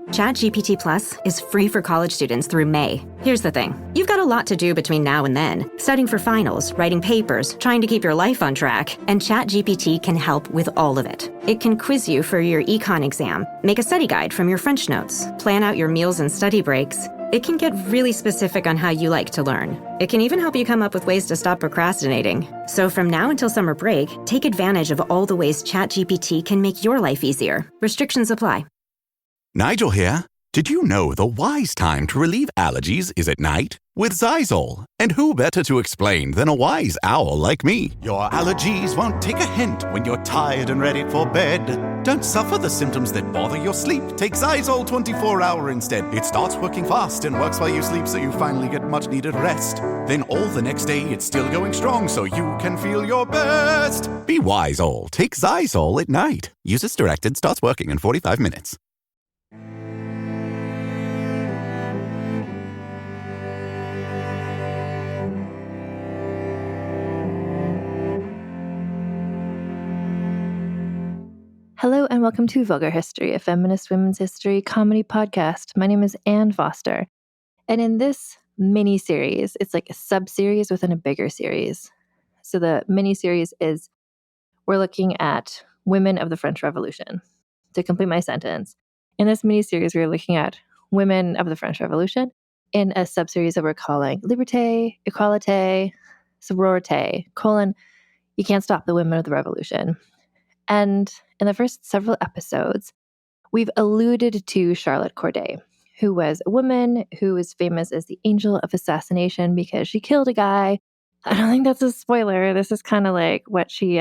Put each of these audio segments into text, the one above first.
ChatGPT Plus is free for college students through May. Here's the thing. You've got a lot to do between now and then. Studying for finals, writing papers, trying to keep your life on track. And ChatGPT can help with all of it. It can quiz you for your econ exam, make a study guide from your French notes, plan out your meals and study breaks. It can get really specific on how you like to learn. It can even help you come up with ways to stop procrastinating. So from now until summer break, take advantage of all the ways ChatGPT can make your life easier. Restrictions apply. Nigel here. Did you know the wise time to relieve allergies is at night? With Xyzal. And who better to explain than a wise owl like me? Your allergies won't take a hint when you're tired and ready for bed. Don't suffer the symptoms that bother your sleep. Take Xyzal 24-hour instead. It starts working fast and works while you sleep, so you finally get much-needed rest. Then all the next day, it's still going strong, so you can feel your best. Be wise, all. Take Xyzal at night. Use as directed. Starts working in 45 minutes. Hello and welcome to Vulgar History, a feminist women's history comedy podcast. My name is Anne Foster. And in this mini-series, it's like a sub-series within a bigger series. So the mini-series is, we're looking at women of the French Revolution. To complete my sentence, in this mini-series, we're looking at women of the French Revolution in a sub-series that we're calling Liberté, Equalité, Sororité, you can't stop the women of the revolution. And in the first several episodes, we've alluded to Charlotte Corday, who was a woman who was famous as the angel of assassination because she killed a guy. I don't think that's a spoiler. This is kind of like what she's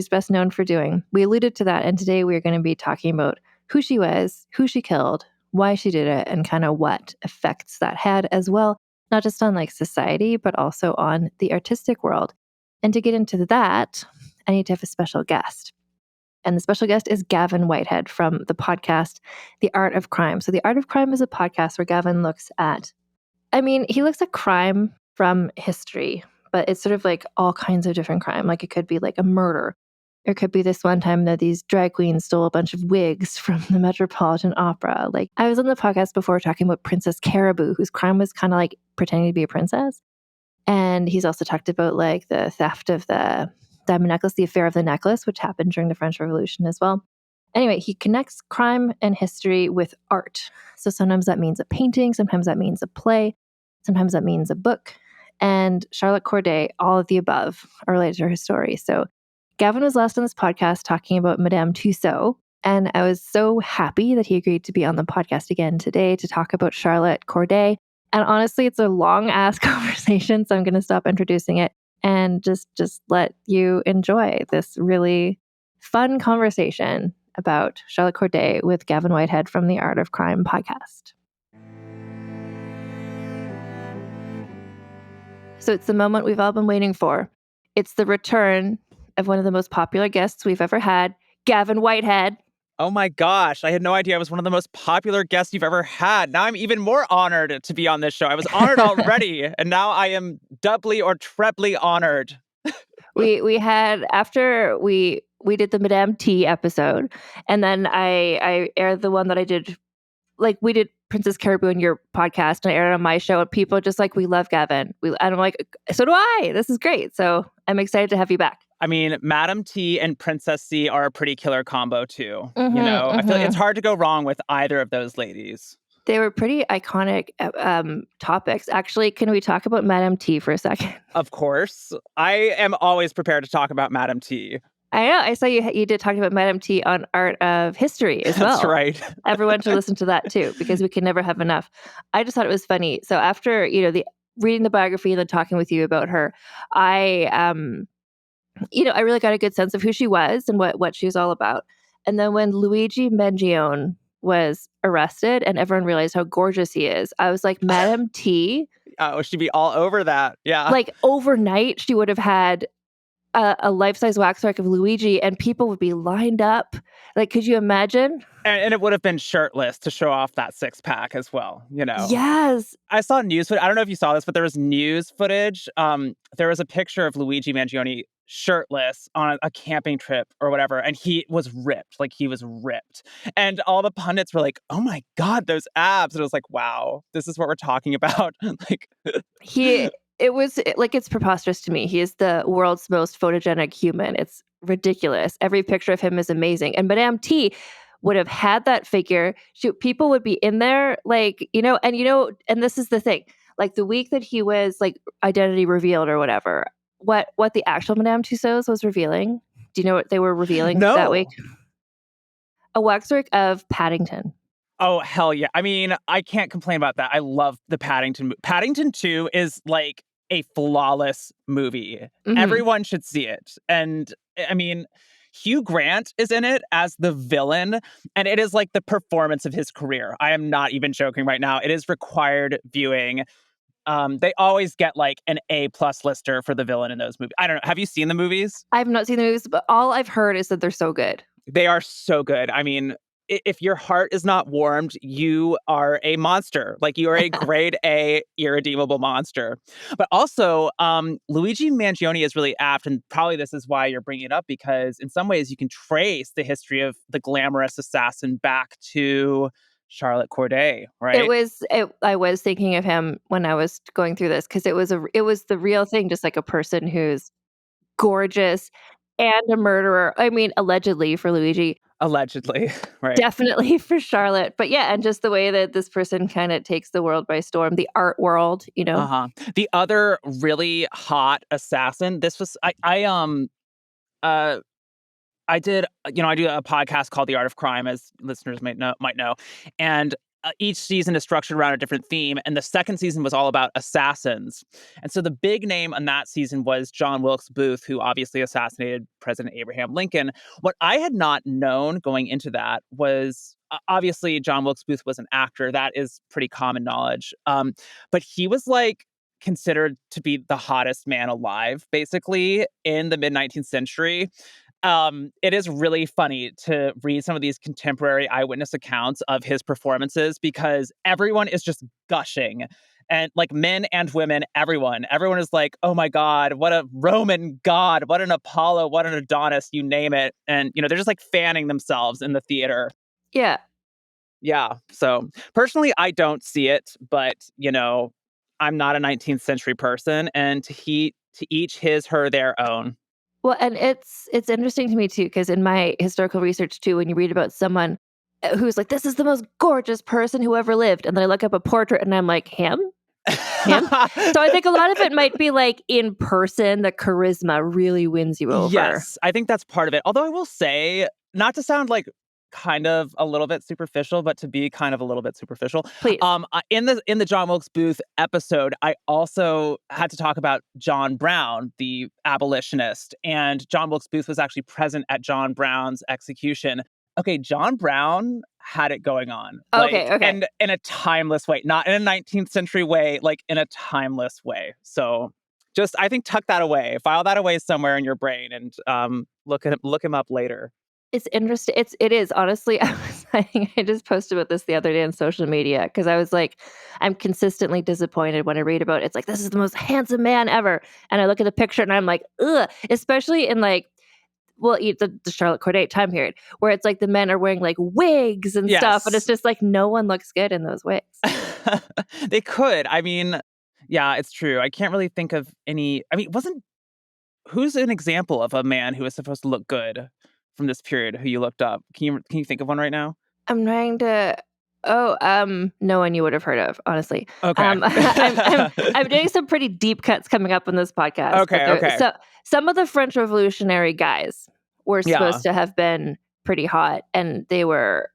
best known for doing. We alluded to that, and today we're going to be talking about who she was, who she killed, why she did it, and kind of what effects that had as well, not just on like society, but also on the artistic world. And to get into that, I need to have a special guest. And the special guest is Gavin Whitehead from the podcast, The Art of Crime. So The Art of Crime is a podcast where Gavin looks at crime from history, but it's sort of like all kinds of different crime. Like it could be like a murder. It could be this one time that these drag queens stole a bunch of wigs from the Metropolitan Opera. Like I was on the podcast before talking about Princess Caribou, whose crime was kind of like pretending to be a princess. And he's also talked about like the theft of the diamond necklace, the affair of the necklace, which happened during the French Revolution as well. Anyway, he connects crime and history with art. So sometimes that means a painting, sometimes that means a play, sometimes that means a book. And Charlotte Corday, all of the above are related to her story. So Gavin was last on this podcast talking about Madame Tussaud, and I was so happy that he agreed to be on the podcast again today to talk about Charlotte Corday. And honestly, it's a long-ass conversation, so I'm going to stop introducing it and just let you enjoy this really fun conversation about Charlotte Corday with Gavin Whitehead from the Art of Crime podcast. So it's the moment we've all been waiting for. It's the return of one of the most popular guests we've ever had, Gavin Whitehead. Oh my gosh, I had no idea I was one of the most popular guests you've ever had. Now I'm even more honored to be on this show. I was honored already, and now I am doubly or trebly honored. We had, after we did the Madame T episode, and then I aired the one that I did, like we did Princess Caribou in your podcast, and I aired it on my show, and people are just like, we love Gavin. And I'm like, so do I. This is great. So I'm excited to have you back. I mean, Madame T and Princess C are a pretty killer combo too. I feel like it's hard to go wrong with either of those ladies. They were pretty iconic topics. Actually, can we talk about Madame T for a second? Of course. I am always prepared to talk about Madame T. I know. I saw you did talk about Madame T on Art of History as well. That's right. Everyone should listen to that too, because we can never have enough. I just thought it was funny. So after, reading the biography and then talking with you about her, I really got a good sense of who she was and what she was all about. And then when Luigi Mangione was arrested and everyone realized how gorgeous he is, I was like, Madame T. Oh, she'd be all over that. Yeah. Like overnight, she would have had a life-size waxwork of Luigi and people would be lined up. Like, could you imagine? And it would have been shirtless to show off that six-pack as well, Yes. I saw news footage. I don't know if you saw this, but there was news footage. There was a picture of Luigi Mangione shirtless on a camping trip or whatever, and he was ripped. Like, he was ripped. And all the pundits were like, "Oh my God, those abs." And it was like, wow, this is what we're talking about. Like, It's preposterous to me. He is the world's most photogenic human. It's ridiculous. Every picture of him is amazing. And Madame T would have had that figure. People would be in there, like, and this is the thing. Like, the week that he was like identity revealed or whatever, what the actual Madame Tussauds was revealing. Do you know what they were revealing that week? no. A waxwork of Paddington. Oh, hell yeah. I mean, I can't complain about that. I love the Paddington. Paddington 2 is like a flawless movie. Mhm. Everyone should see it. And I mean, Hugh Grant is in it as the villain, and it is like the performance of his career. I am not even joking right now. It is required viewing. They always get like an A+ lister for the villain in those movies. I don't know. Have you seen the movies? I've not seen the movies, but all I've heard is that they're so good. They are so good. I mean, if your heart is not warmed, you are a monster. Like, you are a grade A irredeemable monster. But also, Luigi Mangione is really apt, and probably this is why you're bringing it up, because in some ways you can trace the history of the glamorous assassin back to Charlotte Corday, right? I was thinking of him when I was going through this because it was the real thing, just like a person who's gorgeous and a murderer. I mean, allegedly for Luigi, Allegedly, right? definitely for Charlotte. But yeah, and just the way that this person kind of takes the world by storm, the art world, Uh-huh. The other really hot assassin, this was uh I did, I do a podcast called The Art of Crime, as listeners might know, and each season is structured around a different theme. And the second season was all about assassins. And so the big name on that season was John Wilkes Booth, who obviously assassinated President Abraham Lincoln. What I had not known going into that was obviously John Wilkes Booth was an actor. That is pretty common knowledge. But he was like considered to be the hottest man alive, basically, in the mid-19th century. It is really funny to read some of these contemporary eyewitness accounts of his performances, because everyone is just gushing. And like, men and women, everyone is like, "Oh my God, what a Roman god, what an Apollo, what an Adonis," you name it. And, they're just like fanning themselves in the theater. Yeah. Yeah. So personally, I don't see it, but, I'm not a 19th century person, and to each his, her, their own. Well, and it's interesting to me too, because in my historical research too, when you read about someone who's like, this is the most gorgeous person who ever lived, and then I look up a portrait and I'm like, him? Him? So I think a lot of it might be like, in person, the charisma really wins you over. Yes, I think that's part of it. Although I will say, not to sound like kind of a little bit superficial, but to be kind of a little bit superficial. Please. In the John Wilkes Booth episode, I also had to talk about John Brown, the abolitionist, and John Wilkes Booth was actually present at John Brown's execution. Okay, John Brown had it going on. Okay. And in a timeless way, not in a 19th century way, like in a timeless way. So just, I think, tuck that away, file that away somewhere in your brain, and look him up later. It's interesting. It is honestly. I think I just posted about this the other day on social media, because I was like, I'm consistently disappointed when I read about it. It's like, this is the most handsome man ever, and I look at the picture and I'm like, ugh. Especially in like, well, the Charlotte Corday time period, where it's like the men are wearing like wigs and stuff, and it's just like, no one looks good in those wigs. They could. I mean, yeah, it's true. I can't really think of any. I mean, who's an example of a man who is supposed to look good from this period who you looked up? Can you think of one right now? I'm trying to. No one you would have heard of, honestly. Okay. I'm doing some pretty deep cuts coming up on this podcast. Okay. So some of the French Revolutionary guys were supposed to have been pretty hot, and they were,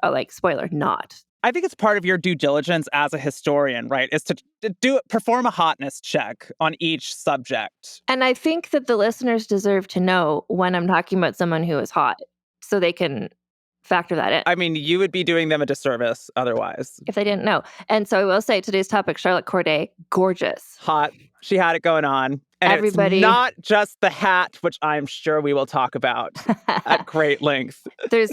like, spoiler, not. I think it's part of your due diligence as a historian, right? Is to perform a hotness check on each subject. And I think that the listeners deserve to know when I'm talking about someone who is hot, so they can factor that in. I mean, you would be doing them a disservice otherwise, if they didn't know. And so I will say, today's topic, Charlotte Corday, gorgeous. Hot. She had it going on. And everybody, it's not just the hat, which I'm sure we will talk about at great length. There's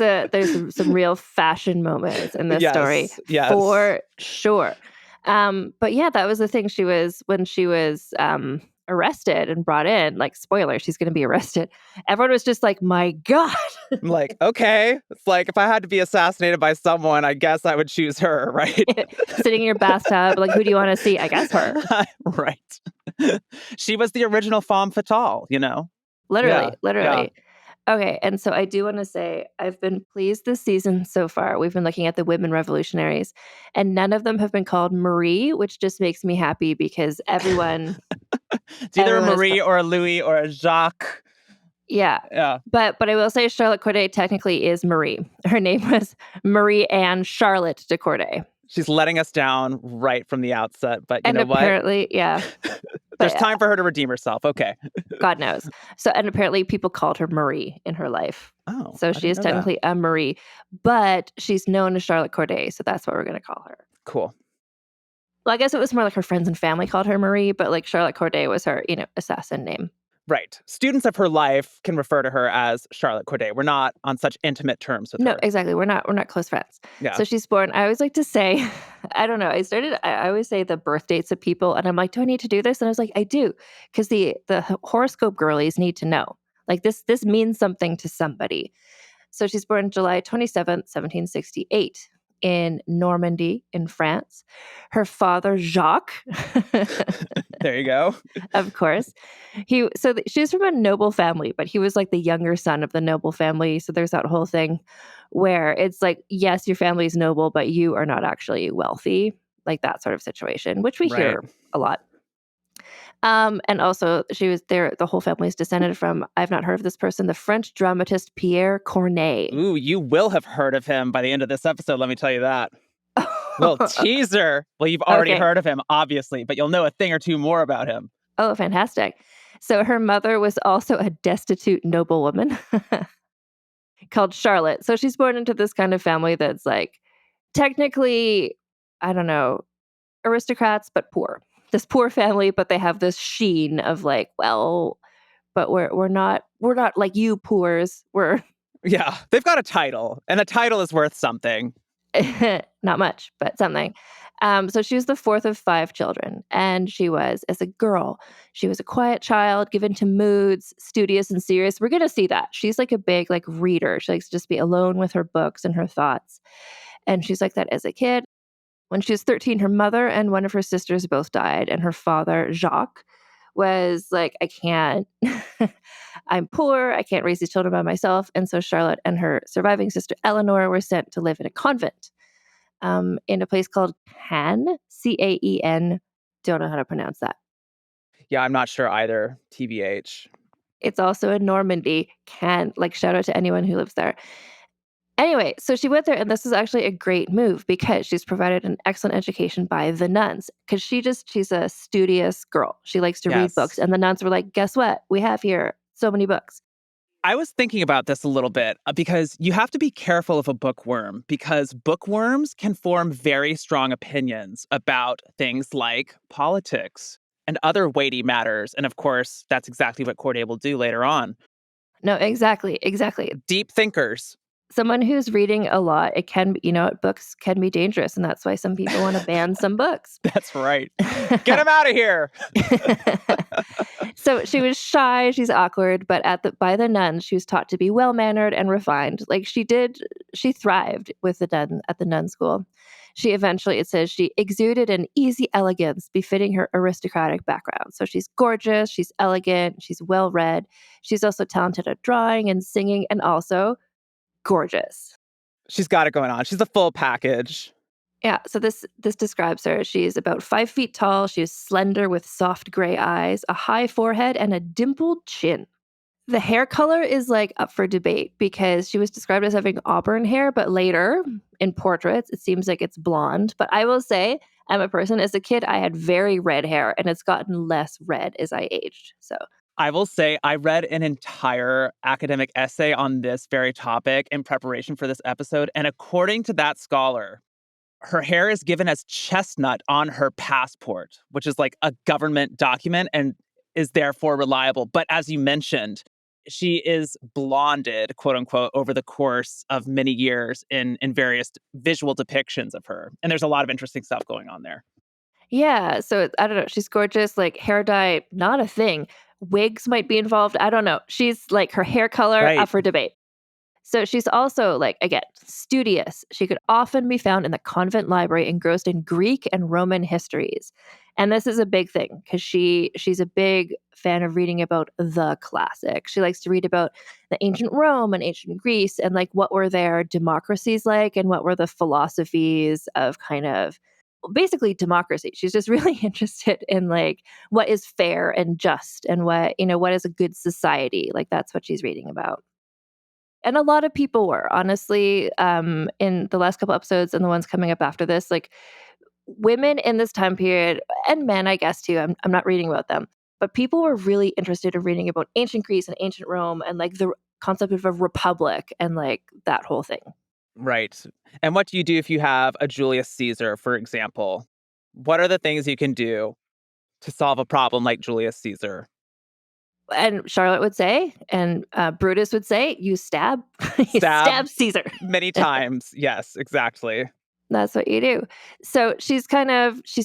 some real fashion moments in this story, for sure. But yeah, that was the thing. When she was arrested and brought in, like, spoiler, she's going to be arrested. Everyone was just like, my God. I'm like, okay. It's like, if I had to be assassinated by someone, I guess I would choose her, right? Sitting in your bathtub, like, who do you want to see? I guess her. Right. She was the original femme fatale, you know? Literally. Yeah. Okay, and so I do want to say I've been pleased this season so far. We've been looking at the women revolutionaries, and none of them have been called Marie, which just makes me happy because everyone... It's either a Marie or a Louis or a Jacques. Yeah. Yeah. But I will say Charlotte Corday technically is Marie. Her name was Marie Anne Charlotte de Corday. She's letting us down right from the outset, but you know what? Apparently, yeah. There's time for her to redeem herself. Okay. God knows. So, and apparently people called her Marie in her life. Oh, so she is technically a Marie, but she's known as Charlotte Corday, so that's what we're going to call her. Cool. Well, I guess it was more like her friends and family called her Marie, but like Charlotte Corday was her, assassin name. Right. Students of her life can refer to her as Charlotte Corday. We're not on such intimate terms with her. No, exactly. We're not close friends. Yeah. So she's born, I always like to say, I don't know, I always say the birth dates of people, and I'm like, do I need to do this? And I was like, I do, because the horoscope girlies need to know. Like this means something to somebody. So she's born July 27th, 1768. In Normandy, in France. Her father, Jacques. There you go. Of course. She's from a noble family, but he was like the younger son of the noble family. So there's that whole thing where it's like, yes, your family is noble, but you are not actually wealthy. Like that sort of situation, which we hear a lot. And also she was there. The whole family is descended from, I've not heard of this person, the French dramatist Pierre Corneille. Ooh, you will have heard of him by the end of this episode. Let me tell you that. Little teaser. Well, you've already heard of him, obviously, but you'll know a thing or two more about him. Oh, fantastic. So her mother was also a destitute noblewoman called Charlotte. So she's born into this kind of family that's like technically, I don't know, aristocrats, but poor. This poor family, but they have this sheen of like, well, but we're not like you poors. Yeah, they've got a title, and a title is worth something. Not much, but something. So she was the fourth of 5 children, and she was, as a girl, she was a quiet child, given to moods, studious and serious. We're going to see that. She's like a big like reader. She likes to just be alone with her books and her thoughts. And she's like that as a kid. When she was 13, her mother and one of her sisters both died, and her father, Jacques, was like, I can't, I'm poor, I can't raise these children by myself. And so Charlotte and her surviving sister, Eleanor, were sent to live in a convent in a place called Caen, Caen. Don't know how to pronounce that. Yeah, I'm not sure either, TBH. It's also in Normandy, Caen, like shout out to anyone who lives there. Anyway, so she went there, and this is actually a great move because she's provided an excellent education by the nuns. Because she's a studious girl. She likes to read books. And the nuns were like, guess what? We have here so many books. I was thinking about this a little bit because you have to be careful of a bookworm, because bookworms can form very strong opinions about things like politics and other weighty matters. And of course, that's exactly what Corday will do later on. No, exactly. Deep thinkers. Someone who's reading a lot, it can be, books can be dangerous. And that's why some people want to ban some books. That's right. Get them out of here. So she was shy, she's awkward, but by the nuns, she was taught to be well-mannered and refined. Like she thrived with at the nun school. She eventually, it says, she exuded an easy elegance befitting her aristocratic background. So she's gorgeous, she's elegant, she's well-read. She's also talented at drawing and singing, and also gorgeous. She's got it going on. She's a full package. Yeah, so this describes her. She's about 5 feet tall. She is slender with soft gray eyes, a high forehead, and a dimpled chin. The hair color is like up for debate because she was described as having auburn hair, but later in portraits, it seems like it's blonde. But I will say, I'm a person, as a kid, I had very red hair, and it's gotten less red as I aged. So I will say I read an entire academic essay on this very topic in preparation for this episode. And according to that scholar, her hair is given as chestnut on her passport, which is like a government document and is therefore reliable. But as you mentioned, she is blonded, quote unquote, over the course of many years in various visual depictions of her. And there's a lot of interesting stuff going on there. Yeah, so I don't know, she's gorgeous, like, hair dye, not a thing. Wigs might be involved, I don't know. She's like, her hair color, up Right. for debate. So she's also, like, again, studious. She could often be found in the convent library engrossed in Greek and Roman histories. And this is a big thing because she's a big fan of reading about the classics. She likes to read about the ancient Rome and ancient Greece and like what were their democracies like and what were the philosophies of kind of basically democracy. She's just really interested in like what is fair and just and what, what is a good society. Like that's what she's reading about. And a lot of people were, honestly, in the last couple episodes and the ones coming up after this, like women in this time period, and men, I guess, too. I'm not reading about them, but people were really interested in reading about ancient Greece and ancient Rome and like the concept of a republic and like that whole thing. Right. And what do you do if you have a Julius Caesar, for example? What are the things you can do to solve a problem like Julius Caesar? And Charlotte would say, and Brutus would say, you stab, you Stab stab Caesar. many times. Yes, exactly. That's what you do. So she's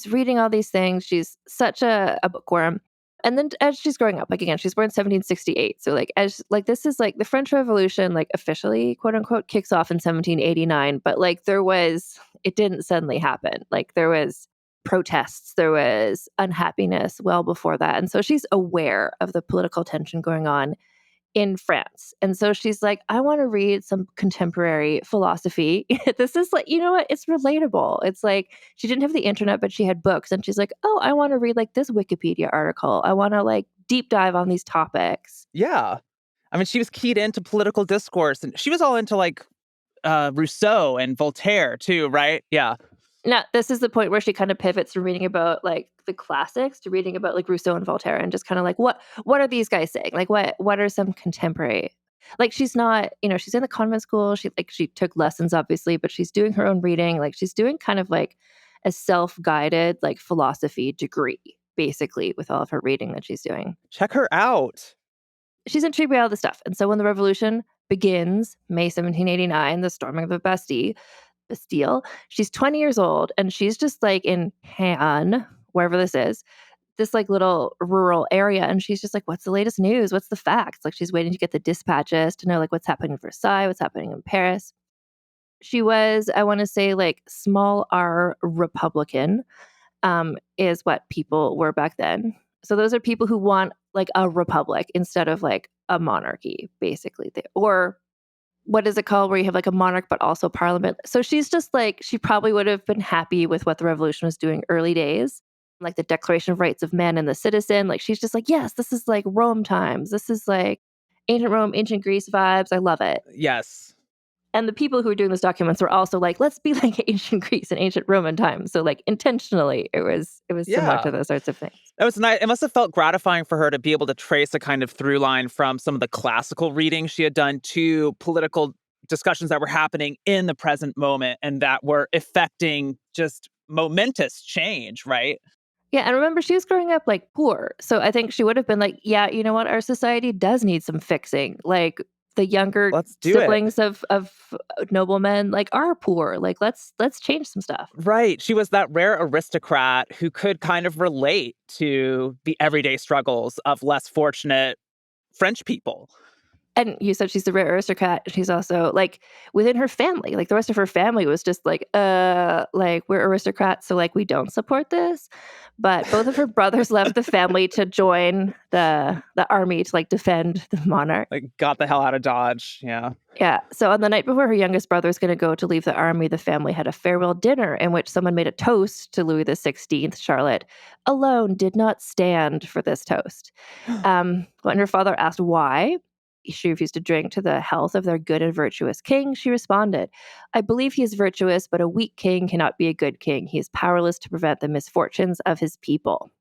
reading all these things. She's such a bookworm. And then as she's growing up, like again, she's born 1768. So like as like this is like the French Revolution, like officially quote unquote kicks off in 1789. But like it didn't suddenly happen. Like there was protests, there was unhappiness well before that. And so she's aware of the political tension going on in France. And so she's like, I want to read some contemporary philosophy. This is like, you know what? It's relatable. It's like she didn't have the internet, but she had books. And she's like, oh, I want to read like this Wikipedia article. I want to like deep dive on these topics. Yeah. I mean, she was keyed into political discourse and she was all into like Rousseau and Voltaire too, right? Yeah. Now, this is the point where she kind of pivots from reading about like the classics to reading about like Rousseau and Voltaire and just kind of like what are these guys saying? Like what are some contemporary, like she's not, she's in the convent school. She took lessons obviously, but she's doing her own reading. Like she's doing kind of like a self-guided like philosophy degree, basically, with all of her reading that she's doing. Check her out. She's intrigued by all this stuff. And so when the revolution begins, May 1789, the storming of the Bastille. She's 20 years old and she's just like in Han, wherever this is, this like little rural area. And she's just like, what's the latest news? What's the facts? Like she's waiting to get the dispatches to know like what's happening in Versailles, what's happening in Paris. She was, I want to say, like small r Republican, is what people were back then. So those are people who want like a republic instead of like a monarchy, basically. Or what is it called where you have like a monarch but also parliament. So she's just like, she probably would have been happy with what the revolution was doing early days, like the Declaration of Rights of Man and the Citizen. Like she's just like, yes, this is like Rome times, this is like ancient Rome, ancient Greece vibes, I love it. Yes. And the people who were doing those documents were also like, let's be like ancient Greece and ancient Roman times. So like intentionally it was similar Yeah. to those sorts of things. That was nice. It must have felt gratifying for her to be able to trace a kind of through line from some of the classical reading she had done to political discussions that were happening in the present moment and that were affecting just momentous change, right? Yeah, and remember, she was growing up like poor. So I think she would have been like, yeah, you know what? Our society does need some fixing. Like the younger Let's do it. siblings of noblemen like are poor. Like let's change some stuff. Right. She was that rare aristocrat who could kind of relate to the everyday struggles of less fortunate French people. And you said she's a rare aristocrat. She's also like within her family, like the rest of her family was just like we're aristocrats, so like we don't support this. But both of her brothers left the family to join the army to like defend the monarch. Like, got the hell out of Dodge. Yeah. Yeah. So on the night before her youngest brother was going to go to leave the army, the family had a farewell dinner in which someone made a toast to Louis XVI. Charlotte alone did not stand for this toast. When her father asked why she refused to drink to the health of their good and virtuous king, she responded, I believe he is virtuous, but a weak king cannot be a good king. He is powerless to prevent the misfortunes of his people.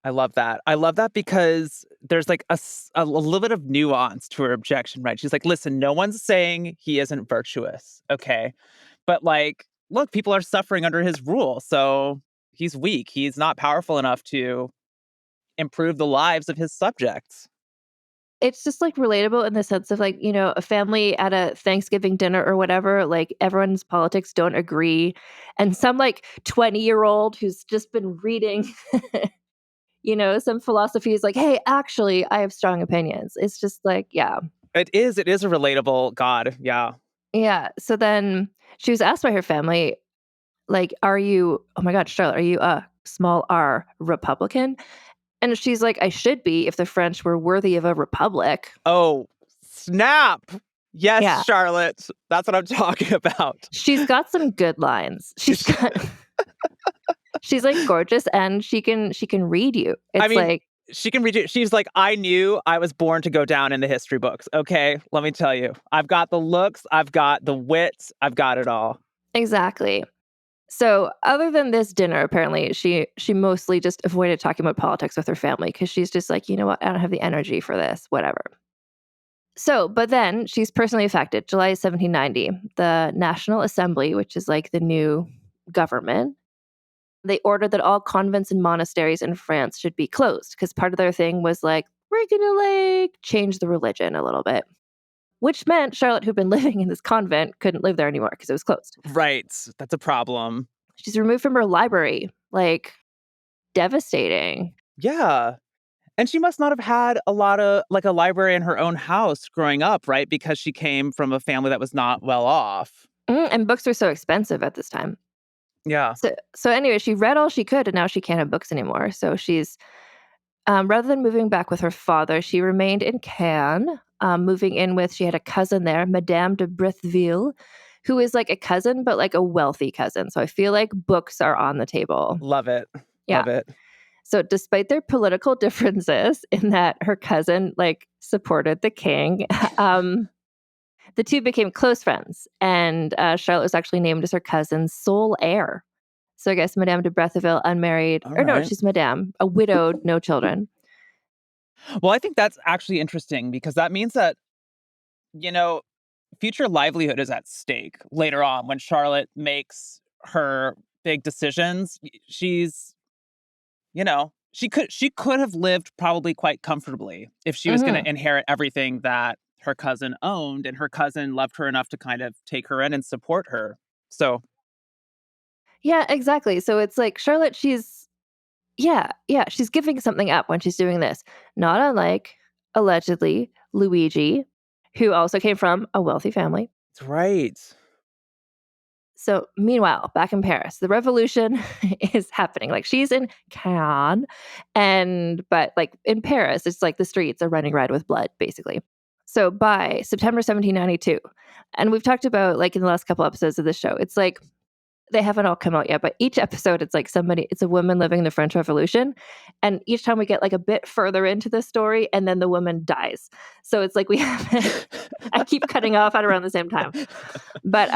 I love that. I love that because there's like a little bit of nuance to her objection, right? She's like, listen, no one's saying he isn't virtuous, okay? But like, look, people are suffering under his rule. So he's weak. He's not powerful enough to improve the lives of his subjects. it's just like relatable in the sense of like, a family at a Thanksgiving dinner or whatever, like everyone's politics don't agree. And some like 20-year-old who's just been reading, some philosophy is like, hey, actually, I have strong opinions. It's just like, yeah. It is a relatable God. Yeah. Yeah. So then she was asked by her family, like, oh my God, Charlotte, are you a small r Republican? And she's like, I should be if the French were worthy of a republic. Oh, snap. Yes, Yeah. Charlotte. That's what I'm talking about. She's got some good lines. She's like gorgeous and she can read you. I It's mean, like, she can read it. She's like, I knew I was born to go down in the history books. Okay, let me tell you. I've got the looks, I've got the wits, I've got it all. exactly. So other than this dinner, apparently she mostly just avoided talking about politics with her family because she's just like, you know what, I don't have the energy for this, whatever. So, but then she's personally affected. July 1790, the National Assembly, which is like the new government, they ordered that all convents and monasteries in France should be closed because part of their thing was like, we're going to like change the religion a little bit, which meant Charlotte, who'd been living in this convent, couldn't live there anymore because it was closed. Right. That's a problem. She's removed from her library, like devastating. Yeah. And she must not have had a lot of like a library in her own house growing up, right? Because she came from a family that was not well off. And books were so expensive at this time. Yeah. So anyway, she read all she could, and now she can't have books anymore. So she's rather than moving back with her father, she remained in Caen. Moving in with, she had a cousin there, Madame de Bretheville, who is like a cousin, but like a wealthy cousin. So I feel like books are on the table. Love it. Yeah. Love it. So despite their political differences, in that her cousin like supported the king, the two became close friends, and Charlotte was actually named as her cousin's sole heir. So I guess Madame de Bretheville, unmarried, All or no, right. she's Madame, a widowed, no children. Well, I think that's actually interesting because that means that, future livelihood is at stake later on when Charlotte makes her big decisions. She's, she could have lived probably quite comfortably if she was going Hmm. to inherit everything that her cousin owned, and her cousin loved her enough to kind of take her in and support her. So, Yeah, exactly. So it's like Charlotte, she's giving something up when she's doing this. Not unlike, allegedly, Luigi, who also came from a wealthy family. that's right. So, meanwhile, back in Paris, the revolution is happening. Like she's in Cannes, but like in Paris, it's like the streets are running red with blood, basically. So by September 1792, and we've talked about like in the last couple episodes of this show, it's like they haven't all come out yet, but each episode it's like it's a woman living the French Revolution, and each time we get like a bit further into the story, and then the woman dies. So it's like we have. I keep cutting off at around the same time, but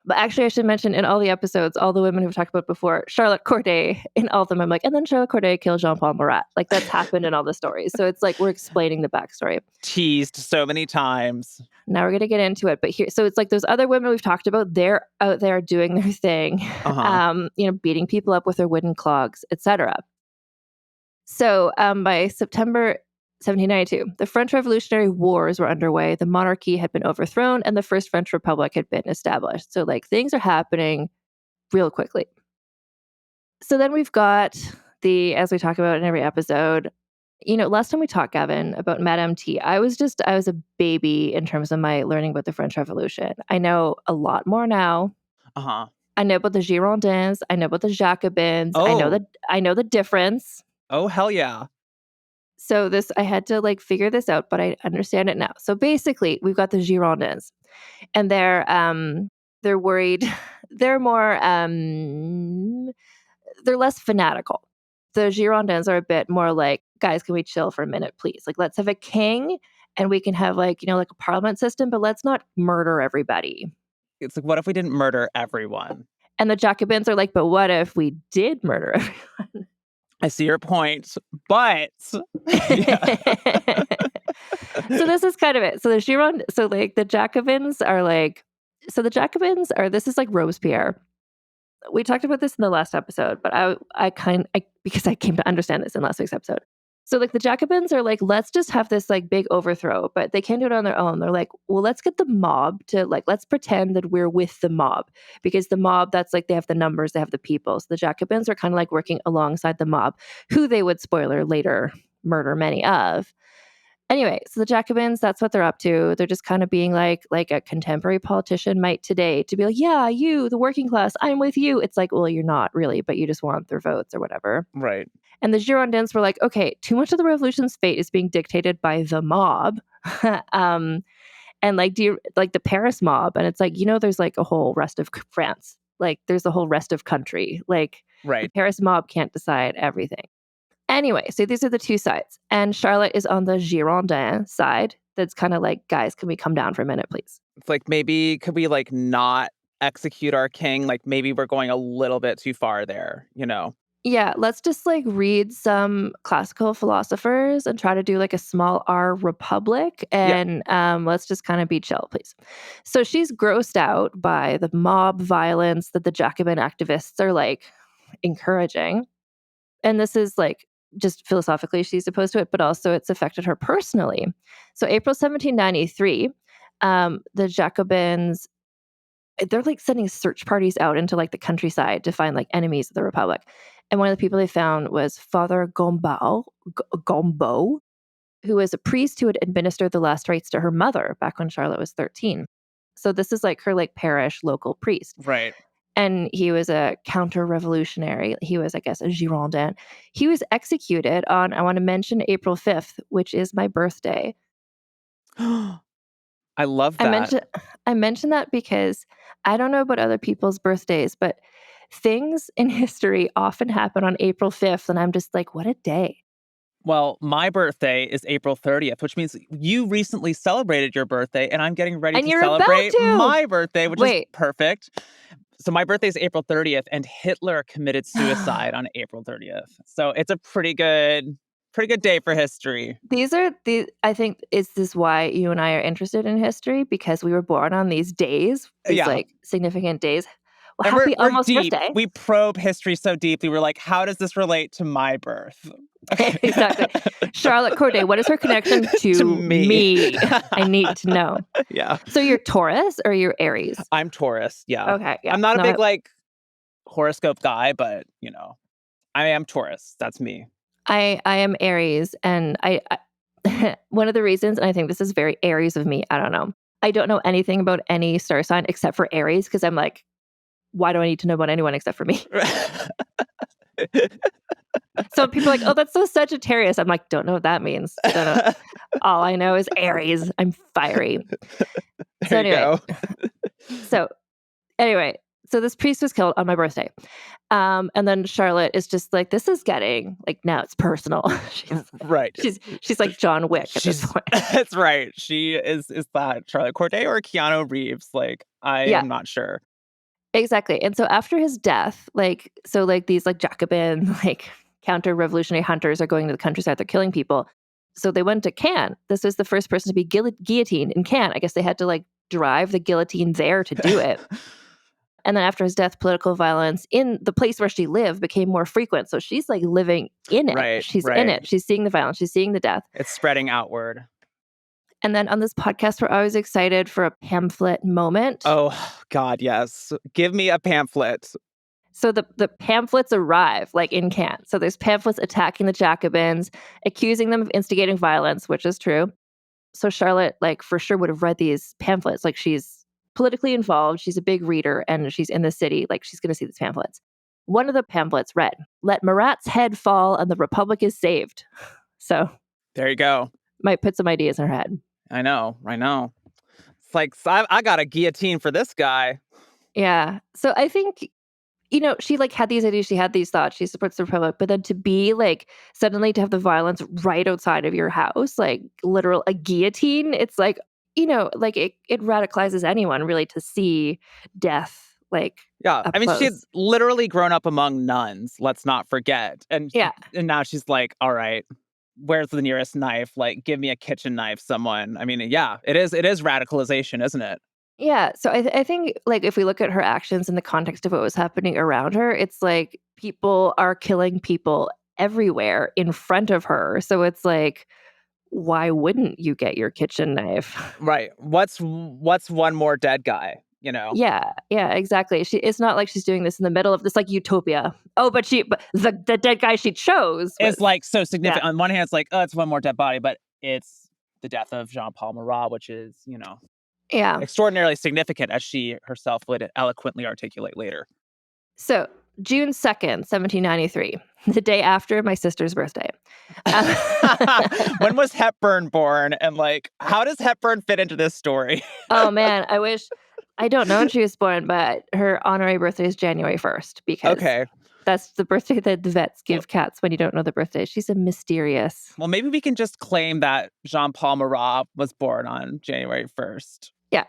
But actually, I should mention in all the episodes, all the women we've talked about before, Charlotte Corday, in all of them, I'm like, and then Charlotte Corday killed Jean-Paul Marat. Like that's happened in all the stories. So it's like we're explaining the backstory. Teased so many times. Now we're going to get into it. But so it's like those other women we've talked about, they're out there doing their thing, Uh-huh. beating people up with their wooden clogs, etc. So by September 1792, the French Revolutionary Wars were underway. The monarchy had been overthrown, and the First French Republic had been established. So, like, things are happening real quickly. So then we've got as we talk about in every episode, last time we talked, Gavin, about Madame T, I was a baby in terms of my learning about the French Revolution. I know a lot more now. Uh-huh. I know about the Girondins. I know about the Jacobins. Oh. I know the difference. Oh, hell yeah. So I had to like figure this out, but I understand it now. So basically, we've got the Girondins, and they're worried. They're more they're less fanatical. The Girondins are a bit more like, guys, can we chill for a minute, please? Like, let's have a king, and we can have like like a parliament system, but let's not murder everybody. It's like, what if we didn't murder everyone? And the Jacobins are like, but what if we did murder everyone? I see your point, but yeah. So this is kind of it. So the Jacobins are like, this is like Robespierre. We talked about this in the last episode, but because I came to understand this in last week's episode. So like the Jacobins are like, let's just have this like big overthrow, but they can't do it on their own. They're like, well, let's get the mob to like, let's pretend that we're with the mob, because the mob, that's like, they have the numbers, they have the people. So the Jacobins are kind of like working alongside the mob, who they would, spoiler, later murder many of. Anyway, so the Jacobins, that's what they're up to. They're just kind of being like a contemporary politician might today, to be like, yeah, you, the working class, I'm with you. It's like, well, you're not really, but you just want their votes or whatever. Right. And the Girondins were like, okay, too much of the revolution's fate is being dictated by the mob. And like, like the Paris mob? And it's like, there's like a whole rest of France. Like there's a whole rest of country. Like the Paris mob can't decide everything. Anyway, so these are the two sides. And Charlotte is on the Girondin side. That's kind of like, guys, can we come down for a minute, please? It's like, maybe could we like not execute our king? Like maybe we're going a little bit too far there, Yeah, let's just like read some classical philosophers and try to do like a small R republic, and let's just kind of be chill, please. So she's grossed out by the mob violence that the Jacobin activists are like encouraging. And this is like just philosophically she's opposed to it, but also it's affected her personally. So April 1793, the Jacobins, they're like sending search parties out into like the countryside to find like enemies of the Republic. And one of the people they found was Father Gombeau, who was a priest who had administered the last rites to her mother back when Charlotte was 13. So this is like her like parish local priest. Right. And he was a counter-revolutionary. He was, I guess, a Girondin. He was executed on, I want to mention, April 5th, which is my birthday. I love that. I mention that because I don't know about other people's birthdays, but things in history often happen on April 5th, and I'm just like, what a day. Well, my birthday is April 30th, which means you recently celebrated your birthday, and I'm getting ready to celebrate my birthday, which is perfect. So my birthday is April 30th, and Hitler committed suicide on April 30th. So it's a pretty good day for history. I think, is this why you and I are interested in history? Because we were born on these days, like significant days. Well, happy we're almost deep. birthday. We probe history so deeply. We're like, how does this relate to my birth? Exactly. Charlotte Corday, what is her connection to me? I need to know. Yeah. So you're Taurus or you're Aries? I'm Taurus, yeah. Okay. Yeah. I'm not a big like horoscope guy, but I am Taurus. That's me. I am Aries, and I one of the reasons, and I think this is very Aries of me, I don't know. I don't know anything about any star sign except for Aries, because I'm like, why do I need to know about anyone except for me? So people are like, oh, that's so Sagittarius. I'm like, don't know what that means. Don't know. All I know is Aries. I'm fiery. So anyway, so this priest was killed on my birthday. And then Charlotte is just like, this is getting like, now it's personal. She's like John Wick at this point. That's right. She is that Charlotte Corday or Keanu Reeves? Like, I am not sure. Exactly. And so after his death, these like Jacobin, like counter-revolutionary hunters are going to the countryside. They're killing people. So they went to Cannes. This was the first person to be guillotined in Cannes. I guess they had to like drive the guillotine there to do it. And then after his death, political violence in the place where she lived became more frequent. So she's like living in it. Right, she's in it. She's seeing the violence. She's seeing the death. It's spreading outward. And then on this podcast, we're always excited for a pamphlet moment. Oh, God, yes. Give me a pamphlet. So the pamphlets arrive, like in Cannes. So there's pamphlets attacking the Jacobins, accusing them of instigating violence, which is true. So Charlotte, like, for sure would have read these pamphlets. Like, she's politically involved. She's a big reader, and she's in the city. Like, she's going to see these pamphlets. One of the pamphlets read, "Let Marat's head fall and the Republic is saved." So there you go. Might put some ideas in her head. I know. It's like, I got a guillotine for this guy. Yeah. So I think, she like had these ideas, she had these thoughts, she supports the Republic, but then to be like, suddenly to have the violence right outside of your house, like literal a guillotine, it's like, like it radicalizes anyone really to see death. Like, yeah, I mean, she's literally grown up among nuns, let's not forget. And now she's like, all right, where's the nearest knife? Like, give me a kitchen knife, someone. I mean, yeah, it is radicalization, isn't it? Yeah. So I think, like, if we look at her actions in the context of what was happening around her, it's like people are killing people everywhere in front of her. So it's like, why wouldn't you get your kitchen knife? Right. What's one more dead guy, you know? Yeah, exactly. It's not like she's doing this in the middle of this like utopia. Oh, but the dead guy she chose was It's like so yeah. significant. On one hand, it's like, oh, it's one more dead body, but it's the death of Jean-Paul Marat, which is, Yeah. extraordinarily significant, as she herself would eloquently articulate later. So June 2nd, 1793, the day after my sister's birthday. When was Hepburn born? And like, how does Hepburn fit into this story? Oh man, I don't know when she was born, but her honorary birthday is January 1st because Okay. that's the birthday that the vets give cats when you don't know the birthday. She's a mysterious. Well, maybe we can just claim that Jean-Paul Marat was born on January 1st. Yeah.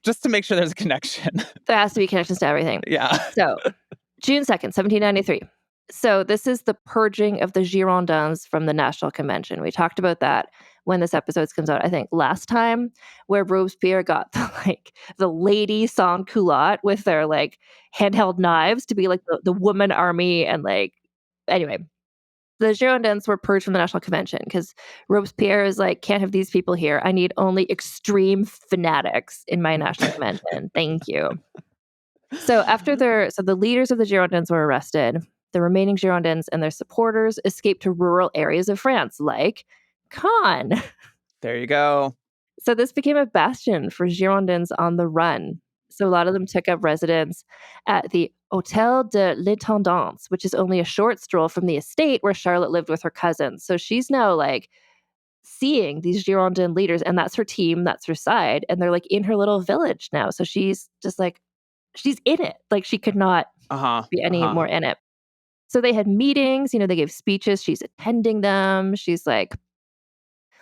Just to make sure there's a connection. There has to be connections to everything. Yeah. So June 2nd, 1793. So this is the purging of the Girondins from the National Convention. We talked about that when this episode comes out, I think last time, where Robespierre got the lady sans culotte with their like handheld knives to be like the woman army and like anyway. The Girondins were purged from the National Convention because Robespierre is like, can't have these people here. I need only extreme fanatics in my National Convention. Thank you. So the leaders of the Girondins were arrested. The remaining Girondins and their supporters escaped to rural areas of France, like Caen. There you go. So this became a bastion for Girondins on the run. So a lot of them took up residence at the Hôtel de l'Intendance, which is only a short stroll from the estate where Charlotte lived with her cousins. So she's now like seeing these Girondin leaders, and that's her team, that's her side, and they're like in her little village now. So she's just like, she's in it. Like she could not be any more in it. So they had meetings, they gave speeches. She's attending them. She's like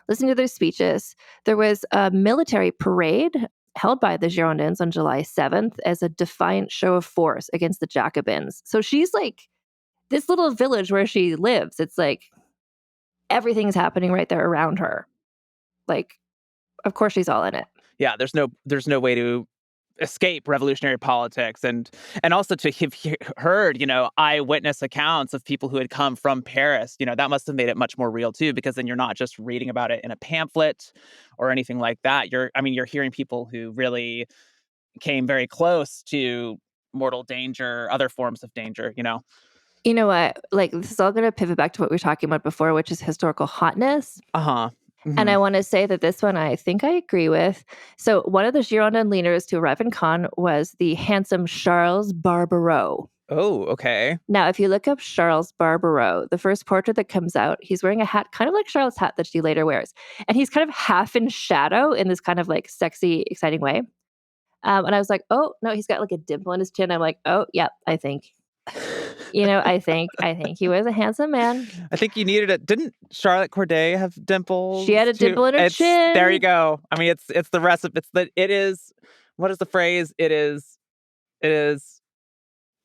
listening to their speeches. There was a military parade held by the Girondins on July 7th as a defiant show of force against the Jacobins. So she's like, this little village where she lives, it's like everything's happening right there around her. Like, of course she's all in it. Yeah, there's no way to escape revolutionary politics, and also to have heard eyewitness accounts of people who had come from Paris. That must have made it much more real too, because then you're not just reading about it in a pamphlet or anything like that. You're hearing people who really came very close to mortal danger, other forms of danger. You know what? Like, this is all going to pivot back to what we were talking about before, which is historical hotness. Mm-hmm. And I want to say that this one I think I agree with. So one of the Girondin leaders to arrive in Caen was the handsome Charles Barbaroux. Oh, okay. Now, if you look up Charles Barbaroux, the first portrait that comes out, he's wearing a hat kind of like Charlotte's hat that she later wears. And he's kind of half in shadow in this kind of like sexy, exciting way. And I was like, oh, no, he's got like a dimple in his chin. I'm like, oh, yep, I think. I think he was a handsome man. I think you needed it. Didn't Charlotte Corday have dimples? She had a dimple in her chin. There you go. I mean, it's the recipe. What is the phrase? It is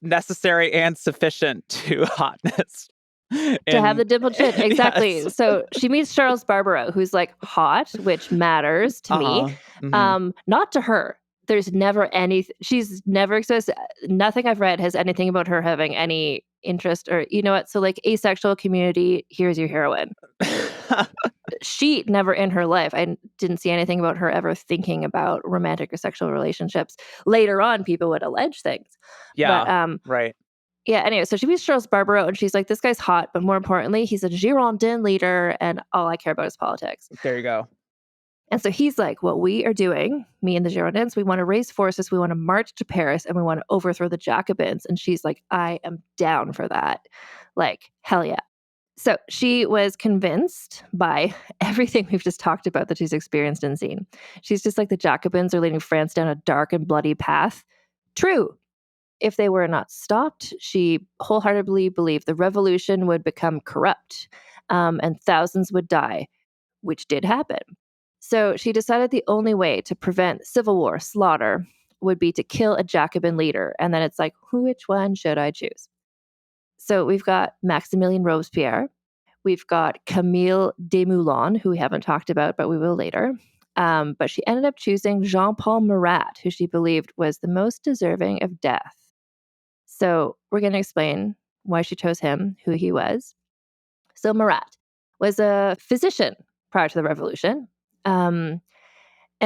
necessary and sufficient to hotness. To have the dimple chin. Exactly. Yes. So she meets Charles Barbaroux, who's like hot, which matters to me. Mm-hmm. Not to her. There's never she's never expressed, nothing I've read has anything about her having any interest or, you know what? So like asexual community, here's your heroine. She never in her life, I didn't see anything about her ever thinking about romantic or sexual relationships. Later on, people would allege things. Yeah, but, right. Yeah, anyway, so she meets Charles Barbaroux and she's like, this guy's hot, but more importantly, he's a Girondin leader and all I care about is politics. There you go. And so he's like, what we are doing, me and the Girondins, we want to raise forces, we want to march to Paris, and we want to overthrow the Jacobins. And she's like, I am down for that. Like, hell yeah. So she was convinced by everything we've just talked about that she's experienced and seen. She's just like, the Jacobins are leading France down a dark and bloody path. True. If they were not stopped, she wholeheartedly believed the revolution would become corrupt and thousands would die, which did happen. So she decided the only way to prevent civil war, slaughter, would be to kill a Jacobin leader. And then it's like, which one should I choose? So we've got Maximilien Robespierre. We've got Camille Desmoulins, who we haven't talked about, but we will later. But she ended up choosing Jean-Paul Marat, who she believed was the most deserving of death. So we're going to explain why she chose him, who he was. So Marat was a physician prior to the revolution. And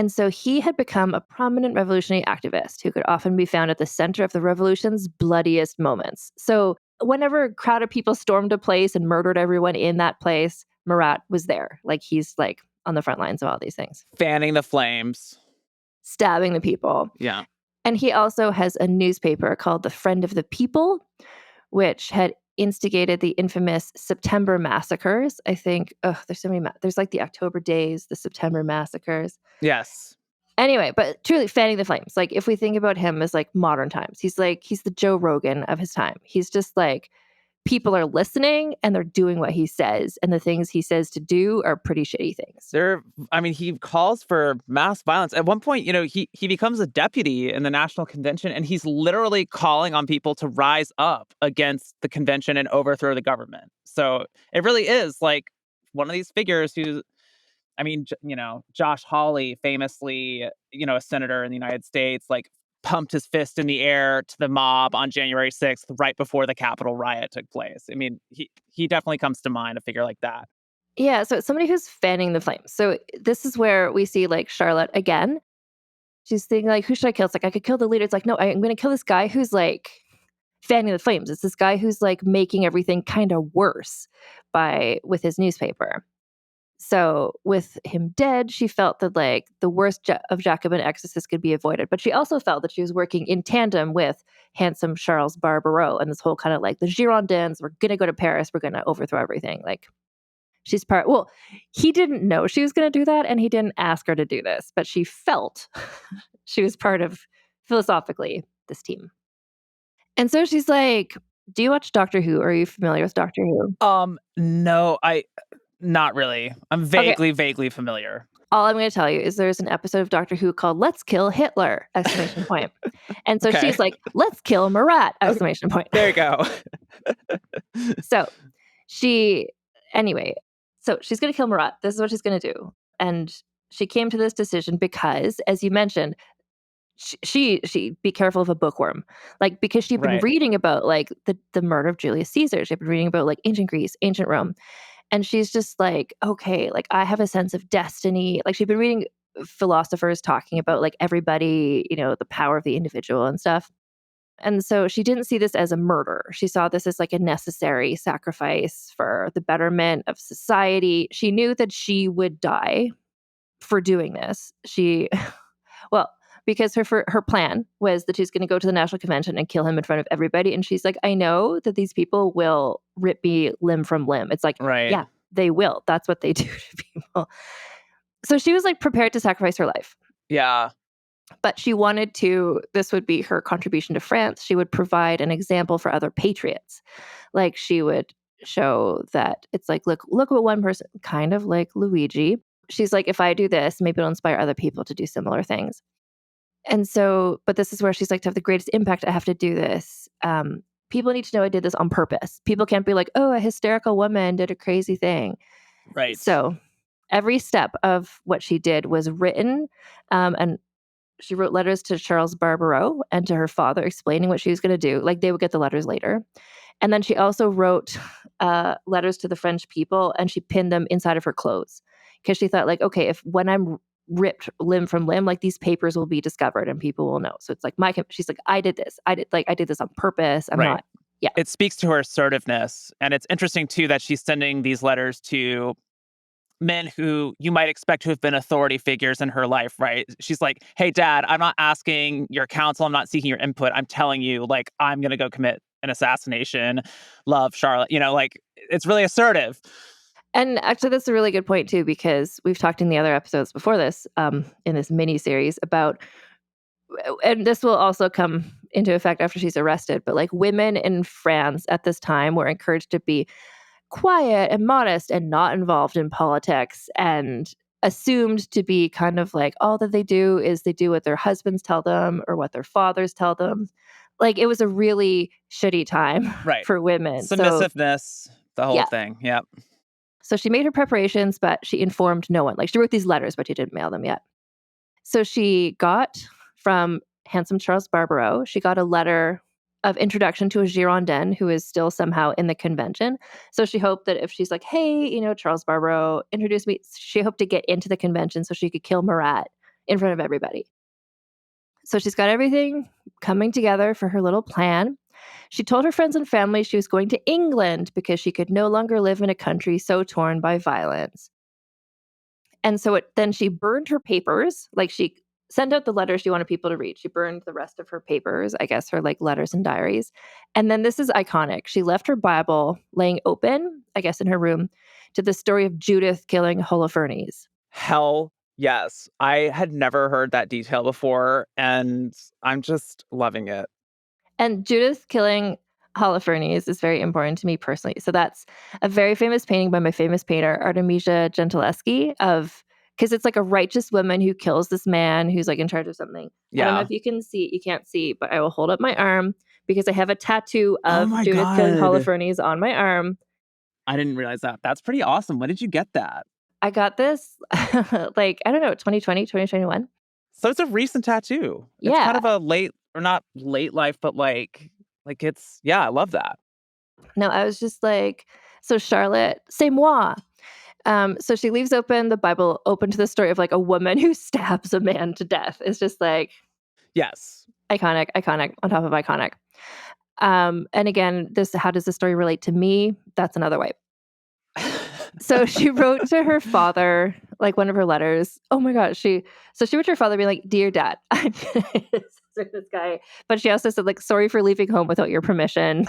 so he had become a prominent revolutionary activist who could often be found at the center of the revolution's bloodiest moments. So whenever a crowd of people stormed a place and murdered everyone in that place, Marat was there. Like he's like on the front lines of all these things. Fanning the flames. Stabbing the people. Yeah. And he also has a newspaper called The Friend of the People, which had instigated the infamous September massacres. I think, there's so many, there's like the October days, the September massacres. Yes. Anyway, but truly fanning the flames. Like if we think about him as like modern times, he's the Joe Rogan of his time. He's just like, people are listening and they're doing what he says. And the things he says to do are pretty shitty things. He calls for mass violence. At one point, he becomes a deputy in the National Convention, and he's literally calling on people to rise up against the convention and overthrow the government. So it really is like one of these figures who, Josh Hawley, famously, a senator in the United States, like pumped his fist in the air to the mob on January 6th, right before the Capitol riot took place. I mean, he definitely comes to mind, a figure like that. Yeah, so it's somebody who's fanning the flames. So this is where we see like Charlotte again. She's thinking like, who should I kill? It's like, I could kill the leader. It's like, no, I'm going to kill this guy who's like fanning the flames. It's this guy who's like making everything kind of worse with his newspaper. So with him dead, she felt that like the worst of Jacobin excesses could be avoided. But she also felt that she was working in tandem with handsome Charles Barbaroux and this whole kind of like the Girondins, we're going to go to Paris, we're going to overthrow everything. Like he didn't know she was going to do that and he didn't ask her to do this, but she felt she was part of, philosophically, this team. And so she's like, do you watch Doctor Who? Are you familiar with Doctor Who? No, not really. I'm vaguely familiar. All I'm going to tell you is there's an episode of Doctor Who called Let's Kill Hitler! ! And so she's like, let's kill Marat! ! There you go. So she's going to kill Marat. This is what she's going to do. And she came to this decision because, as you mentioned, she be careful of a bookworm. Like, because she'd been reading about like the murder of Julius Caesar. She'd been reading about like ancient Greece, ancient Rome. And she's just like, okay, like I have a sense of destiny. Like she'd been reading philosophers talking about like everybody, the power of the individual and stuff. And so she didn't see this as a murder. She saw this as like a necessary sacrifice for the betterment of society. She knew that she would die for doing this. Because her plan was that she's going to go to the National Convention and kill him in front of everybody. And she's like, I know that these people will rip me limb from limb. It's like, yeah, they will. That's what they do to people. So she was like prepared to sacrifice her life. Yeah. But she wanted to, this would be her contribution to France. She would provide an example for other patriots. Like she would show that it's like, look what one person, kind of like Luigi. She's like, if I do this, maybe it'll inspire other people to do similar things. And so, but this is where she's like, to have the greatest impact, I have to do this. People need to know I did this on purpose. People can't be like, oh, a hysterical woman did a crazy thing. Right. So every step of what she did was written. And she wrote letters to Charles Barbaroux and to her father explaining what she was going to do. Like they would get the letters later. And then she also wrote letters to the French people and she pinned them inside of her clothes because she thought like, okay, when I'm ripped limb from limb, like these papers will be discovered and people will know. So it's like she's like, I did this. I did this on purpose. I'm not. Yeah. It speaks to her assertiveness. And it's interesting too that she's sending these letters to men who you might expect to have been authority figures in her life, right? She's like, hey, Dad, I'm not asking your counsel. I'm not seeking your input. I'm telling you, like, I'm going to go commit an assassination. Love, Charlotte. Like, it's really assertive. And actually, that's a really good point, too, because we've talked in the other episodes before this, in this mini-series about, and this will also come into effect after she's arrested, but like women in France at this time were encouraged to be quiet and modest and not involved in politics and assumed to be kind of like all that they do is they do what their husbands tell them or what their fathers tell them. Like it was a really shitty time for women. Submissiveness, the whole thing. Yep. So she made her preparations, but she informed no one. Like she wrote these letters, but she didn't mail them yet. So she got from handsome Charles Barbaroux, she got a letter of introduction to a Girondin who is still somehow in the convention. So she hoped that if she's like, hey, Charles Barbaro, introduce me, she hoped to get into the convention so she could kill Marat in front of everybody. So she's got everything coming together for her little plan. She told her friends and family she was going to England because she could no longer live in a country so torn by violence. And so then she burned her papers. Like, she sent out the letters she wanted people to read. She burned the rest of her papers, I guess her like letters and diaries. And then this is iconic. She left her Bible laying open, I guess in her room, to the story of Judith killing Holofernes. Hell yes. I had never heard that detail before, and I'm just loving it. And Judith killing Holofernes is very important to me personally. So that's a very famous painting by my famous painter, Artemisia Gentileschi, because it's like a righteous woman who kills this man who's like in charge of something. Yeah. I don't know if you can see, you can't see, but I will hold up my arm because I have a tattoo of my Judith killing God. Holofernes on my arm. I didn't realize that. That's pretty awesome. When did you get that? I got this like, I don't know, 2020, 2021. So it's a recent tattoo. It's Yeah. kind of a late, or not late life, but like it's, yeah, I love that. No, I was just like, so Charlotte, c'est moi. So she leaves open the Bible, open to the story of like a woman who stabs a man to death. It's just like, yes, iconic on top of iconic. And again, how does the story relate to me? That's another way. So she wrote to her father, like one of her letters. Oh my gosh, she wrote to her father being like, "Dear Dad, I'm this guy," but she also said like, "Sorry for leaving home without your permission."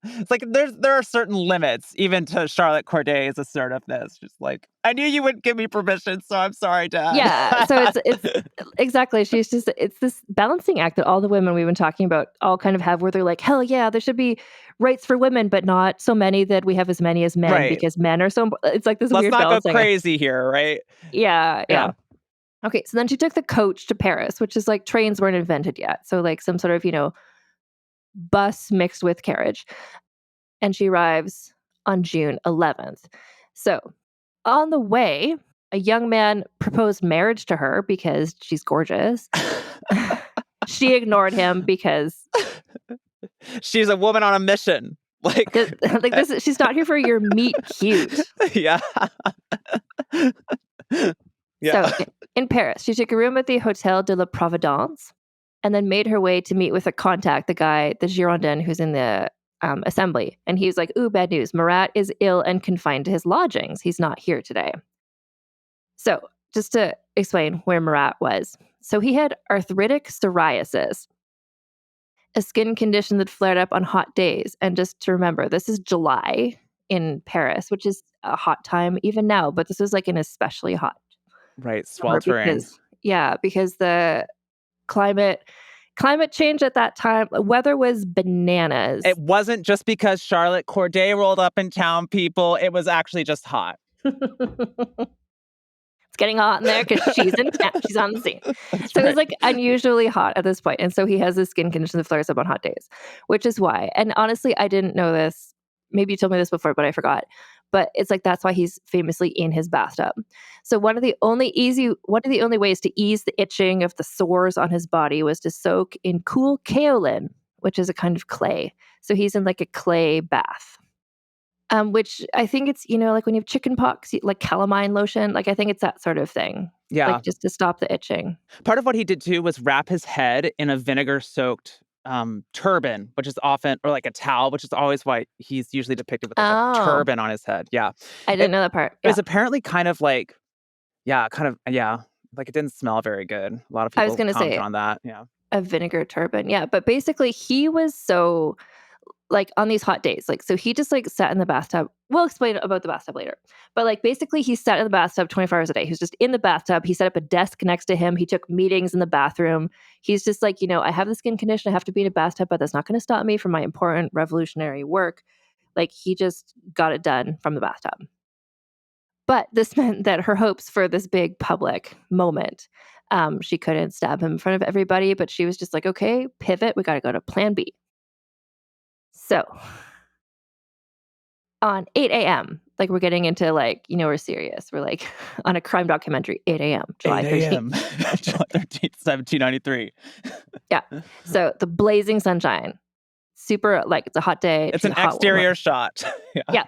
It's like there are certain limits, even to Charlotte Corday's assertiveness. Just like, I knew you wouldn't give me permission, so I'm sorry, Dad. Yeah, so it's exactly. It's this balancing act that all the women we've been talking about all kind of have, where they're like, hell yeah, there should be rights for women, but not so many that we have as many as men, Right. because men are so. It's like this Let's weird not balancing go crazy here, right? Yeah. Okay, so then she took the coach to Paris, which is like trains weren't invented yet, so like some sort of bus mixed with carriage, and she arrives on June 11th. So on the way, a young man proposed marriage to her because she's gorgeous. She ignored him because she's a woman on a mission. Like this, she's not here for your meet cute. Yeah. So in Paris, she took a room at the Hotel de la Providence and then made her way to meet with a contact, the Girondin who's in the assembly. And he's like, ooh, bad news. Marat is ill and confined to his lodgings. He's not here today. So just to explain where Marat was. So he had arthritic psoriasis, a skin condition that flared up on hot days. And just to remember, this is July in Paris, which is a hot time even now, but this was like an especially hot. Right, sweltering. Because the climate change at that time, weather was bananas. It wasn't just because Charlotte Corday rolled up in town, people. It was actually just hot. It's getting hot in there because she's in town. She's on the scene. So it was like unusually hot at this point. And so he has this skin condition that flares up on hot days, which is why. And honestly, I didn't know this. Maybe you told me this before, but I forgot. But it's like that's why he's famously in his bathtub. So one of the only ways to ease the itching of the sores on his body was to soak in cool kaolin, which is a kind of clay. So he's in like a clay bath. Which I think it's, like when you have chicken pox, like calamine lotion. Like I think it's that sort of thing. Yeah. Like just to stop the itching. Part of what he did too was wrap his head in a vinegar-soaked turban, which is often, or like a towel, which is always why he's usually depicted with like a turban on his head. Yeah. I didn't know that part. It was apparently kind of like, like it didn't smell very good. A lot of people commented on that. Yeah. A vinegar turban. Yeah. But basically he was so like on these hot days, like, so he just like sat in the bathtub. We'll explain about the bathtub later. But like basically he sat in the bathtub 24 hours a day. He was just in the bathtub. He set up a desk next to him. He took meetings in the bathroom. He's just like, I have the skin condition. I have to be in a bathtub, but that's not going to stop me from my important revolutionary work. Like he just got it done from the bathtub. But this meant that her hopes for this big public moment, she couldn't stab him in front of everybody, but she was just like, okay, pivot. We got to go to plan B. So on 8 a.m. Like we're getting into like, we're serious. We're like on a crime documentary, 8 a.m., July 8 13th. a.m. July 13th, 1793. Yeah. So the blazing sunshine, super, like it's a hot day. It's She's an a hot woman. exterior shot. Yeah.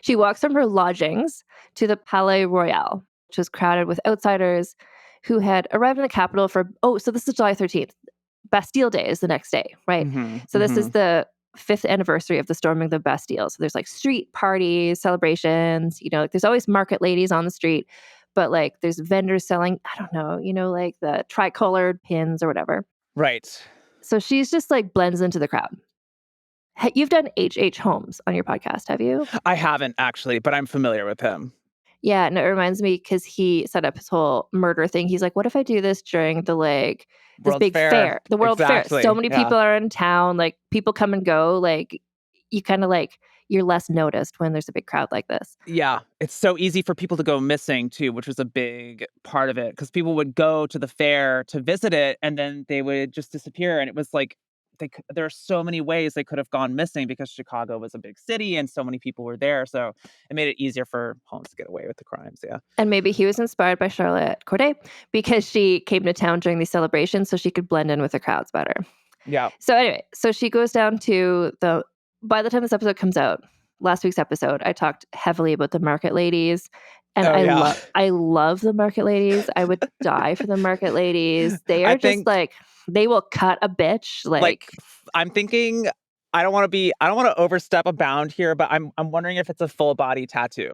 She walks from her lodgings to the Palais Royal, which was crowded with outsiders who had arrived in the capital so this is July 13th. Bastille Day is the next day, right? So this is the 5th anniversary of the storming of the Bastille. So there's like street parties, celebrations, like there's always market ladies on the street, but like there's vendors selling, I don't know, like the tricolored pins or whatever. Right. So she's just like blends into the crowd. You've done H.H. Holmes on your podcast, have you? I haven't actually, but I'm familiar with him. Yeah, and it reminds me because he set up his whole murder thing. He's like, what if I do this during the like this World's big fair, the World Exactly. Fair? So many Yeah. people are in town, like people come and go, like you kind of like you're less noticed when there's a big crowd like this. Yeah, it's so easy for people to go missing too, which was a big part of it because people would go to the fair to visit it and then they would just disappear. And it was like there are so many ways they could have gone missing because Chicago was a big city and so many people were there. So it made it easier for Holmes to get away with the crimes. Yeah. And maybe he was inspired by Charlotte Corday because she came to town during these celebrations so she could blend in with the crowds better. Yeah. So anyway, so she goes down to by the time this episode comes out, last week's episode, I talked heavily about the market ladies. And I love the market ladies. I would die for the market ladies. They are they will cut a bitch. Like I'm thinking, I don't want to overstep a bound here, but I'm wondering if it's a full body tattoo.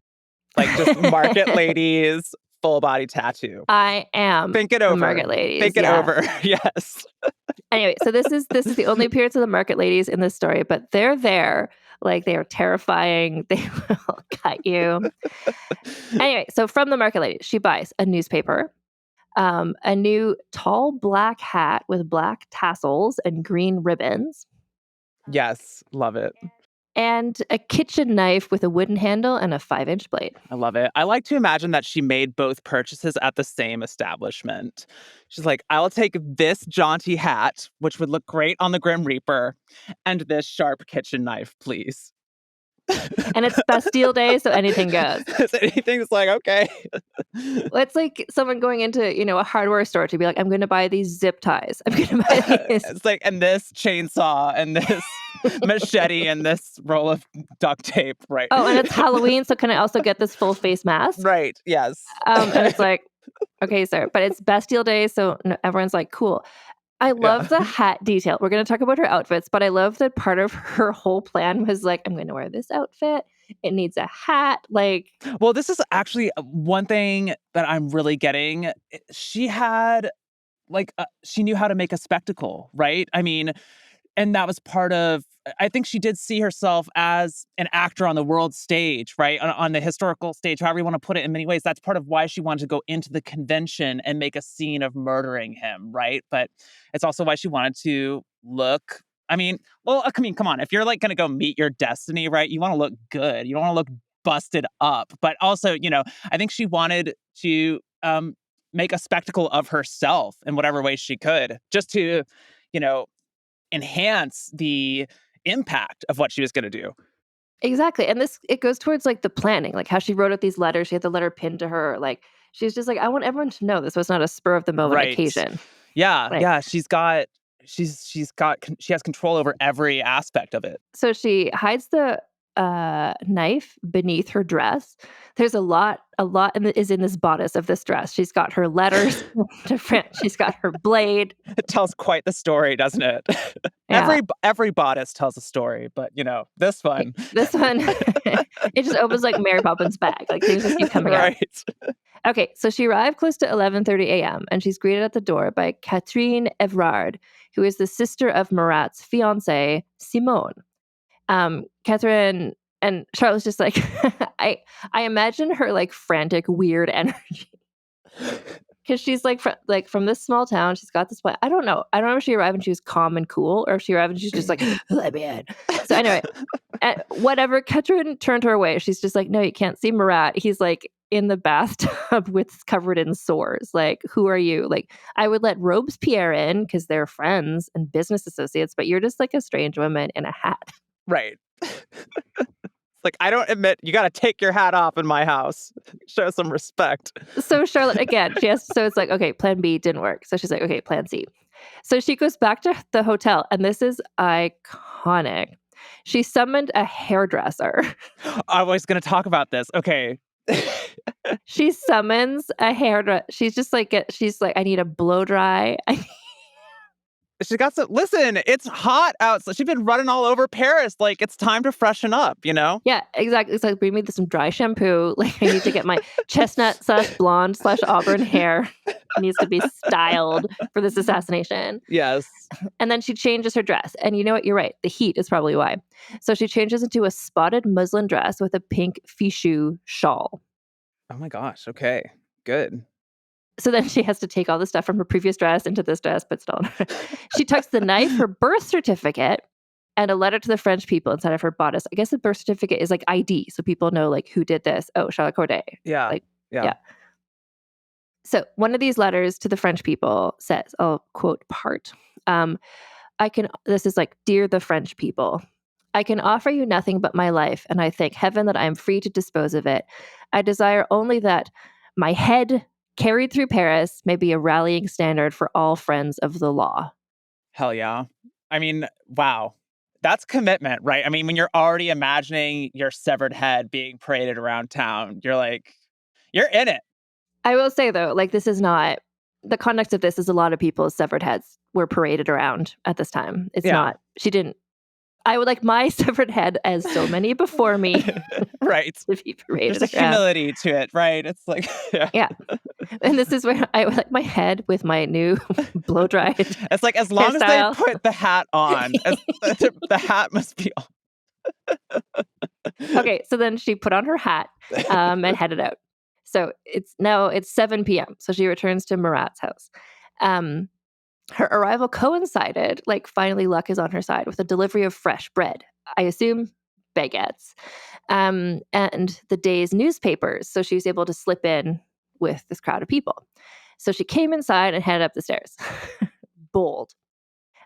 Like just market ladies, full body tattoo. I am. Think it over. Market ladies. Think it over. Yes. Anyway, so this is the only appearance of the market ladies in this story, but they're there. Like they are terrifying. They will cut you. Anyway, so from the market lady, she buys a newspaper, a new tall black hat with black tassels and green ribbons. Yes, love it. And a kitchen knife with a wooden handle and a 5-inch blade. I love it. I like to imagine that she made both purchases at the same establishment. She's like, I'll take this jaunty hat, which would look great on the Grim Reaper, and this sharp kitchen knife, please. And it's Bastille Day, so anything goes. Anything's like, okay. It's like someone going into, a hardware store to be like, I'm going to buy these zip ties. I'm going to buy these. It's like, and this chainsaw, and this machete, and this roll of duct tape, right? Oh, and it's Halloween, so can I also get this full face mask? Right, yes. And it's like, okay, sir. But it's Bastille Day, so everyone's like, cool. I love the hat detail. We're going to talk about her outfits, but I love that part of her whole plan was like, I'm going to wear this outfit. It needs a hat. Like, well, this is actually one thing that I'm really getting. She had she knew how to make a spectacle, right? I mean, and that was part of, I think she did see herself as an actor on the world stage, right? On the historical stage, however you want to put it in many ways. That's part of why she wanted to go into the convention and make a scene of murdering him, right? But it's also why she wanted to look, come on. If you're like going to go meet your destiny, right? You want to look good. You don't want to look busted up. But also, I think she wanted to make a spectacle of herself in whatever way she could, just to, enhance the impact of what she was going to do. Exactly. And it goes towards like the planning, like how she wrote out these letters. She had the letter pinned to her. Like she's just like, I want everyone to know this was not a spur of the moment occasion. Yeah. Like, yeah. She has control over every aspect of it. So she hides the knife beneath her dress. There's a lot is in this bodice of this dress. She's got her letters to print. She's got her blade. It tells quite the story, doesn't it? Yeah. Every bodice tells a story, but this one, it just opens like Mary Poppins' bag. Like things just keep coming out. Right. Okay, so she arrived close to 11:30 a.m. and she's greeted at the door by Catherine Evrard, who is the sister of Marat's fiancée, Simone. Catherine and Charlotte was just like, I imagine her like frantic, weird energy. Because she's like from this small town, she's got this plan. I don't know if she arrived and she was calm and cool, or if she arrived and she's just like, let me in. So anyway, whatever. Catherine turned her away. She's just like, no, you can't see Marat. He's like in the bathtub covered in sores. Like, who are you? Like, I would let Robespierre in because they're friends and business associates, but you're just like a strange woman in a hat. Right. Like, I don't admit, you got to take your hat off in my house. Show some respect. So Charlotte, again, so it's like, okay, plan B didn't work. So she's like, okay, plan C. So she goes back to the hotel, and this is iconic. She summoned a hairdresser. I was going to talk about this. Okay. She summons a hairdresser. She's like, I need a blow dry. She got some. Listen, it's hot out. So she's been running all over Paris. Like, it's time to freshen up, you know? Yeah, exactly. It's like, bring me some dry shampoo. Like, I need to get my chestnut/blonde/auburn hair. It needs to be styled for this assassination. Yes. And then she changes her dress. And you know what? You're right. The heat is probably why. So she changes into a spotted muslin dress with a pink fichu shawl. Oh my gosh. Okay. Good. So then she has to take all the stuff from her previous dress into this dress, but still. She tucks the knife, her birth certificate, and a letter to the French people inside of her bodice. I guess the birth certificate is like ID, so people know like who did this. Oh, Charlotte Corday. Yeah. Like, yeah. So one of these letters to the French people says, I'll quote part. This is like, dear the French people, I can offer you nothing but my life, and I thank heaven that I am free to dispose of it. I desire only that my head carried through Paris may be a rallying standard for all friends of the law. Hell yeah. I mean, wow. That's commitment, right? I mean, when you're already imagining your severed head being paraded around town, you're like, you're in it. I will say, though, like, this is not, the context of this is a lot of people's severed heads were paraded around at this time. It's not, she didn't, I would like my severed head, as so many before me, right, to be paraded There's a around. humility to it, right? It's like, yeah. And this is where I would like my head with my new blow dried. It's like, as long hairstyle. as they put the hat on, the hat must be on. Okay, so then she put on her hat and headed out. So it's 7 p.m. So she returns to Marat's house. Her arrival coincided, like finally luck is on her side, with a delivery of fresh bread. I assume baguettes. And the day's newspapers. So she was able to slip in with this crowd of people. So she came inside and headed up the stairs. Bold.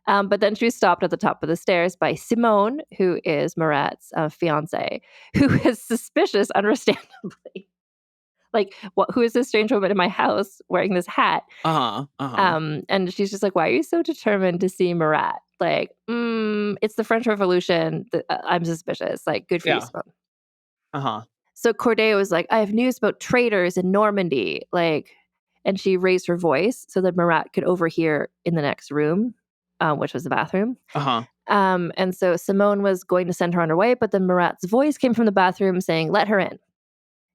But then she was stopped at the top of the stairs by Simone, who is Marat's fiance, who is suspicious, understandably. Like, who is this strange woman in my house wearing this hat? And she's just like, why are you so determined to see Marat? Like, it's the French Revolution. I'm suspicious. Like, good for you, Simone. So Corday was like, I have news about traitors in Normandy. Like, and she raised her voice so that Marat could overhear in the next room, which was the bathroom. And so Simone was going to send her on her way, but then Marat's voice came from the bathroom saying, let her in.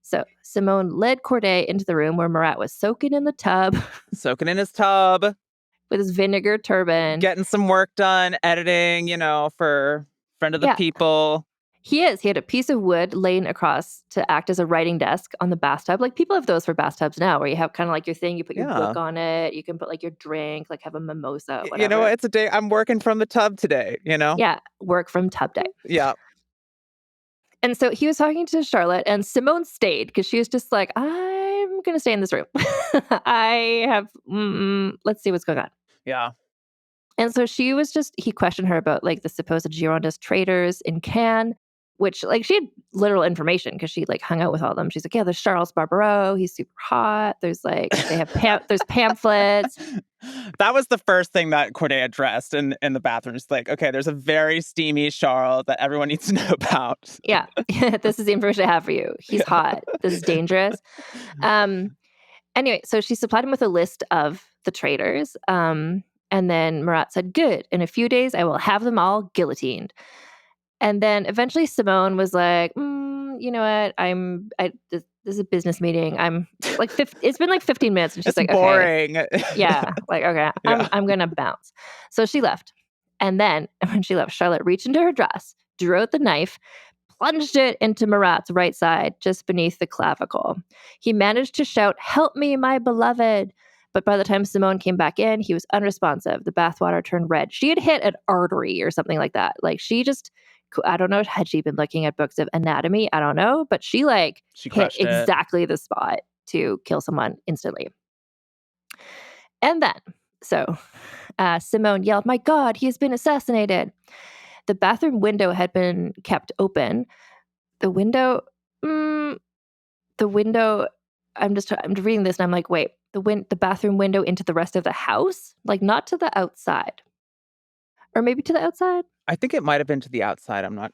So Simone led Corday into the room where Marat was soaking in the tub. Soaking in his tub. With his vinegar turban. Getting some work done, editing, for friend of the people. He had a piece of wood laying across to act as a writing desk on the bathtub. Like, people have those for bathtubs now, where you have kind of like your thing, you put your book on it, you can put like your drink, like have a mimosa, whatever. You know what? It's a day, I'm working from the tub today, Yeah, work from tub day. Yeah. And so he was talking to Charlotte, and Simone stayed because she was just like, I'm going to stay in this room. Let's see what's going on. Yeah. And so he questioned her about like the supposed Girondist traitors in Cannes, which like she had literal information because she like hung out with all of them. She's like, yeah, there's Charles Barbareau. He's super hot. There's like, they have there's pamphlets. That was the first thing that Corday addressed in the bathroom. It's like, okay, there's a very steamy Charles that everyone needs to know about. Yeah. This is the information I have for you. He's hot. This is dangerous. Anyway, so she supplied him with a list of the traitors. And then Marat said, good, in a few days, I will have them all guillotined. And then eventually Simone was like, you know what? This is a business meeting. I'm like, it's been like 15 minutes. And she's like, boring. Okay. Yeah. Like, okay, I'm going to bounce. So she left. And then when she left, Charlotte reached into her dress, drew out the knife, plunged it into Marat's right side, just beneath the clavicle. He managed to shout, help me, my beloved. But by the time Simone came back in, he was unresponsive. The bathwater turned red. She had hit an artery or something like that. Like, she just, I don't know, had she been looking at books of anatomy? I don't know. But she hit exactly the spot to kill someone instantly. And then, Simone yelled, my God, he has been assassinated. The bathroom window had been kept open. The window, I'm reading this and I'm like, wait, the bathroom window into the rest of the house? Like not to the outside. Or maybe to the outside? I think it might have been to the outside. I'm not.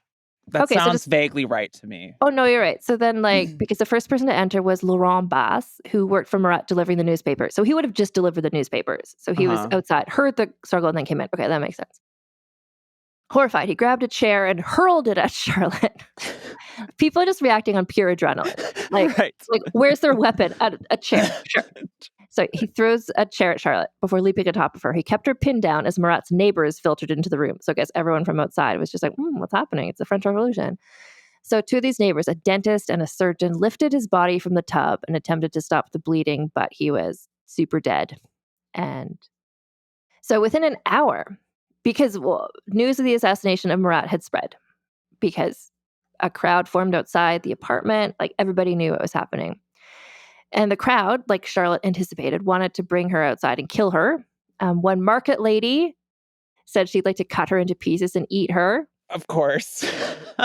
That Okay, so sounds just vaguely right to me. Oh, no, you're right. So then, because the first person to enter was Laurent Bass, who worked for Marat delivering the newspaper. So he would have just delivered the newspapers. So he was outside, heard the struggle, and then came in. Okay, that makes sense. Horrified, he grabbed a chair and hurled it at Charlotte. People are just reacting on pure adrenaline. Like, Right. like where's their weapon? A chair. Sure. So he throws a chair at Charlotte before leaping on top of her. He kept her pinned down as Marat's neighbors filtered into the room. So I guess everyone from outside was just like, what's happening? It's the French Revolution. So two of these neighbors, a dentist and a surgeon, lifted his body from the tub and attempted to stop the bleeding, but he was super dead. And so within an hour, because news of the assassination of Marat had spread, because a crowd formed outside the apartment, like everybody knew what was happening. And the crowd, like Charlotte anticipated, wanted to bring her outside and kill her. One market lady said she'd like to cut her into pieces and eat her. Of course.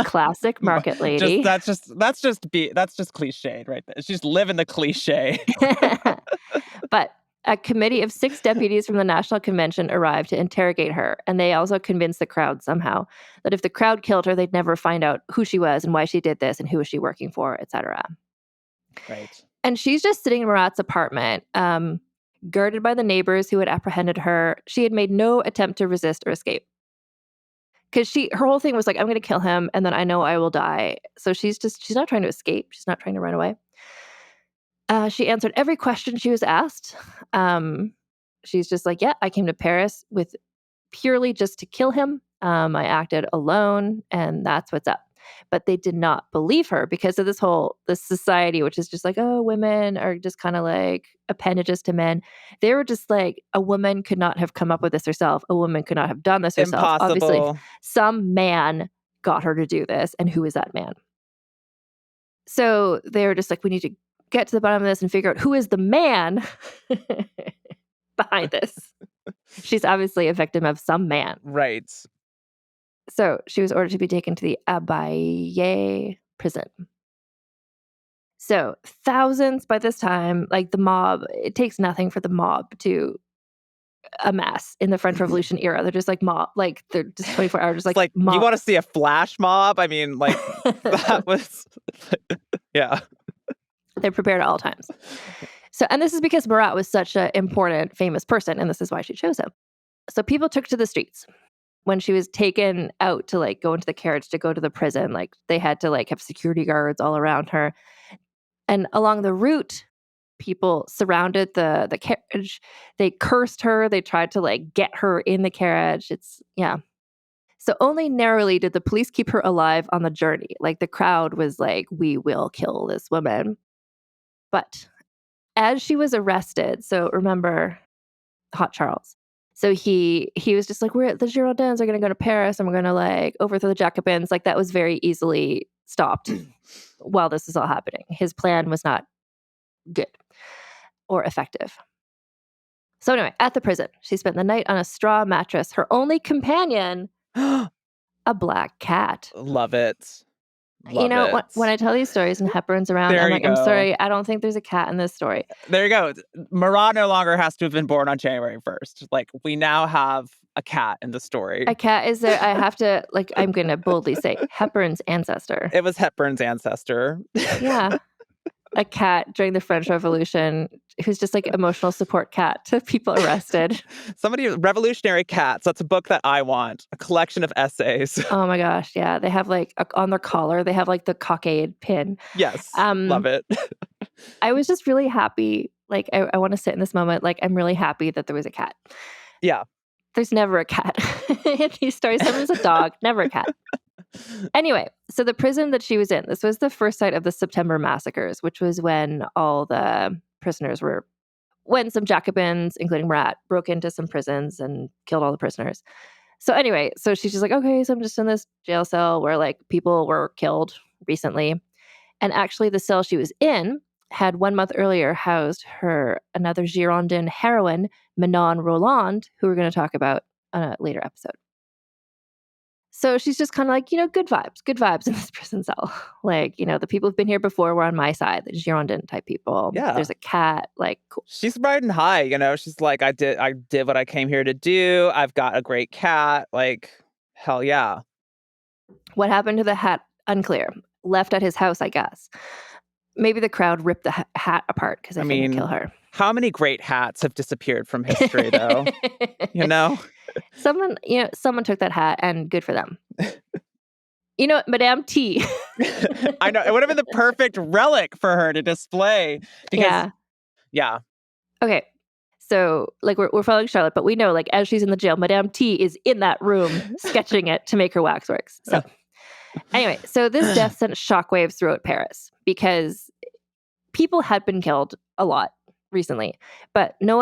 Classic market lady. That's just cliched right there. She's just living the cliche. But a committee of 6 deputies from the National Convention arrived to interrogate her, and they also convinced the crowd somehow that if the crowd killed her, they'd never find out who she was and why she did this and who was she working for, etc. Right. And she's just sitting in Marat's apartment, guarded by the neighbors who had apprehended her. She had made no attempt to resist or escape. Because her whole thing was like, I'm going to kill him, and then I know I will die. So she's not trying to escape. She's not trying to run away. She answered every question she was asked. She's just like, yeah, I came to Paris with purely just to kill him. I acted alone, and that's what's up. But they did not believe her because of this society, which is just like, oh, women are just kind of like appendages to men. They were just like, a woman could not have come up with this herself. A woman could not have done this herself. Impossible. Obviously, some man got her to do this. And who is that man? So they were just like, we need to get to the bottom of this and figure out who is the man behind this. She's obviously a victim of some man. Right. So she was ordered to be taken to the Abbaye prison. So thousands by this time, like the mob, it takes nothing for the mob to amass in the French Revolution era. They're just like mob, like they're just 24 hours, just like mob. You want to see a flash mob? I mean, like that was, yeah. They're prepared at all times. So, and this is because Marat was such an important, famous person, and this is why she chose him. So people took to the streets. When she was taken out to like go into the carriage to go to the prison, like they had to like have security guards all around her. And along the route, people surrounded the carriage. They cursed her. They tried to like get her in the carriage. So only narrowly did the police keep her alive on the journey. Like the crowd was like, we will kill this woman. But as she was arrested, so remember Hot Charles. So he was just like, the Girondins are going to go to Paris and we're going to like overthrow the Jacobins. Like that was very easily stopped while this was all happening. His plan was not good or effective. So anyway, at the prison, she spent the night on a straw mattress. Her only companion, a black cat. Love it. When I tell these stories and Hepburn's around, I'm like, I'm sorry, I don't think there's a cat in this story. There you go. Marat no longer has to have been born on January 1st. Like, we now have a cat in the story. A cat is there. I have to, like, I'm going to boldly say Hepburn's ancestor. It was Hepburn's ancestor. Yeah. A cat during the French Revolution who's just like emotional support cat to people arrested. Revolutionary Cats. That's a book that I want. A collection of essays. Oh my gosh. Yeah. They have like on their collar, they have like the cockade pin. Yes. Love it. I was just really happy. Like, I want to sit in this moment. Like, I'm really happy that there was a cat. Yeah. There's never a cat in these stories. Someone's a dog, never a cat. Anyway, so the prison that she was in, this was the first site of the September massacres, which was when all the prisoners when some Jacobins, including Marat, broke into some prisons and killed all the prisoners. So anyway, so she's just like, okay, so I'm just in this jail cell where like people were killed recently. And actually the cell she was in had 1 month earlier housed another Girondin heroine, Manon Roland, who we're going to talk about on a later episode. So she's just kind of like, good vibes in this prison cell. Like, the people who've been here before were on my side, the Girondin type people. Yeah. There's a cat, like, cool. She's riding high, she's like, I did what I came here to do. I've got a great cat. Like, hell yeah. What happened to the hat? Unclear. Left at his house, I guess. Maybe the crowd ripped the hat apart because they couldn't kill her. How many great hats have disappeared from history, though? Someone took that hat, and good for them. Madame T. I know. It would have been the perfect relic for her to display. Because, yeah. Okay. So, like, we're following Charlotte, but we know, like, as she's in the jail, Madame T is in that room sketching it to make her waxworks. So, anyway, so this death sent shockwaves throughout Paris because people had been killed a lot recently, but no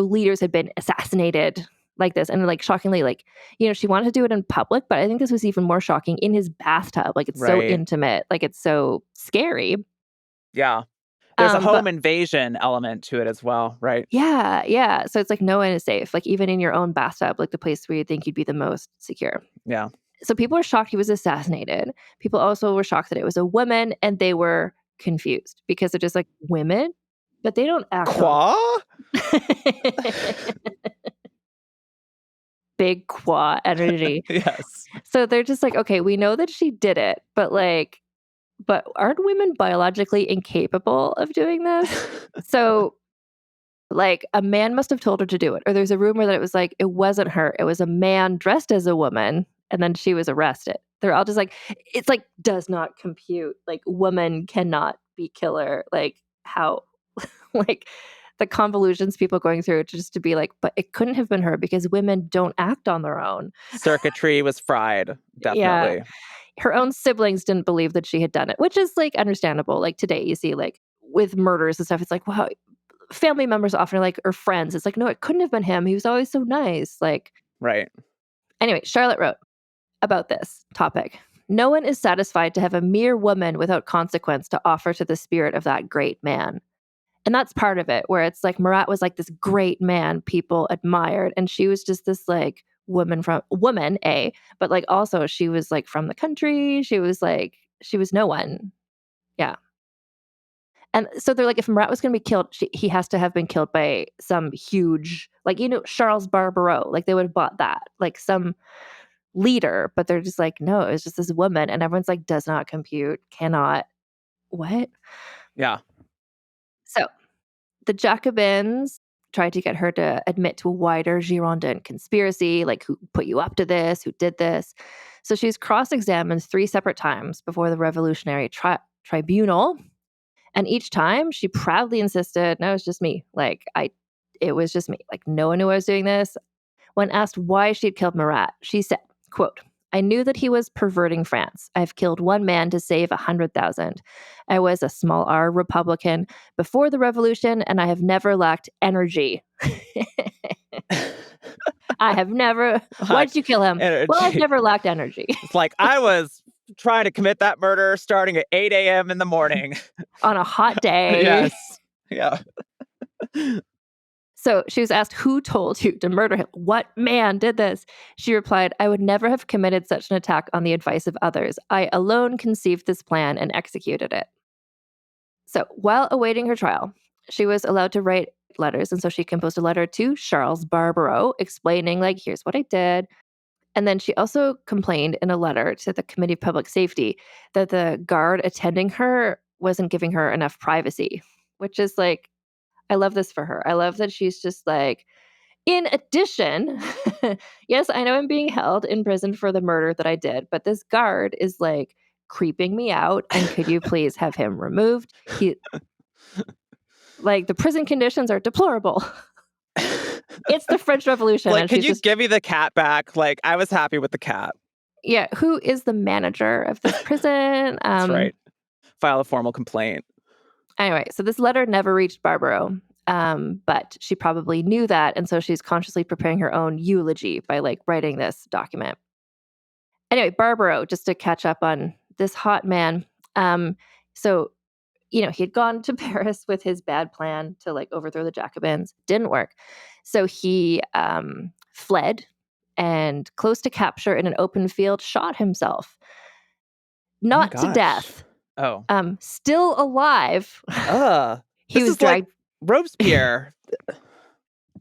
leaders had been assassinated like this. And, like, shockingly, like, she wanted to do it in public, but I think this was even more shocking in his bathtub. Like, it's so intimate. Like, it's so scary. Yeah. There's a home invasion element to it as well, right? Yeah, yeah. So it's like no one is safe. Like, even in your own bathtub, like the place where you think you'd be the most secure. Yeah. So people were shocked he was assassinated. People also were shocked that it was a woman, and they were confused because they're just like, women? But they don't act Big qua energy. Yes. So they're just like, okay, we know that she did it, but aren't women biologically incapable of doing this? So, like, a man must have told her to do it. Or there's a rumor that it was like, it wasn't her. It was a man dressed as a woman, and then she was arrested. They're all just like, it's like, does not compute. Like, woman cannot be killer. Like, how? Like, the convolutions people going through just to be like, but it couldn't have been her because women don't act on their own. Circuitry was fried, definitely. Yeah. Her own siblings didn't believe that she had done it, which is, like, understandable. Like, today you see, like, with murders and stuff, it's like, wow, family members often are like, or friends, it's like, no, it couldn't have been him. He was always so nice. Like, right. Anyway, Charlotte wrote about this topic. No one is satisfied to have a mere woman without consequence to offer to the spirit of that great man. And that's part of it, where it's like Marat was like this great man people admired, and she was just this, like, woman, but, like, also she was, like, from the country. She was no one. Yeah. And so they're like, if Marat was going to be killed, he has to have been killed by some huge, like, Charles Barbaroux. Like, they would have bought that, like, some leader. But they're just like, no, it was just this woman. And everyone's like, does not compute, cannot. What? Yeah. So the Jacobins tried to get her to admit to a wider Girondin conspiracy, like, who put you up to this, who did this. So she's cross-examined 3 separate times before the Revolutionary Tribunal. And each time she proudly insisted, no, it's just me. Like, it was just me. Like, no one knew I was doing this. When asked why she had killed Marat, she said, quote, I knew that he was perverting France. I've killed one man to save 100,000. I was a small R Republican before the revolution, and I have never lacked energy. I have never. Why did you kill him? Energy. Well, I've never lacked energy. It's like, I was trying to commit that murder starting at 8 a.m. in the morning. On a hot day. Yes. Yeah. So she was asked, who told you to murder him? What man did this? She replied, I would never have committed such an attack on the advice of others. I alone conceived this plan and executed it. So while awaiting her trial, she was allowed to write letters. And so she composed a letter to Charles Barbaroux explaining, like, here's what I did. And then she also complained in a letter to the Committee of Public Safety that the guard attending her wasn't giving her enough privacy, which is like, I love this for her. I love that she's just like, in addition, yes, I know I'm being held in prison for the murder that I did, but this guard is, like, creeping me out, and could you please have him removed? Like, the prison conditions are deplorable. It's the French Revolution. Like, could you give me the cat back? Like, I was happy with the cat. Yeah, who is the manager of this prison? That's right. File a formal complaint. Anyway, so this letter never reached Barbaroux, but she probably knew that, and so she's consciously preparing her own eulogy by, like, writing this document. Anyway, Barbaroux, just to catch up on this hot man, so, he had gone to Paris with his bad plan to, like, overthrow the Jacobins. Didn't work. So he fled and close to capture in an open field, shot himself. Oh my Not to gosh. death. Oh. Still alive. He This was is like dragged, Robespierre,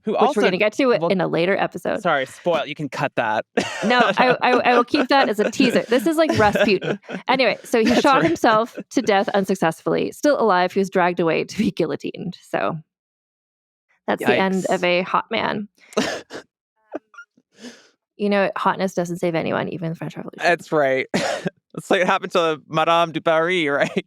who which also we're going to get to well, in a later episode. sorry, spoil. You can cut that. No, I will keep that as a teaser. This is like Rasputin. Anyway, so he That's shot right. himself to death unsuccessfully. Still alive, he was dragged away to be guillotined. So that's the end of Yikes. a hot man. You know, hotness doesn't save anyone, even the French Revolution. That's right. It's like it happened to Madame du Barry, right?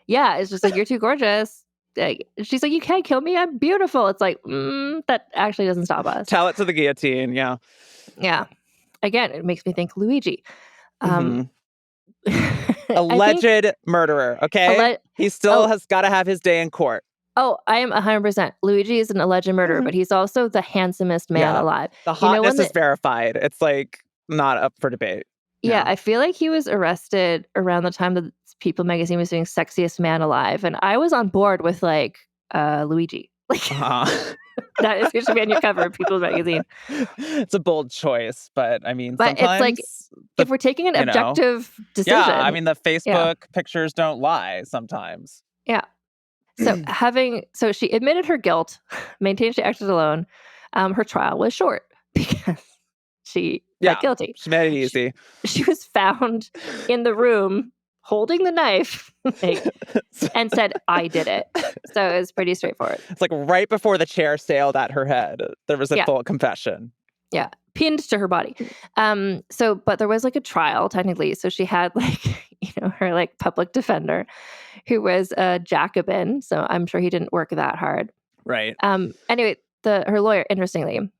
Yeah, it's just like, you're too gorgeous. Like, she's like, you can't kill me. I'm beautiful. It's like, that actually doesn't stop us. Tell it to the guillotine. Yeah. Yeah. Again, it makes me think Luigi. Mhm. I Alleged think, murderer. Okay. He still has got to have his day in court. I am 100%. Luigi is an alleged murderer, but he's also the handsomest man alive. The hotness is verified. It's like not up for debate. Yeah, I feel like he was arrested around the time that People magazine was doing Sexiest Man Alive, and I was on board with like Luigi. Like that is should be on your cover of People magazine. It's a bold choice, but I mean, but sometimes it's like if we're taking an objective decision. Yeah, I mean, the Facebook pictures don't lie sometimes. Yeah. So she admitted her guilt, maintained she acted alone. Her trial was short because she pled guilty. She made it easy. She was found in the room holding the knife and said, I did it. So it was pretty straightforward. It's like right before the chair sailed at her head, there was a full confession. Yeah. Pinned to her body. But there was like a trial technically. So she had her like public defender who was a Jacobin. So I'm sure he didn't work that hard. Right. Anyway, her lawyer, interestingly,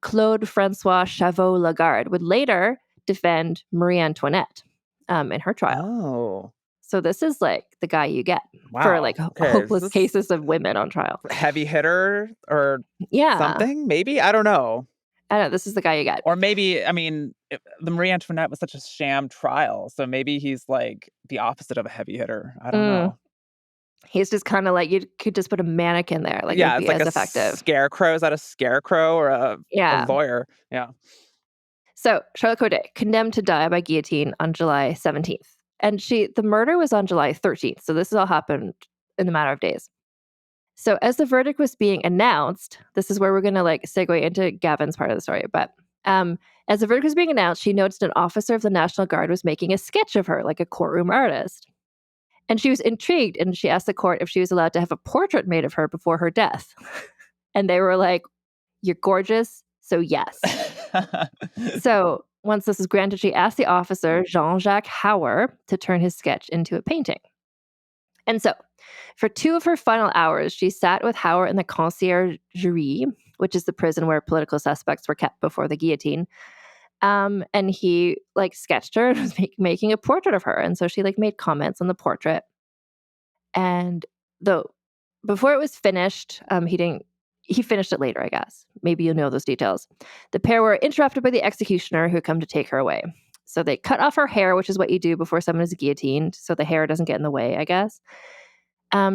Claude Francois Chavot-Lagarde would later defend Marie Antoinette in her trial. Oh. So this is like the guy you get for like hopeless cases of women on trial. Heavy hitter or something? Maybe? I don't know. I know, this is the guy you get. Or maybe, I mean, the Marie Antoinette was such a sham trial. So maybe he's like the opposite of a heavy hitter. I don't know. He's just kind of like, you could just put a mannequin there. Like, yeah, it'd be it's like as a effective. Scarecrow. Is that a scarecrow or a lawyer? Yeah. So Charlotte Corday, condemned to die by guillotine on July 17th. And the murder was on July 13th. So this has all happened in a matter of days. So as the verdict was being announced, this is where we're going to like segue into Gavin's part of the story. But as the verdict was being announced, she noticed an officer of the National Guard was making a sketch of her, like a courtroom artist. And she was intrigued, and she asked the court if she was allowed to have a portrait made of her before her death. And they were like, you're gorgeous, so yes. So once this was granted, she asked the officer, Jean-Jacques Hauer, to turn his sketch into a painting. And so for 2 of her final hours, she sat with Hauer in the conciergerie, which is the prison where political suspects were kept before the guillotine. And he like sketched her and was making a portrait of her. And so she like made comments on the portrait. And though before it was finished, he finished it later, I guess. Maybe you'll know those details. The pair were interrupted by the executioner who had come to take her away. So they cut off her hair, which is what you do before someone is guillotined. So the hair doesn't get in the way, I guess.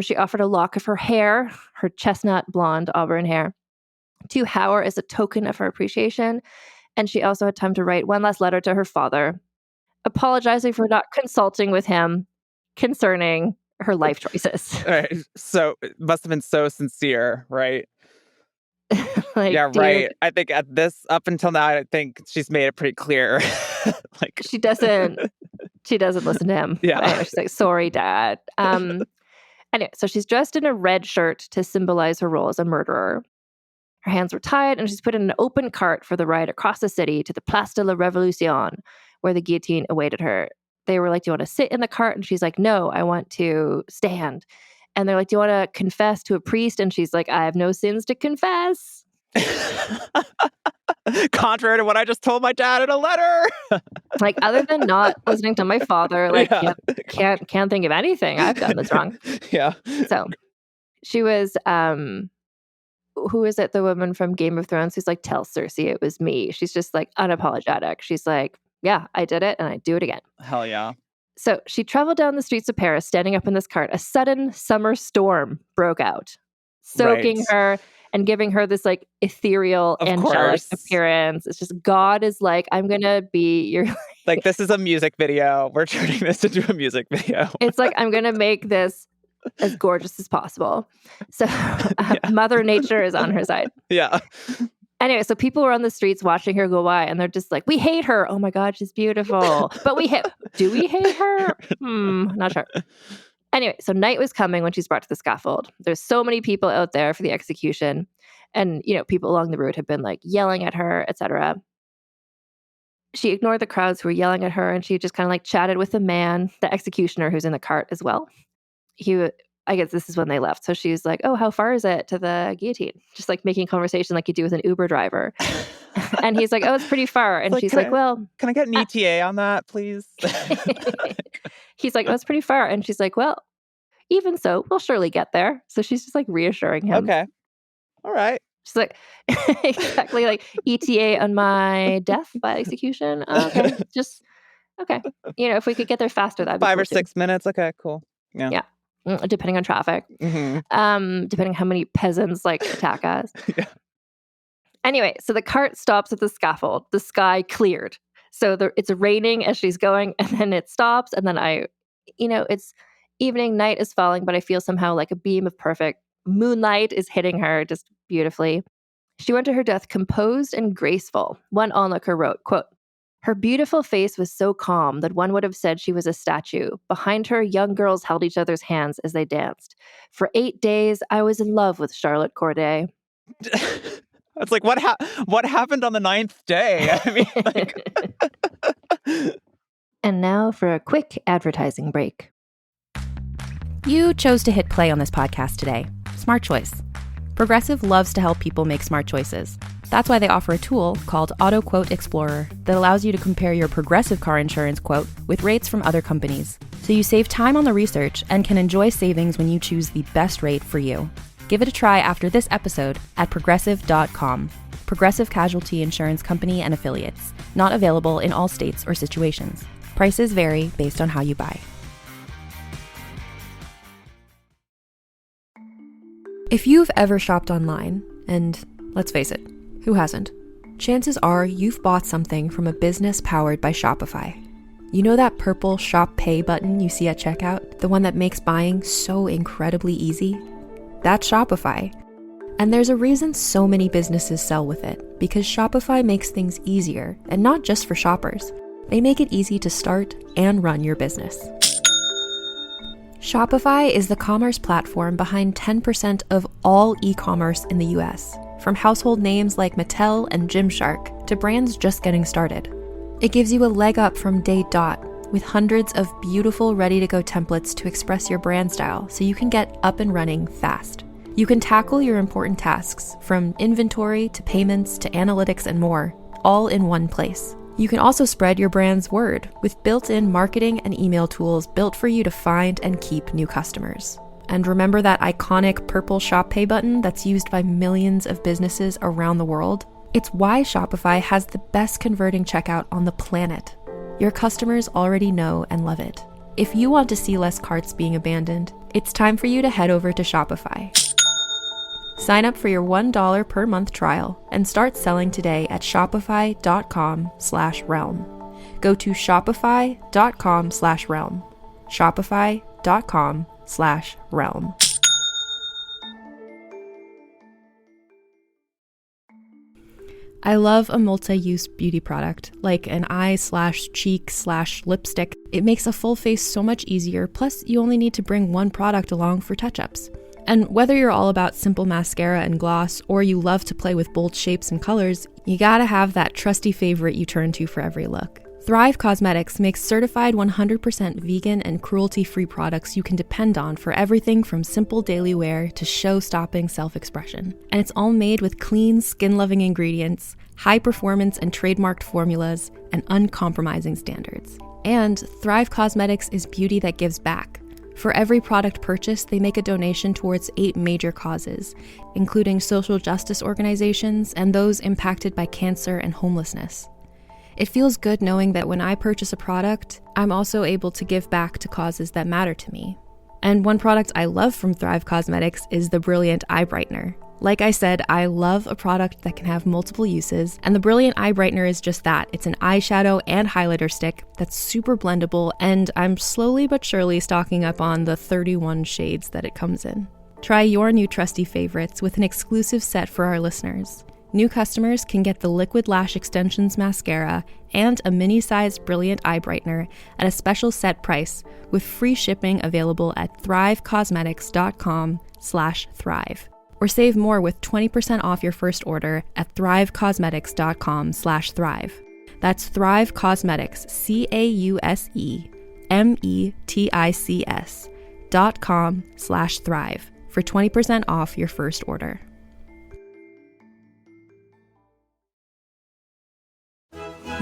She offered a lock of her hair, her chestnut blonde auburn hair, to Hauer as a token of her appreciation. And she also had time to write one last letter to her father, apologizing for not consulting with him concerning her life choices. Right. So it must have been so sincere, right? Like, yeah, right. I think up until now, I think she's made it pretty clear. Like she doesn't listen to him. Yeah. Right? She's like, sorry, Dad. Anyway, so she's dressed in a red shirt to symbolize her role as a murderer. Her hands were tied, and she's put in an open cart for the ride across the city to the Place de la Révolution, where the guillotine awaited her. They were like, do you want to sit in the cart? And she's like, no, I want to stand. And they're like, do you want to confess to a priest? And she's like, I have no sins to confess. Contrary to what I just told my dad in a letter. Like, other than not listening to my father, like, can't think of anything I've done that's wrong. Yeah. So she was... who is it? The woman from Game of Thrones who's like, tell Cersei it was me. She's just like unapologetic. She's like, yeah, I did it and I do it again. Hell yeah. So she traveled down the streets of Paris, standing up in this cart. A sudden summer storm broke out, soaking her and giving her this like ethereal, Of angelic course. appearance. It's just God is like, I'm going to be your... Like, this is a music video. We're turning this into a music video. It's like, I'm going to make this as gorgeous as possible. So Mother Nature is on her side. Yeah. Anyway, so people were on the streets watching her go by, and they're just like, we hate her. Oh my God, she's beautiful. But do we hate her? Not sure. Anyway, so night was coming when she's brought to the scaffold. There's so many people out there for the execution. And, people along the route have been like yelling at her, etc. She ignored the crowds who were yelling at her, and she just kind of like chatted with the man, the executioner, who's in the cart as well. I guess this is when they left. So she was like, oh, how far is it to the guillotine? Just like making conversation like you do with an Uber driver. And he's like, oh, it's pretty far. And she's like, well... Can I get an ETA on that, please? He's like, oh, it's pretty far. And she's like, well, even so, we'll surely get there. So she's just like reassuring him. Okay. All right. She's like, exactly like ETA on my death by execution. Okay. Just, okay. If we could get there faster, that'd be 5 cool or 6 minutes. Okay, cool. Yeah. Depending on traffic. Mm-hmm. Depending how many peasants like attack us. Yeah. Anyway, so the cart stops at the scaffold. The sky cleared. So it's raining as she's going, and then it stops. And then it's evening, night is falling, but I feel somehow like a beam of perfect moonlight is hitting her just beautifully. She went to her death composed and graceful. One onlooker wrote, quote, her beautiful face was so calm that one would have said she was a statue. Behind her, young girls held each other's hands as they danced. For 8 days, I was in love with Charlotte Corday. It's like, what happened on the 9th day? I mean, like... And now for a quick advertising break. You chose to hit play on this podcast today. Smart choice. Progressive loves to help people make smart choices. That's why they offer a tool called Auto Quote Explorer that allows you to compare your Progressive car insurance quote with rates from other companies. So you save time on the research and can enjoy savings when you choose the best rate for you. Give it a try after this episode at progressive.com. Progressive Casualty Insurance Company and Affiliates. Not available in all states or situations. Prices vary based on how you buy. If you've ever shopped online, and let's face it, who hasn't? Chances are you've bought something from a business powered by Shopify. You know that purple Shop Pay button you see at checkout? The one that makes buying so incredibly easy? That's Shopify. And there's a reason so many businesses sell with it, because Shopify makes things easier, and not just for shoppers. They make it easy to start and run your business. Shopify is the commerce platform behind 10% of all e-commerce in the US, from household names like Mattel and Gymshark to brands just getting started. It gives you a leg up from day dot, with hundreds of beautiful ready-to-go templates to express your brand style so you can get up and running fast. You can tackle your important tasks, from inventory to payments to analytics and more, all in one place. You can also spread your brand's word with built-in marketing and email tools built for you to find and keep new customers. And remember that iconic purple Shop Pay button that's used by millions of businesses around the world? It's why Shopify has the best converting checkout on the planet. Your customers already know and love it. If you want to see less carts being abandoned, it's time for you to head over to Shopify. Sign up for your $1 per month trial and start selling today at shopify.com/realm. Go to shopify.com/realm. Shopify.com/realm. I love a multi-use beauty product, like an eye/cheek/lipstick. It makes a full face so much easier, plus you only need to bring one product along for touch-ups. And whether you're all about simple mascara and gloss, or you love to play with bold shapes and colors, you gotta have that trusty favorite you turn to for every look. Thrive Cosmetics makes certified 100% vegan and cruelty-free products you can depend on for everything from simple daily wear to show-stopping self-expression. And it's all made with clean, skin-loving ingredients, high-performance and trademarked formulas, and uncompromising standards. And Thrive Cosmetics is beauty that gives back. For every product purchased, they make a donation towards 8 major causes, including social justice organizations and those impacted by cancer and homelessness. It feels good knowing that when I purchase a product, I'm also able to give back to causes that matter to me. And one product I love from Thrive Cosmetics is the Brilliant Eye Brightener. Like I said, I love a product that can have multiple uses, and the Brilliant Eye Brightener is just that. It's an eyeshadow and highlighter stick that's super blendable, and I'm slowly but surely stocking up on the 31 shades that it comes in. Try your new trusty favorites with an exclusive set for our listeners. New customers can get the Liquid Lash Extensions Mascara and a mini-sized Brilliant Eye Brightener at a special set price with free shipping available at thrivecosmetics.com/thrive. Or save more with 20% off your first order at thrivecosmetics.com/thrive. That's Thrive Cosmetics, CAUSEMETICS.com/thrive for 20% off your first order.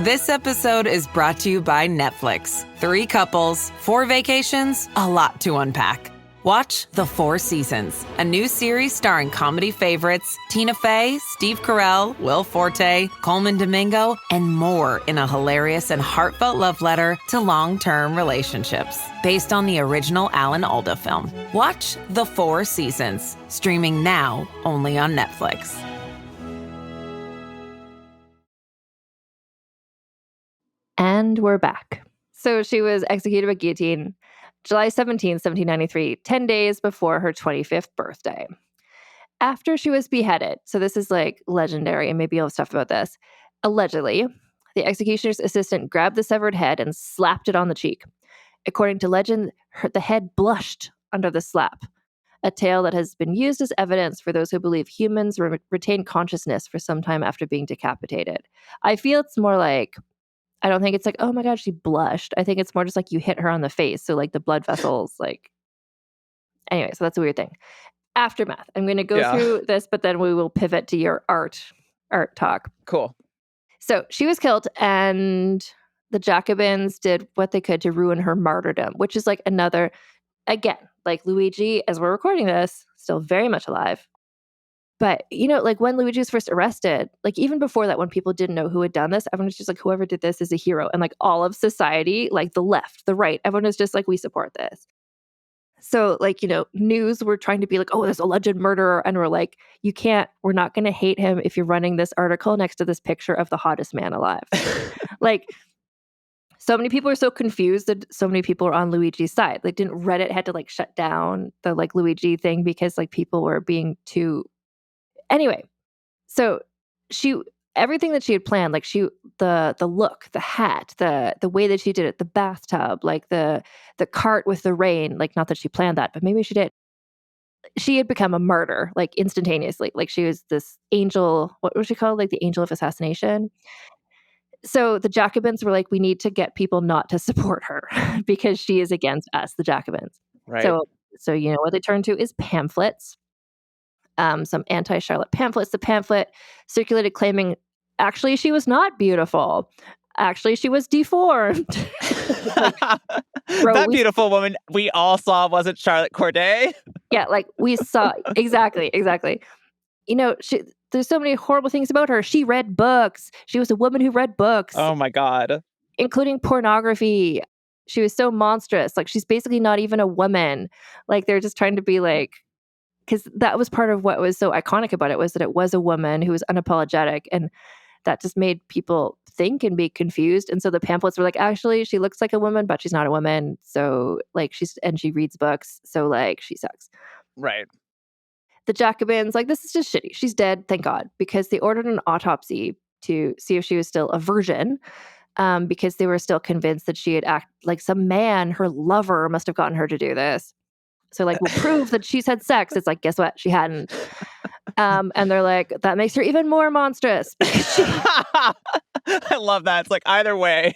This episode is brought to you by Netflix. 3 couples, 4 vacations, a lot to unpack. Watch The 4 Seasons, a new series starring comedy favorites Tina Fey, Steve Carell, Will Forte, Coleman Domingo, and more in a hilarious and heartfelt love letter to long-term relationships. Based on the original Alan Alda film. Watch The 4 Seasons, streaming now only on Netflix. And we're back. So she was executed by guillotine July 17, 1793, 10 days before her 25th birthday. After she was beheaded, so this is like legendary, and maybe you'll have stuff about this. Allegedly, the executioner's assistant grabbed the severed head and slapped it on the cheek. According to legend, the head blushed under the slap, a tale that has been used as evidence for those who believe humans retain consciousness for some time after being decapitated. I feel it's more like, I don't think it's like, oh my God, she blushed. I think it's more just like you hit her on the face. So like the blood vessels, like, anyway, so that's a weird thing. Aftermath. I'm going to go through this, but then we will pivot to your art talk. Cool. So she was killed, and the Jacobins did what they could to ruin her martyrdom, which is like another, again, like Luigi, as we're recording this, still very much alive. But, you know, like when Luigi was first arrested, like even before that, when people didn't know who had done this, everyone was just like, whoever did this is a hero. And like all of society, like the left, the right, everyone was just like, we support this. So like, you know, news were trying to be like, oh, there's a alleged murderer. And we're like, we're not going to hate him if you're running this article next to this picture of the hottest man alive. Like, so many people are so confused that so many people are on Luigi's side. Like, didn't Reddit had to like shut down the like Luigi thing because like people were being too. Anyway, so everything that she had planned, like the look, the hat, the way that she did it, the bathtub, like the cart with the rain, like not that she planned that, but maybe she did. She had become a martyr, like instantaneously. Like she was this angel, what was she called? Like the angel of assassination. So the Jacobins were like, we need to get people not to support her because she is against us, the Jacobins. Right. So you know what they turned to is pamphlets. Some anti-Charlotte pamphlets. The pamphlet circulated claiming, actually, she was not beautiful. Actually, she was deformed. That beautiful woman we all saw wasn't Charlotte Corday. Yeah, like we saw. Exactly. You know, there's so many horrible things about her. She read books. She was a woman who read books. Oh my God. Including pornography. She was so monstrous. Like, she's basically not even a woman. Like, they're just trying to be like, because that was part of what was so iconic about it, was that it was a woman who was unapologetic, and that just made people think and be confused. And so the pamphlets were like, actually, she looks like a woman, but she's not a woman. So like she reads books. So like she sucks. Right. The Jacobins, like, this is just shitty. She's dead, thank God, because they ordered an autopsy to see if she was still a virgin, because they were still convinced that she had acted like some man, her lover, must have gotten her to do this. So like, we'll prove that she's had sex. It's like, guess what? She hadn't. And they're like, that makes her even more monstrous. I love that. It's like, either way.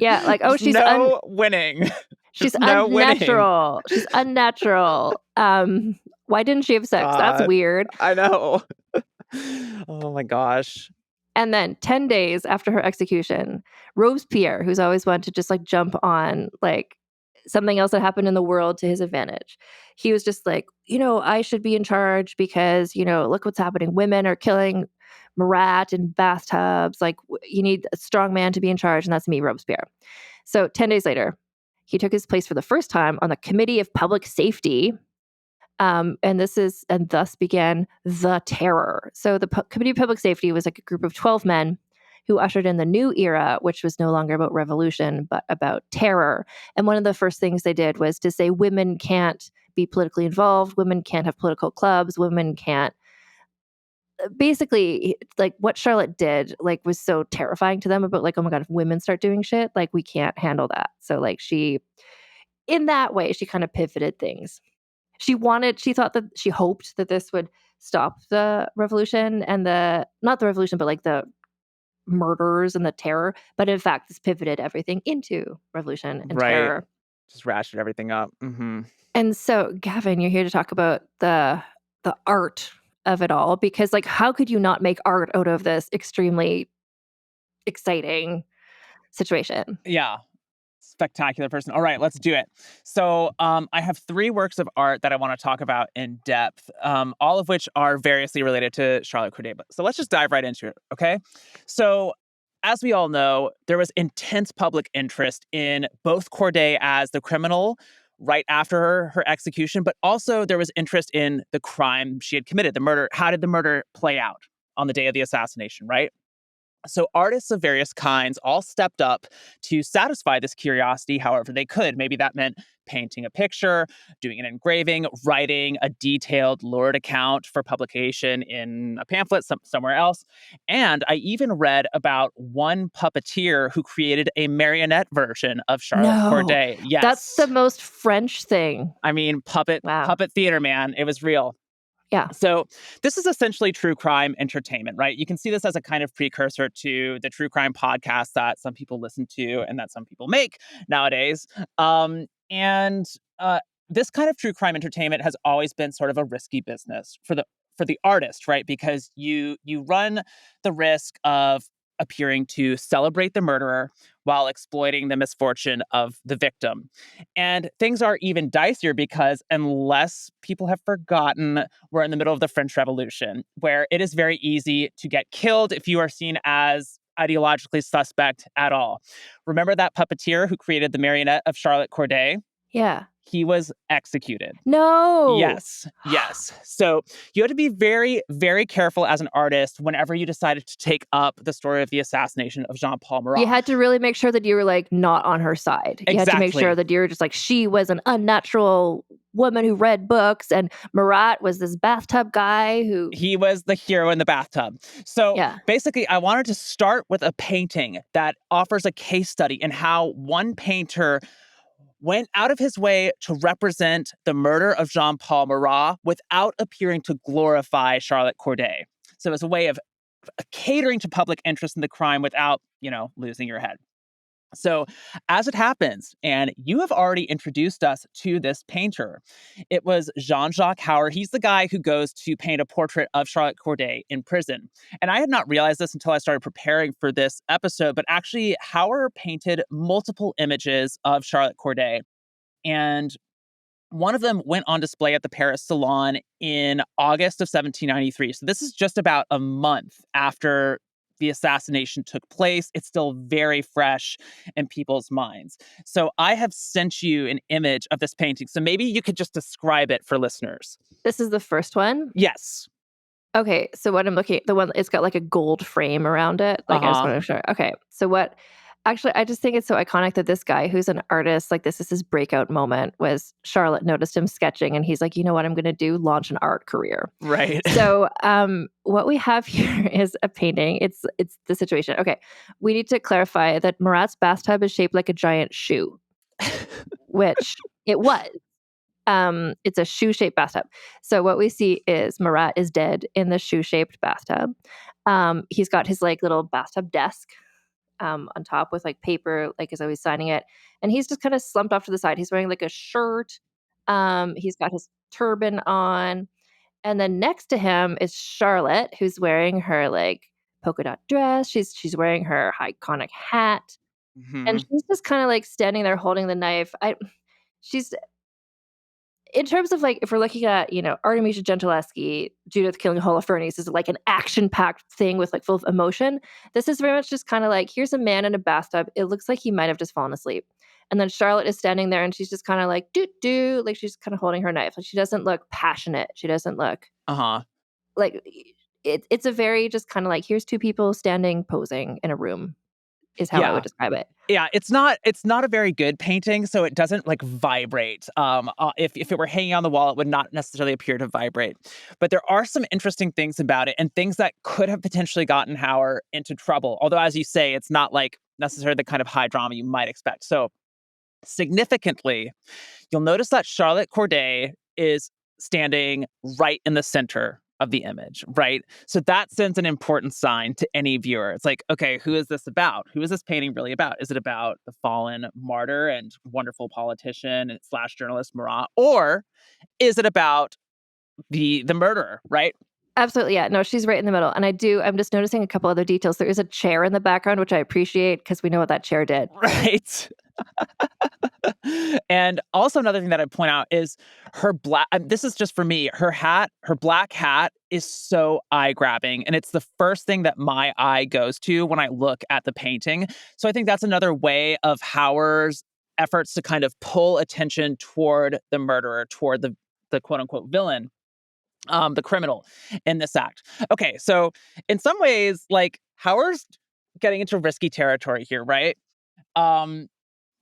Yeah, like, oh, she's winning. She's no unnatural. Winning. She's unnatural. Why didn't she have sex? That's weird. I know. Oh my gosh. And then 10 days after her execution, Robespierre, who's always wanted to just like jump on like something else that happened in the world to his advantage. He was just like, you know, I should be in charge because, you know, look what's happening. Women are killing Marat in bathtubs. Like, you need a strong man to be in charge. And that's me, Robespierre. So 10 days later, he took his place for the first time on the Committee of Public Safety. And thus began the terror. So the Committee of Public Safety was like a group of 12 men who ushered in the new era, which was no longer about revolution, but about terror. And one of the first things they did was to say women can't be politically involved, women can't have political clubs, women can't. Basically, like what Charlotte did, like was so terrifying to them about like, oh my God, if women start doing shit, like we can't handle that. So like in that way, she kind of pivoted things. She hoped that this would stop the revolution and not the revolution, but like the murders and the terror. But in fact, this pivoted everything into revolution and Right. terror. Just ratcheted everything up. Mm-hmm. And so, Gavin, you're here to talk about the art of it all, because like, how could you not make art out of this extremely exciting situation? Yeah. Spectacular person. All right, let's do it. So I have 3 works of art that I want to talk about in depth, all of which are variously related to Charlotte Corday. So let's just dive right into it, okay? So as we all know, there was intense public interest in both Corday as the criminal right after her execution, but also there was interest in the crime she had committed, the murder. How did the murder play out on the day of the assassination, right? So artists of various kinds all stepped up to satisfy this curiosity however they could. Maybe that meant painting a picture, doing an engraving, writing a detailed lurid account for publication in a pamphlet somewhere else. And I even read about one puppeteer who created a marionette version of Charlotte No, Corday. Yes. that's the most French thing. I mean, puppet Wow. theater, man. It was real. Yeah. So this is essentially true crime entertainment, right? You can see this as a kind of precursor to the true crime podcasts that some people listen to and that some people make nowadays. And this kind of true crime entertainment has always been sort of a risky business for the artist, right? Because you run the risk of appearing to celebrate the murderer while exploiting the misfortune of the victim. And things are even dicier because unless people have forgotten, we're in the middle of the French Revolution, where it is very easy to get killed if you are seen as ideologically suspect at all. Remember that puppeteer who created the marionette of Charlotte Corday? Yeah. He was executed. No. Yes. So you have to be very, very careful as an artist whenever you decided to take up the story of the assassination of Jean-Paul Marat. You had to really make sure that you were like not on her side. You had to make sure that you were just like, she was an unnatural woman who read books, and Marat was this bathtub guy who... He was the hero in the bathtub. So basically, I wanted to start with a painting that offers a case study in how one painter went out of his way to represent the murder of Jean-Paul Marat without appearing to glorify Charlotte Corday. So it's a way of catering to public interest in the crime without, losing your head. So as it happens, and you have already introduced us to this painter, it was Jean-Jacques Hauer. He's the guy who goes to paint a portrait of Charlotte Corday in prison. And I had not realized this until I started preparing for this episode, but actually Hauer painted multiple images of Charlotte Corday. And one of them went on display at the Paris Salon in August of 1793. So this is just about a month after the assassination took place. It's still very fresh in people's minds. So I have sent you an image of this painting. So maybe you could just describe it for listeners. This is the first one? Yes. Okay, so what I'm looking at, the one, it's got like a gold frame around it. Like, I just want to show. Okay, so actually, I just think it's so iconic that this guy who's an artist, like this is his breakout moment, was Charlotte noticed him sketching and he's like, you know what I'm going to do? Launch an art career. Right. So what we have here is a painting. It's the situation. Okay, we need to clarify that Marat's bathtub is shaped like a giant shoe, which it was. It's a shoe-shaped bathtub. So what we see is Marat is dead in the shoe-shaped bathtub. He's got his like little bathtub desk on top with like paper, like as I was signing it. And he's just kind of slumped off to the side. He's wearing like a shirt. He's got his turban on. And then next to him is Charlotte, who's wearing her like polka dot dress. She's wearing her iconic hat. Mm-hmm. And she's just kind of like standing there holding the knife. She's... In terms of like, if we're looking at, Artemisia Gentileschi, Judith killing Holofernes is like an action-packed thing with like full of emotion. This is very much just kind of like, here's a man in a bathtub. It looks like he might have just fallen asleep. And then Charlotte is standing there and she's just kind of like, doo-doo, like she's kind of holding her knife. Like she doesn't look passionate. She doesn't look Uh-huh. like it's a very just kind of like, here's two people standing posing in a room is how I would Yeah. describe it. Yeah, it's not a very good painting, so it doesn't like vibrate. If it were hanging on the wall, it would not necessarily appear to vibrate. But there are some interesting things about it and things that could have potentially gotten Hauer into trouble. Although, as you say, it's not like necessarily the kind of high drama you might expect. So significantly, you'll notice that Charlotte Corday is standing right in the center of the image, right? So that sends an important sign to any viewer. It's like, okay, who is this about? Who is this painting really about? Is it about the fallen martyr and wonderful politician and slash journalist Marat? Or is it about the murderer, right? Absolutely, yeah. No, she's right in the middle. And I'm just noticing a couple other details. There is a chair in the background, which I appreciate because we know what that chair did. Right. And also another thing that I point out is her black, this is just for me, her black hat is so eye-grabbing. And it's the first thing that my eye goes to when I look at the painting. So I think that's another way of Hauer's efforts to kind of pull attention toward the murderer, toward the quote-unquote villain, the criminal in this act. Okay, so in some ways, like, Hauer's getting into risky territory here, right? Um,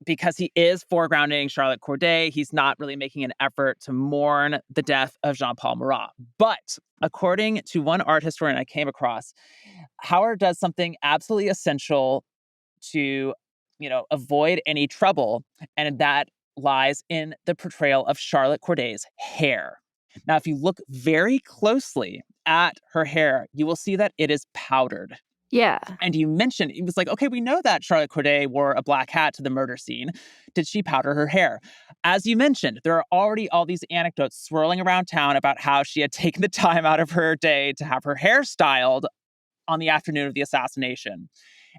because he is foregrounding Charlotte Corday. He's not really making an effort to mourn the death of Jean-Paul Marat. But according to one art historian I came across, Hauer does something absolutely essential to, avoid any trouble, and that lies in the portrayal of Charlotte Corday's hair. Now, if you look very closely at her hair, you will see that it is powdered. Yeah. And you mentioned, it was like, okay, we know that Charlotte Corday wore a black hat to the murder scene. Did she powder her hair? As you mentioned, there are already all these anecdotes swirling around town about how she had taken the time out of her day to have her hair styled on the afternoon of the assassination.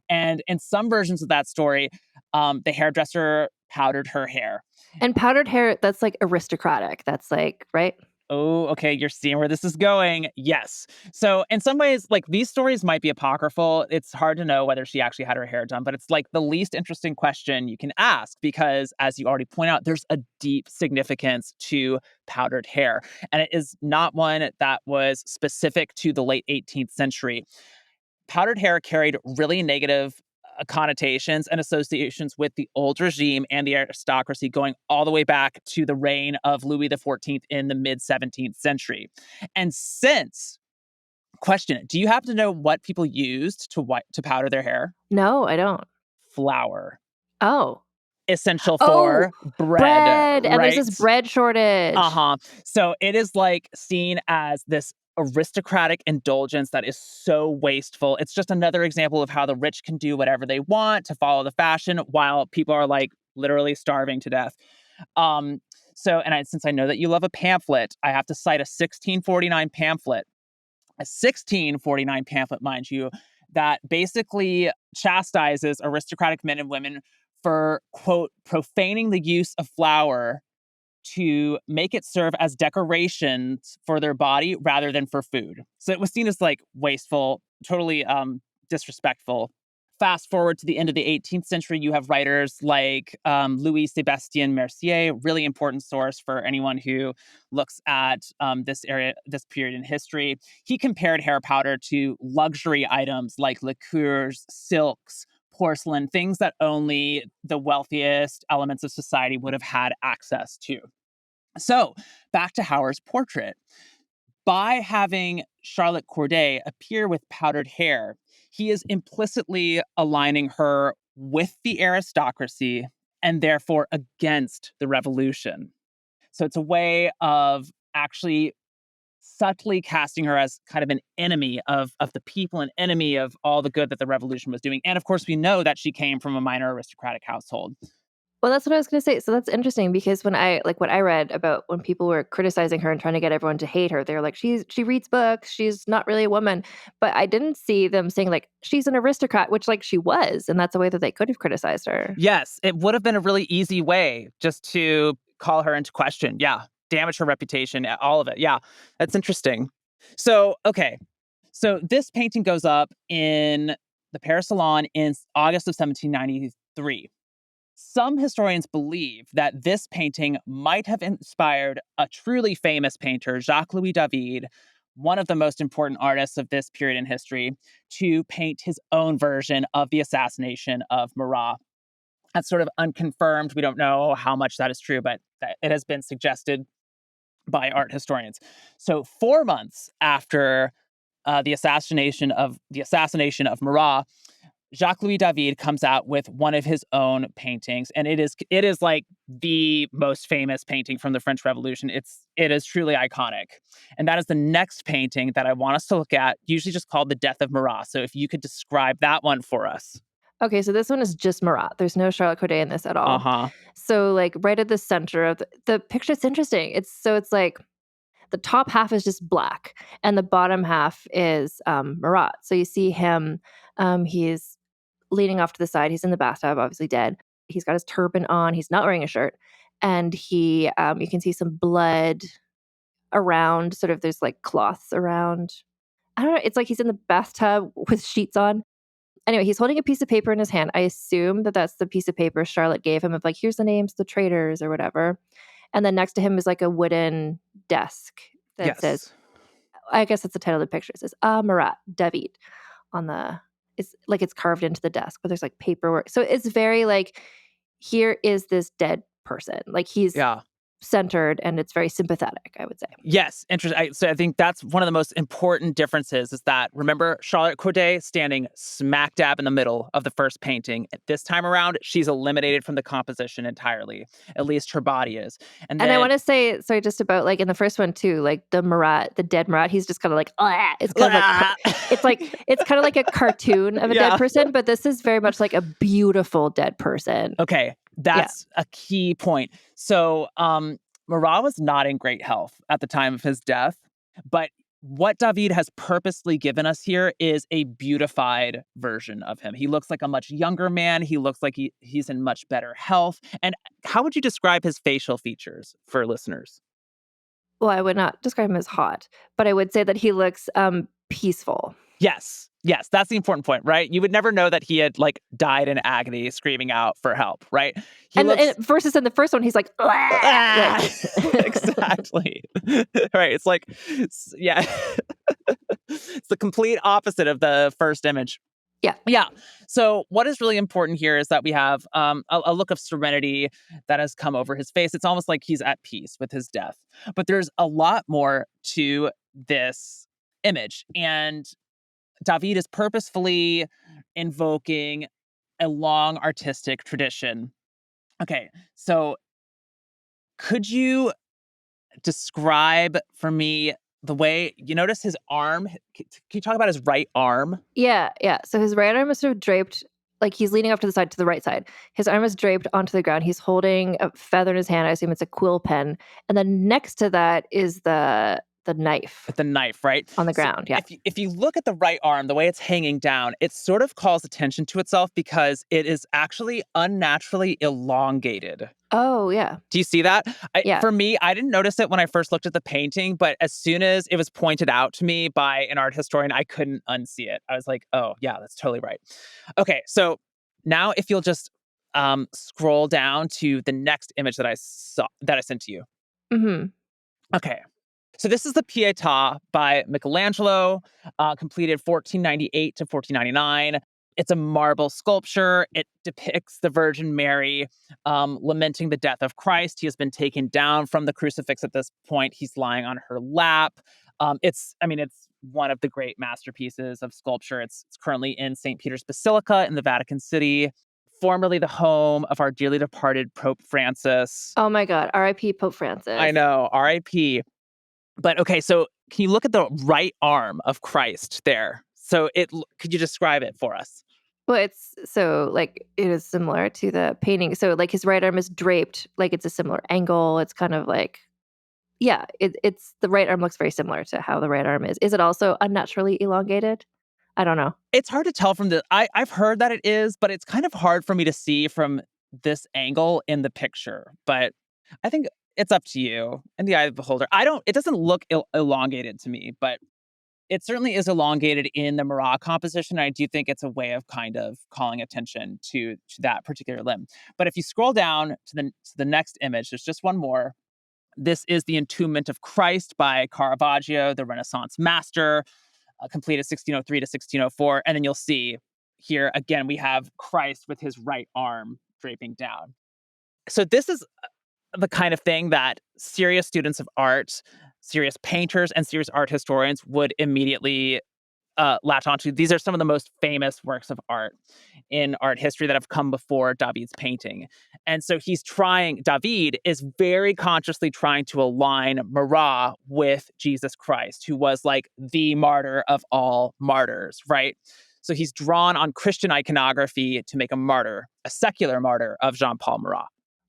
And in some versions of that story, the hairdresser powdered her hair. And powdered hair, that's like aristocratic. That's like, right? Oh, okay, you're seeing where this is going. Yes. So in some ways, like, these stories might be apocryphal. It's hard to know whether she actually had her hair done, but it's like the least interesting question you can ask because, as you already point out, there's a deep significance to powdered hair. And it is not one that was specific to the late 18th century. Powdered hair carried really negative connotations and associations with the old regime and the aristocracy going all the way back to the reign of Louis XIV in the mid 17th century. And question it, do you happen to know what people used to powder their hair? No, I don't. Flour. Oh. Essential Oh, for bread, and there's right? this bread shortage. Uh-huh. So it is like seen as this aristocratic indulgence that is so wasteful. It's just another example of how the rich can do whatever they want to follow the fashion while people are like literally starving to death. Since I know that you love a pamphlet, I have to cite a 1649 pamphlet. A 1649 pamphlet, mind you, that basically chastises aristocratic men and women for, quote, profaning the use of flour to make it serve as decorations for their body rather than for food. So it was seen as like wasteful, totally disrespectful. Fast forward to the end of the 18th century, you have writers like Louis Sébastien Mercier, really important source for anyone who looks at this period in history. He compared hair powder to luxury items like liqueurs, silks, porcelain, things that only the wealthiest elements of society would have had access to. So back to Hauer's portrait. By having Charlotte Corday appear with powdered hair, he is implicitly aligning her with the aristocracy and therefore against the revolution. So it's a way of actually subtly casting her as kind of an enemy of the people, an enemy of all the good that the revolution was doing. And of course, we know that she came from a minor aristocratic household. Well, that's what I was going to say. So that's interesting because when what I read about when people were criticizing her and trying to get everyone to hate her, they were like, she reads books, she's not really a woman. But I didn't see them saying like she's an aristocrat, which like she was, and that's a way that they could have criticized her. Yes, it would have been a really easy way just to call her into question. Yeah, damage her reputation, all of it. Yeah, that's interesting. So, okay. So this painting goes up in the Paris Salon in August of 1793. Some historians believe that this painting might have inspired a truly famous painter, Jacques-Louis David, one of the most important artists of this period in history, to paint his own version of the assassination of Marat. That's sort of unconfirmed. We don't know how much that is true, but it has been suggested by art historians. So 4 months after the assassination of Marat, Jacques-Louis David comes out with one of his own paintings, and it is like the most famous painting from the French Revolution. It is truly iconic. And that is the next painting that I want us to look at, usually just called The Death of Marat. So if you could describe that one for us. Okay, so this one is just Marat. There's no Charlotte Corday in this at all. Uh-huh. So like right at the center of the picture, it's interesting. It's like the top half is just black and the bottom half is Marat. So you see him, he's leaning off to the side. He's in the bathtub, obviously dead. He's got his turban on. He's not wearing a shirt. And you can see some blood around, sort of there's like cloths around. I don't know. It's like he's in the bathtub with sheets on. Anyway, he's holding a piece of paper in his hand. I assume that that's the piece of paper Charlotte gave him of like, here's the names of the traitors or whatever. And then next to him is like a wooden desk that says, I guess that's the title of the picture. It says, Marat, David it's like it's carved into the desk, but there's like paperwork. So it's very like, here is this dead person. Like he's centered and it's very sympathetic, I would say. Yes, interesting. So I think that's one of the most important differences is that, remember, Charlotte Corday standing smack dab in the middle of the first painting. This time around, she's eliminated from the composition entirely. At least her body is. And I want to say, sorry, just about like in the first one too, like the dead Marat, he's just kind of like, it's kind of like, it's kind of like a cartoon of a dead person, but this is very much like a beautiful dead person. Okay. That's a key point. So Marat was not in great health at the time of his death, but what David has purposely given us here is a beautified version of him. He looks like a much younger man. He looks like he's in much better health. And how would you describe his facial features for listeners? Well, I would not describe him as hot, but I would say that he looks peaceful. Yes, that's the important point, right? You would never know that he had like died in agony, screaming out for help, right? And versus in the first one, he's like, exactly. Right. It's like, it's the complete opposite of the first image. Yeah. So what is really important here is that we have a look of serenity that has come over his face. It's almost like he's at peace with his death. But there's a lot more to this image. And David is purposefully invoking a long artistic tradition. Okay, so could you describe for me the way you notice his arm? Can you talk about his right arm? Yeah. So his right arm is sort of draped, like he's leaning off to the side, to the right side. His arm is draped onto the ground. He's holding a feather in his hand. I assume it's a quill pen. And then next to that is the knife. The knife, right? On the ground, yeah. If you look at the right arm, the way it's hanging down, it sort of calls attention to itself because it is actually unnaturally elongated. Oh, yeah. Do you see that? Yeah. For me, I didn't notice it when I first looked at the painting, but as soon as it was pointed out to me by an art historian, I couldn't unsee it. I was like, oh, yeah, that's totally right. Okay, so now if you'll just scroll down to the next image that I sent to you. Mm-hmm. Okay. So this is the Pietà by Michelangelo, completed 1498 to 1499. It's a marble sculpture. It depicts the Virgin Mary lamenting the death of Christ. He has been taken down from the crucifix at this point. He's lying on her lap. It's one of the great masterpieces of sculpture. It's currently in St. Peter's Basilica in the Vatican City, formerly the home of our dearly departed Pope Francis. Oh my God, R.I.P. Pope Francis. I know, R.I.P. But okay, so can you look at the right arm of Christ there? So could you describe it for us? Well, it is similar to the painting. So like his right arm is draped, like it's a similar angle. It's kind of like, it's the right arm looks very similar to how the right arm is. Is it also unnaturally elongated? I don't know. It's hard to tell from I've heard that it is, but it's kind of hard for me to see from this angle in the picture. But I think it's up to you in the eye of the beholder. It doesn't look elongated to me, but it certainly is elongated in the Marat composition. I do think it's a way of kind of calling attention to that particular limb. But if you scroll down to the next image, there's just one more. This is the Entombment of Christ by Caravaggio, the Renaissance master, completed 1603 to 1604. And then you'll see here, again, we have Christ with his right arm draping down. So this is the kind of thing that serious students of art, serious painters, and serious art historians would immediately latch onto. These are some of the most famous works of art in art history that have come before David's painting. And so David is very consciously trying to align Marat with Jesus Christ, who was like the martyr of all martyrs, right? So he's drawn on Christian iconography to make a secular martyr of Jean-Paul Marat.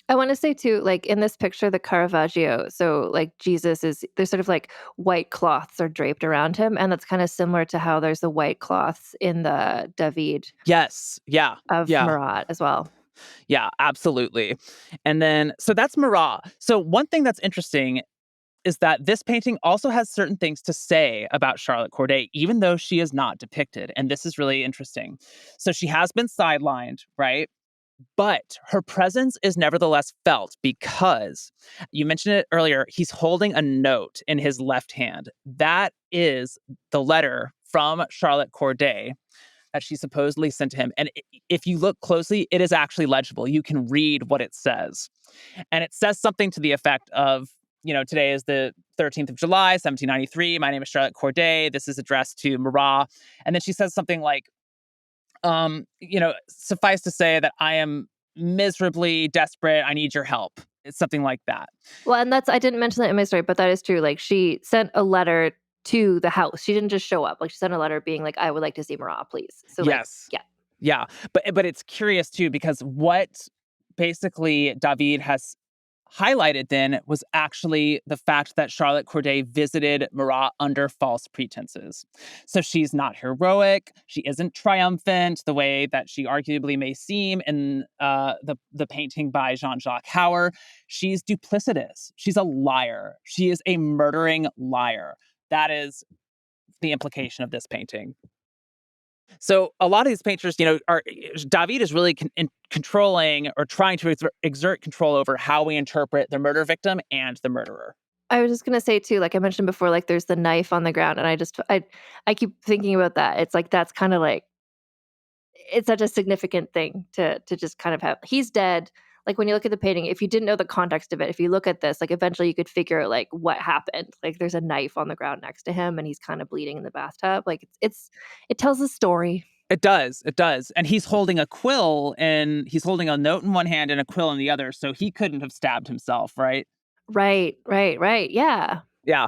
I want to say too, like in this picture, the Caravaggio, so like there's sort of like white cloths are draped around him. And that's kind of similar to how there's the white cloths in the David. Yes. Yeah. Of yeah. Marat as well. Yeah, absolutely. And then, so that's Marat. So one thing that's interesting is that this painting also has certain things to say about Charlotte Corday, even though she is not depicted. And this is really interesting. So she has been sidelined, right? But her presence is nevertheless felt because you mentioned it earlier. He's holding a note in his left hand. That is the letter from Charlotte Corday that she supposedly sent to him. And if you look closely, it is actually legible. You can read what it says. And it says something to the effect of, today is the 13th of July, 1793. My name is Charlotte Corday. This is addressed to Marat. And then she says something like, suffice to say that I am miserably desperate. I need your help. It's something like that. Well, and I didn't mention that in my story, but that is true. Like she sent a letter to the house. She didn't just show up. Like she sent a letter being like, I would like to see Marat, please. So yes. Like, yeah. But it's curious too, because what basically David has highlighted then was actually the fact that Charlotte Corday visited Marat under false pretenses. So she's not heroic. She isn't triumphant the way that she arguably may seem in the painting by Jean-Jacques Hauer. She's duplicitous. She's a liar. She is a murdering liar. That is the implication of this painting. So a lot of these painters, David is really controlling or trying to exert control over how we interpret the murder victim and the murderer. I was just going to say too, like I mentioned before, like there's the knife on the ground. And I keep thinking about that. It's like, that's kind of like, it's such a significant thing to just kind of have, he's dead. Like when you look at the painting, if you didn't know the context of it, if you look at this, like eventually you could figure like what happened. Like there's a knife on the ground next to him and he's kind of bleeding in the bathtub. Like it tells a story. It does. And he's holding a quill and he's holding a note in one hand and a quill in the other. So he couldn't have stabbed himself, right? Right. Yeah. Yeah.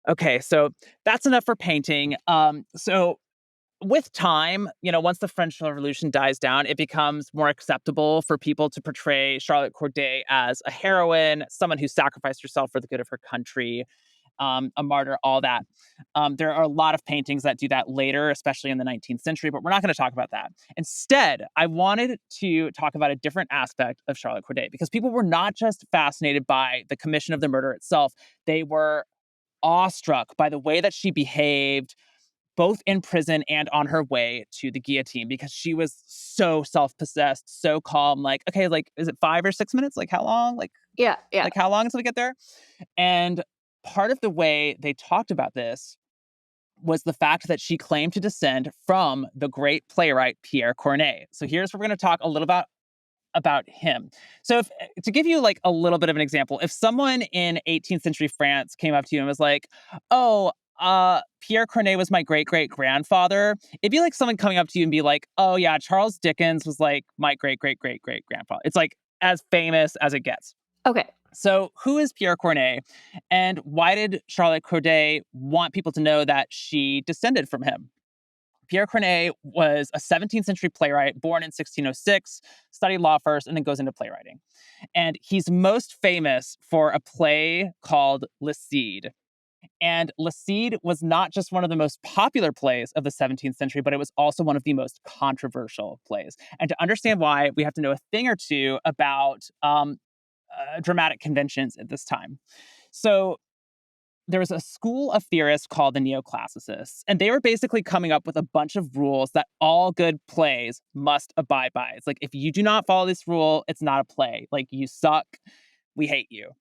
Okay. So that's enough for painting. So with time, once the French Revolution dies down, it becomes more acceptable for people to portray Charlotte Corday as a heroine, someone who sacrificed herself for the good of her country, a martyr, all that. There are a lot of paintings that do that later, especially in the 19th century, but we're not going to talk about that. Instead, I wanted to talk about a different aspect of Charlotte Corday, because people were not just fascinated by the commission of the murder itself. They were awestruck by the way that she behaved, both in prison and on her way to the guillotine, because she was so self-possessed, so calm. Like, okay, like, is it 5 or 6 minutes? Like, how long? Like, yeah. Like, how long until we get there? And part of the way they talked about this was the fact that she claimed to descend from the great playwright Pierre Corneille. So here's where we're going to talk a little about him. So to give you like a little bit of an example, if someone in 18th century France came up to you and was like, oh, Pierre Corneille was my great-great-grandfather, it'd be like someone coming up to you and be like, oh yeah, Charles Dickens was like my great-great-great-great-grandfather. It's like as famous as it gets. Okay. So who is Pierre Corneille, and why did Charlotte Corday want people to know that she descended from him? Pierre Corneille was a 17th century playwright born in 1606, studied law first, and then goes into playwriting. And he's most famous for a play called Le Cid. And Le Cid was not just one of the most popular plays of the 17th century, but it was also one of the most controversial plays. And to understand why, we have to know a thing or two about dramatic conventions at this time. So there was a school of theorists called the neoclassicists, and they were basically coming up with a bunch of rules that all good plays must abide by. It's like, if you do not follow this rule, it's not a play. Like, you suck. We hate you.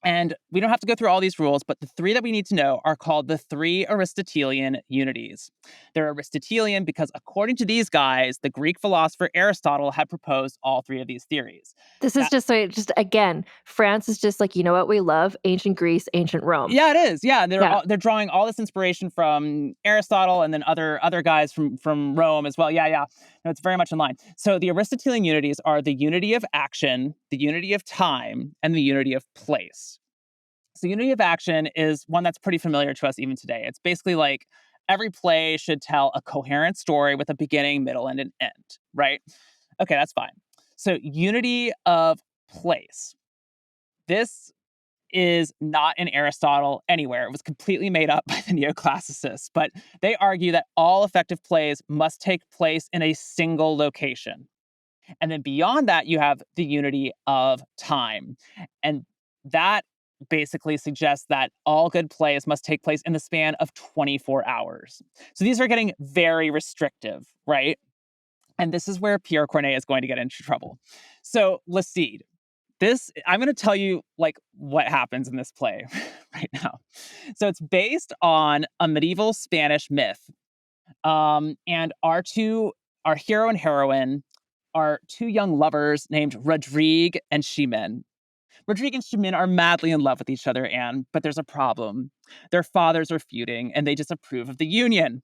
And we don't have to go through all these rules, but the three that we need to know are called the three Aristotelian unities. They're Aristotelian because, according to these guys, the Greek philosopher Aristotle had proposed all three of these theories. This is just again, France is just like, you know what we love? Ancient Greece, ancient Rome. Yeah, it is. Yeah, they're drawing all this inspiration from Aristotle and then other guys from Rome as well. Yeah. No, it's very much in line. So the Aristotelian unities are the unity of action, the unity of time, and the unity of place. So unity of action is one that's pretty familiar to us even today. It's basically like every play should tell a coherent story with a beginning, middle, and an end, right? Okay, that's fine. So unity of place. This is not in Aristotle anywhere. It was completely made up by the neoclassicists, but they argue that all effective plays must take place in a single location. And then beyond that, you have the unity of time. And that basically suggests that all good plays must take place in the span of 24 hours. So these are getting very restrictive, right? And this is where Pierre Corneille is going to get into trouble. So Le Cid. I'm going to tell you like what happens in this play right now. So it's based on a medieval Spanish myth. And our hero and heroine are two young lovers named Rodrigue and Chimène. Rodrigue and Chimène are madly in love with each other, Anne, but there's a problem. Their fathers are feuding, and they disapprove of the union.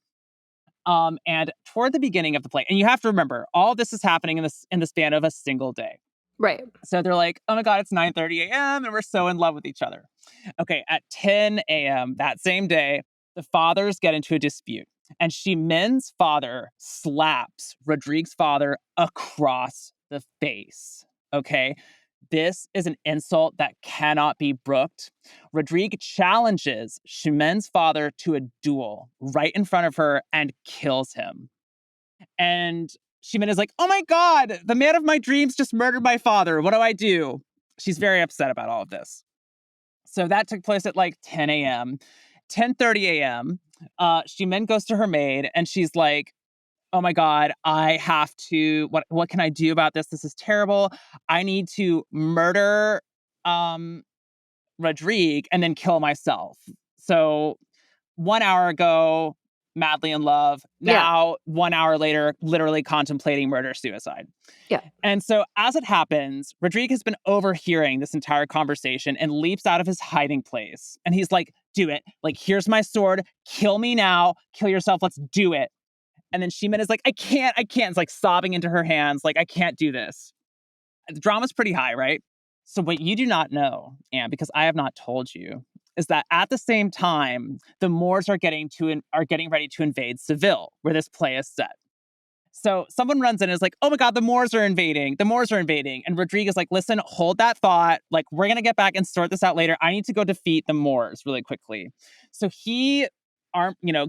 And toward the beginning of the play, and you have to remember, all this is happening in the span of a single day. Right. So they're like, oh my God, it's 9:30 a.m. and we're so in love with each other. Okay, at 10 a.m. that same day, the fathers get into a dispute. And Chimène's father slaps Rodrigue's father across the face. Okay? This is an insult that cannot be brooked. Rodrigue challenges Chimène's father to a duel right in front of her and kills him. And Chimène is like, oh my God, the man of my dreams just murdered my father. What do I do? She's very upset about all of this. So that took place at like 10 a.m. 10:30 a.m., Chimène goes to her maid and she's like, oh my God, I have to, what can I do about this? This is terrible. I need to murder Rodrigue and then kill myself. So 1 hour ago, madly in love. Now, 1 hour later, literally contemplating murder-suicide. Yeah. And so as it happens, Rodrigue has been overhearing this entire conversation and leaps out of his hiding place. And he's like, do it. Like, here's my sword. Kill me now. Kill yourself. Let's do it. And then Chimène is like, I can't. It's like sobbing into her hands. Like, I can't do this. The drama's pretty high, right? So what you do not know, Anne, because I have not told you, is that at the same time, the Moors are getting ready to invade Seville, where this play is set. So someone runs in and is like, oh my God, the Moors are invading. And Rodrigue is like, listen, hold that thought. Like, we're going to get back and sort this out later. I need to go defeat the Moors really quickly. So he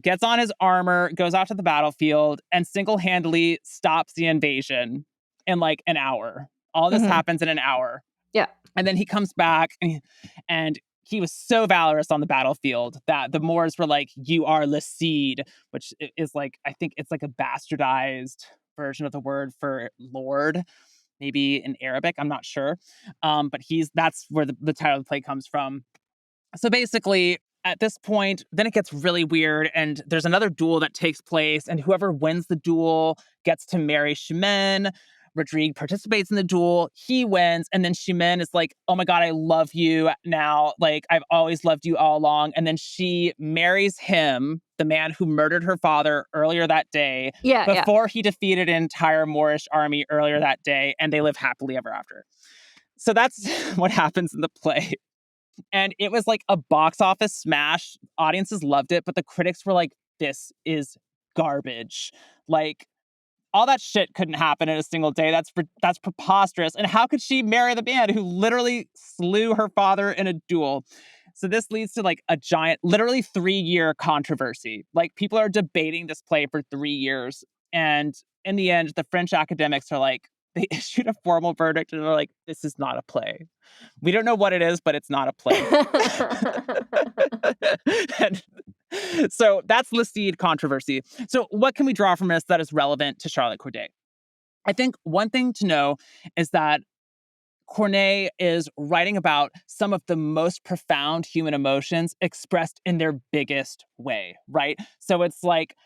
gets on his armor, goes out to the battlefield, and single-handedly stops the invasion in like an hour. All this happens in an hour. Yeah. And then he comes back and he was so valorous on the battlefield that the Moors were like, you are Le Cid, which is like, I think it's like a bastardized version of the word for Lord, maybe in Arabic. I'm not sure. But that's where the title of the play comes from. So basically, at this point, then it gets really weird. And there's another duel that takes place. And whoever wins the duel gets to marry Chimène. Rodrigue participates in the duel. He wins. And then Chimène is like, oh my God, I love you now. Like, I've always loved you all along. And then she marries him, the man who murdered her father earlier that day, before he defeated an entire Moorish army earlier that day. And they live happily ever after. So that's what happens in the play. And it was like a box office smash. Audiences loved it, but the critics were like, this is garbage. Like, all that shit couldn't happen in a single day. That's preposterous. And how could she marry the man who literally slew her father in a duel? So this leads to like a giant, literally 3-year controversy. Like, people are debating this play for 3 years. And in the end, the French academics are like, they issued a formal verdict and they're like, this is not a play. We don't know what it is, but it's not a play. And so that's the seed controversy. So what can we draw from this that is relevant to Charlotte Corday? I think one thing to know is that Corday is writing about some of the most profound human emotions expressed in their biggest way, right? So it's like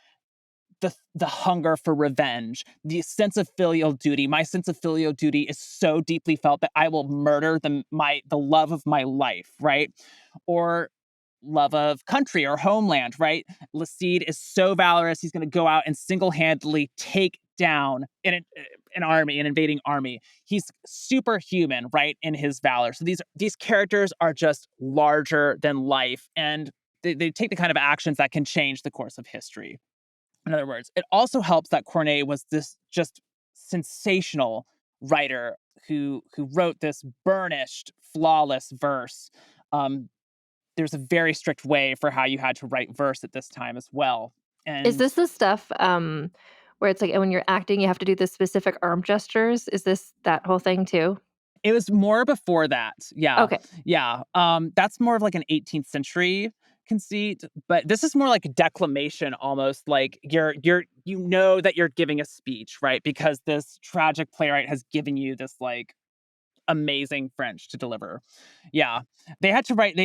the hunger for revenge, the sense of filial duty. My sense of filial duty is so deeply felt that I will murder the love of my life, right? Or love of country or homeland, right? Lacide is so valorous, he's going to go out and single-handedly take down an army, an invading army. He's superhuman, right, in his valor. So these characters are just larger than life, and they take the kind of actions that can change the course of history. In other words, it also helps that Corday was this just sensational writer who wrote this burnished, flawless verse. There's a very strict way for how you had to write verse at this time as well. And Is this the stuff where it's like when you're acting, you have to do the specific arm gestures? Is this that whole thing too? it was more before that. Yeah. Okay. Yeah. That's more of like an 18th century conceit, but this is more like a declamation, almost like you know that you're giving a speech, right? Because this tragic playwright has given you this like amazing French to deliver. Yeah. They had to write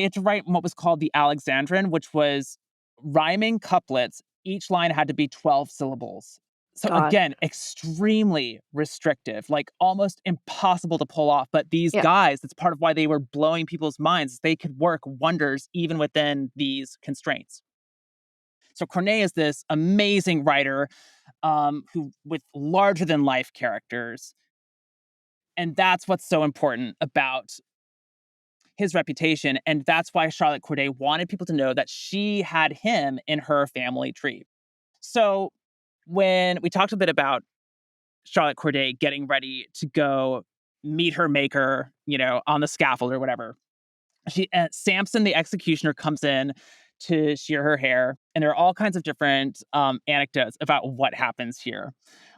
what was called the Alexandrine, which was rhyming couplets. Each line had to be 12 syllables. So God. again, extremely restrictive, like almost impossible to pull off. But these Yeah. guys, that's part of why they were blowing people's minds. They could work wonders even within these constraints. So Corneille is this amazing writer who with larger than life characters. And that's what's so important about his reputation. And that's why Charlotte Corday wanted people to know that she had him in her family tree. So when we talked a bit about Charlotte Corday getting ready to go meet her maker, on the scaffold or whatever, Samson, the executioner, comes in to shear her hair, and there are all kinds of different anecdotes about what happens here.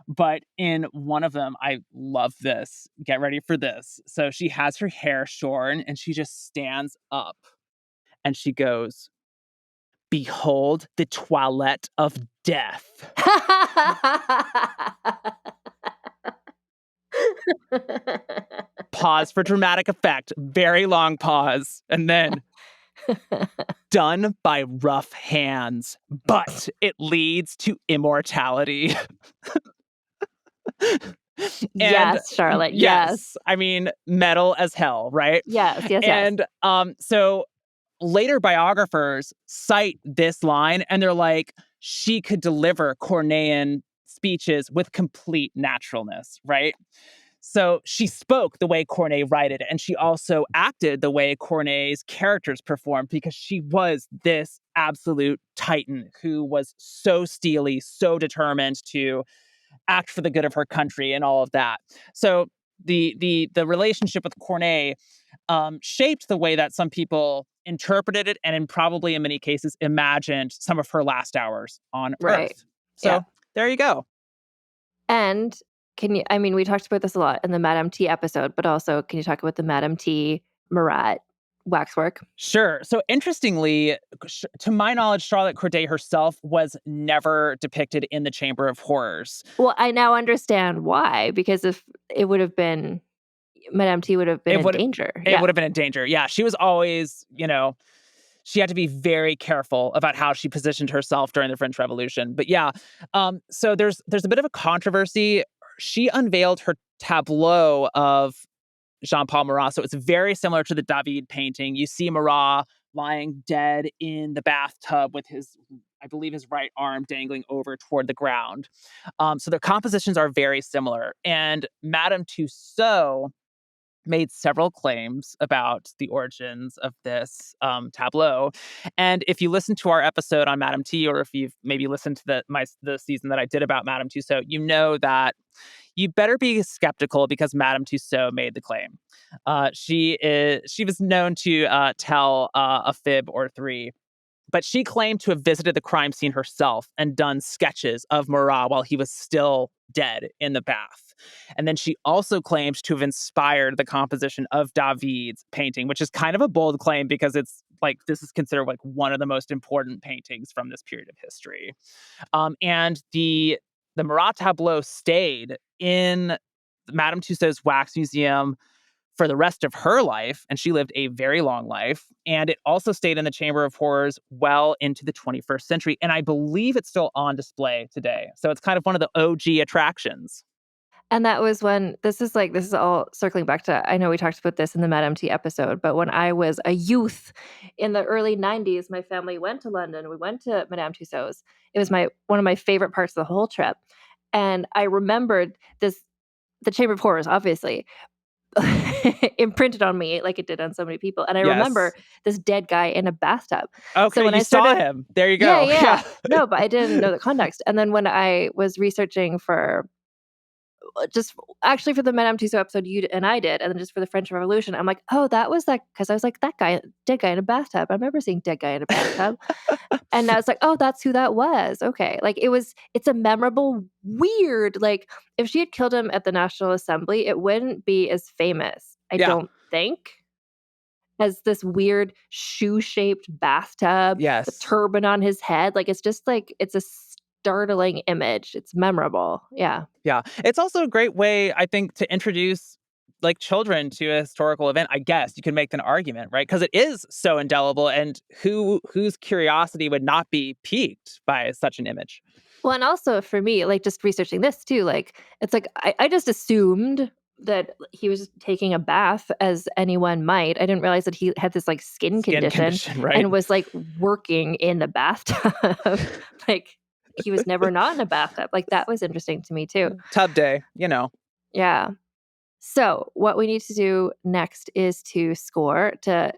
But in one of them, I love this. Get ready for this. So she has her hair shorn, and she just stands up, and she goes, "Behold the toilette of death." Pause for dramatic effect. Very long pause. And then, done by rough hands, but it leads to immortality. And Yes, Charlotte. Yes. I mean, metal as hell, right? Yes. Yes. Yes. And so later biographers cite this line and they're like, she could deliver Cornean speeches with complete naturalness, right? So she spoke the way Corneille wrote, and she also acted the way Corneille's characters performed because she was this absolute titan who was so steely, so determined to act for the good of her country and all of that. So the relationship with Corneille shaped the way that some people interpreted it and probably in many cases imagined some of her last hours on Right. Earth. So there you go. And we talked about this a lot in the Madame T episode, but also can you talk about the Madame T Marat waxwork? Sure. So interestingly, to my knowledge, Charlotte Corday herself was never depicted in the Chamber of Horrors. Well, I now understand why, because if it would have been, Madame T would have been in danger. It would have been in danger. Yeah. She was always, she had to be very careful about how she positioned herself during the French Revolution. But yeah, so there's a bit of a controversy. She unveiled her tableau of Jean-Paul Marat. So it's very similar to the David painting. You see Marat lying dead in the bathtub with I believe his right arm dangling over toward the ground. So their compositions are very similar. And Madame Tussaud made several claims about the origins of this tableau. And if you listen to our episode on Madame T, or if you've maybe listened to the season that I did about Madame Tussaud, you know that you better be skeptical because Madame Tussaud made the claim. She was known to tell a fib or three, but she claimed to have visited the crime scene herself and done sketches of Marat while he was still dead in the bath. And then she also claims to have inspired the composition of David's painting, which is kind of a bold claim because it's like this is considered like one of the most important paintings from this period of history. And the Marat tableau stayed in Madame Tussauds Wax Museum for the rest of her life, and she lived a very long life. And it also stayed in the Chamber of Horrors well into the 21st century. And I believe it's still on display today. So it's kind of one of the OG attractions. And that was when this is all circling back to, I know we talked about this in the Madame T episode, but when I was a youth in the early 90s, my family went to London. We went to Madame Tussauds. It was one of my favorite parts of the whole trip. And I remembered the Chamber of Horrors, obviously, imprinted on me like it did on so many people. And I remember this dead guy in a bathtub. Okay, so when you saw him. There you go. Yeah. No, but I didn't know the context. And then when I was researching for just actually for the Madame Tussauds episode you and I did, and then just for the French Revolution, I'm like, oh, that was that, because I was like, that guy, dead guy in a bathtub. I remember seeing dead guy in a bathtub. And I was like, oh, that's who that was. Okay. Like it's a memorable, weird, like if she had killed him at the National Assembly, it wouldn't be as famous, I don't think, as this weird shoe-shaped bathtub, the turban on his head. Like it's just like, it's a startling image. It's memorable. Yeah. Yeah. It's also a great way, I think, to introduce like children to a historical event. I guess you can make an argument, right? Because it is so indelible, and whose curiosity would not be piqued by such an image? Well, and also for me, like just researching this too, like it's like I just assumed that he was taking a bath as anyone might. I didn't realize that he had this like skin condition right? And was like working in the bathtub. Like he was never not in a bathtub. Like that was interesting to me too. Tub day, you know. Yeah. So what we need to do next is to score to,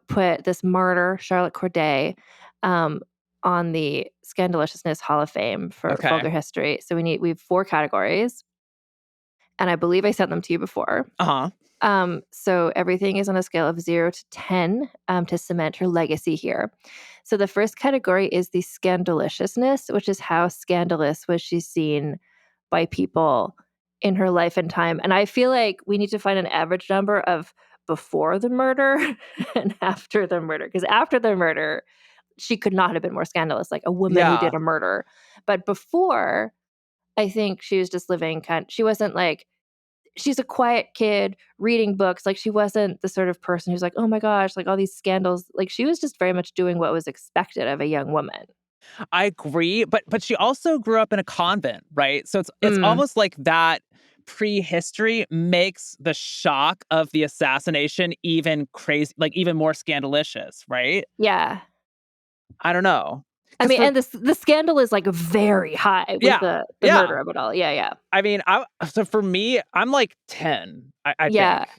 put this martyr, Charlotte Corday, on the Scandaliciousness Hall of Fame for vulgar history. So we have 4 categories, and I believe I sent them to you before. So everything is on a scale of 0 to 10 to cement her legacy here. So the first category is the scandaliciousness, which is how scandalous was she seen by people in her life and time. And I feel like we need to find an average number of before the murder and after the murder. Because after the murder, she could not have been more scandalous, like a woman who did a murder. But before, I think she was just living she wasn't like, she's a quiet kid reading books. Like she wasn't the sort of person who's like, oh my gosh, like all these scandals. Like she was just very much doing what was expected of a young woman. I agree, but she also grew up in a convent, right? So it's almost like that prehistory makes the shock of the assassination even crazy, like even more scandalicious, right? Yeah. I don't know. I mean, and the scandal is like very high with the murder of it all. Yeah. I mean, so for me, I'm like 10. I think.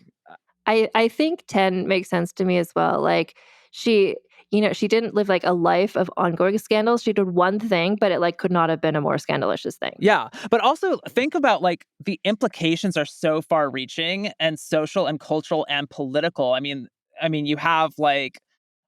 I think 10 makes sense to me as well. Like she didn't live like a life of ongoing scandals. She did one thing, but it like could not have been a more scandalicious thing. Yeah. But also think about like the implications are so far reaching and social and cultural and political. I mean, you have like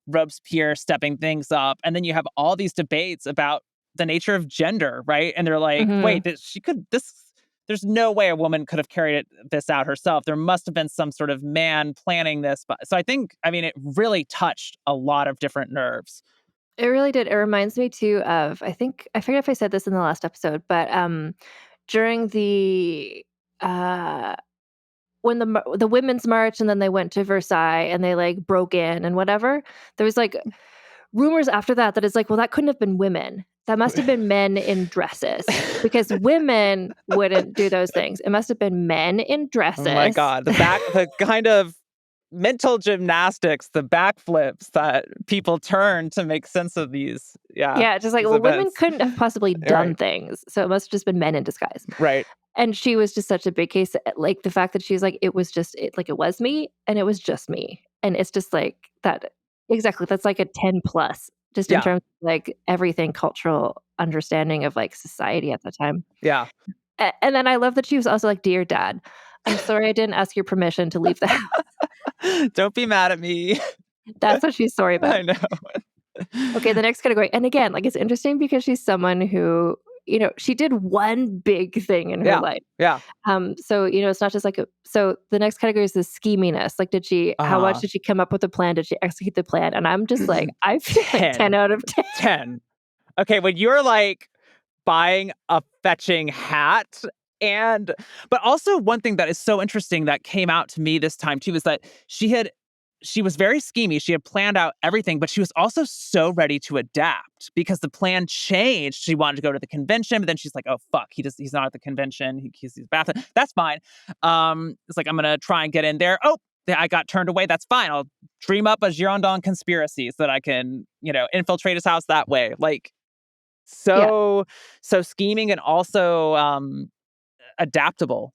Robespierre stepping things up, and then you have all these debates about the nature of gender, right? And they're like, wait, there's no way a woman could have carried this out herself. There must have been some sort of man planning this. But so I think, it really touched a lot of different nerves. It really did. It reminds me too of, I forget if I said this in the last episode, but during the when the Women's March, and then they went to Versailles and they like broke in and whatever, there was like rumors after that it's like, well, that couldn't have been women. That must have been men in dresses, because women wouldn't do those things. It must have been men in dresses. Oh my God. The kind of mental gymnastics, the backflips that people turn to make sense of these. Yeah. Just like, well, events. Women couldn't have possibly done things. So it must have just been men in disguise. Right. And she was just such a big case. Like the fact that she's like, it was me and it was just me. And it's just like that. Exactly. That's like a 10 plus, just in terms of like everything, cultural understanding of like society at the time. Yeah. And then I love that she was also like, dear Dad, I'm sorry I didn't ask your permission to leave the house. Don't be mad at me. That's what she's sorry about. I know. Okay, the next category. And again, like it's interesting because she's someone who she did one big thing in her Yeah. life. Yeah. So, it's not just like so the next category is the scheminess. Like, how much did she come up with a plan? Did she execute the plan? And I'm just like, I feel like 10 out of 10. 10. Okay, when you're like buying a fetching hat but also one thing that is so interesting that came out to me this time too is that she was very schemy. She had planned out everything, but she was also so ready to adapt because the plan changed. She wanted to go to the convention, but then she's like, "Oh fuck, he's not at the convention. He's Bathtub. That's fine." It's like I'm gonna try and get in there. Oh, I got turned away. That's fine. I'll dream up a Girondin conspiracy so that I can, infiltrate his house that way. Like so scheming and also adaptable.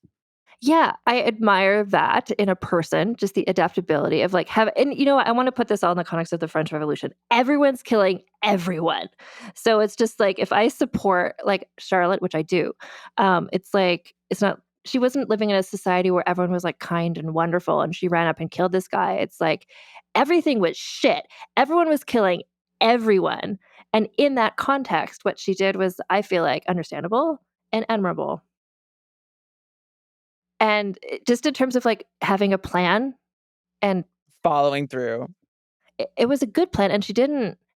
Yeah, I admire that in a person, just the adaptability of like and what, I want to put this all in the context of the French Revolution. Everyone's killing everyone. So it's just like if I support like Charlotte, which I do, it's like it's not she wasn't living in a society where everyone was like kind and wonderful and she ran up and killed this guy. It's like everything was shit. Everyone was killing everyone. And in that context, what she did was, I feel like, understandable and admirable. And just in terms of like having a plan and Following through. it was a good plan and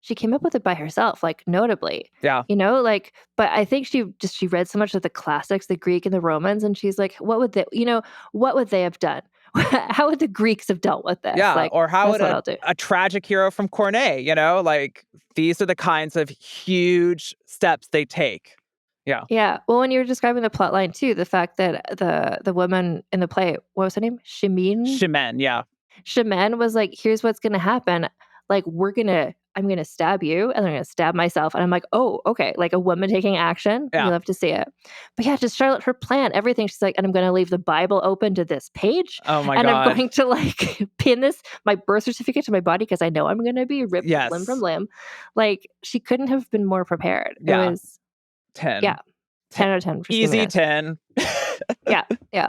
she came up with it by herself, like notably. Yeah. But I think she read so much of the classics, the Greek and the Romans, and she's like, what would they have done? How would the Greeks have dealt with this? Yeah, Like, or how would I'll do. a tragic hero from Corday, like these are the kinds of huge steps they take. Yeah. Yeah. Well, when you were describing the plot line too, the fact that the woman in the play, what was her name? Shemen, yeah. Shemen was like, here's what's gonna happen. Like, I'm gonna stab you and I'm gonna stab myself. And I'm like, oh, okay. Like a woman taking action. Yeah. You love to see it. But yeah, just Charlotte, her plan, everything. She's like, and I'm gonna leave the Bible open to this page. Oh my and God. I'm going to like pin my birth certificate to my body because I know I'm gonna be ripped limb from limb. Like, she couldn't have been more prepared. Yeah. It was 10. Yeah. 10 out of 10 for Easy scheminess. 10. Yeah.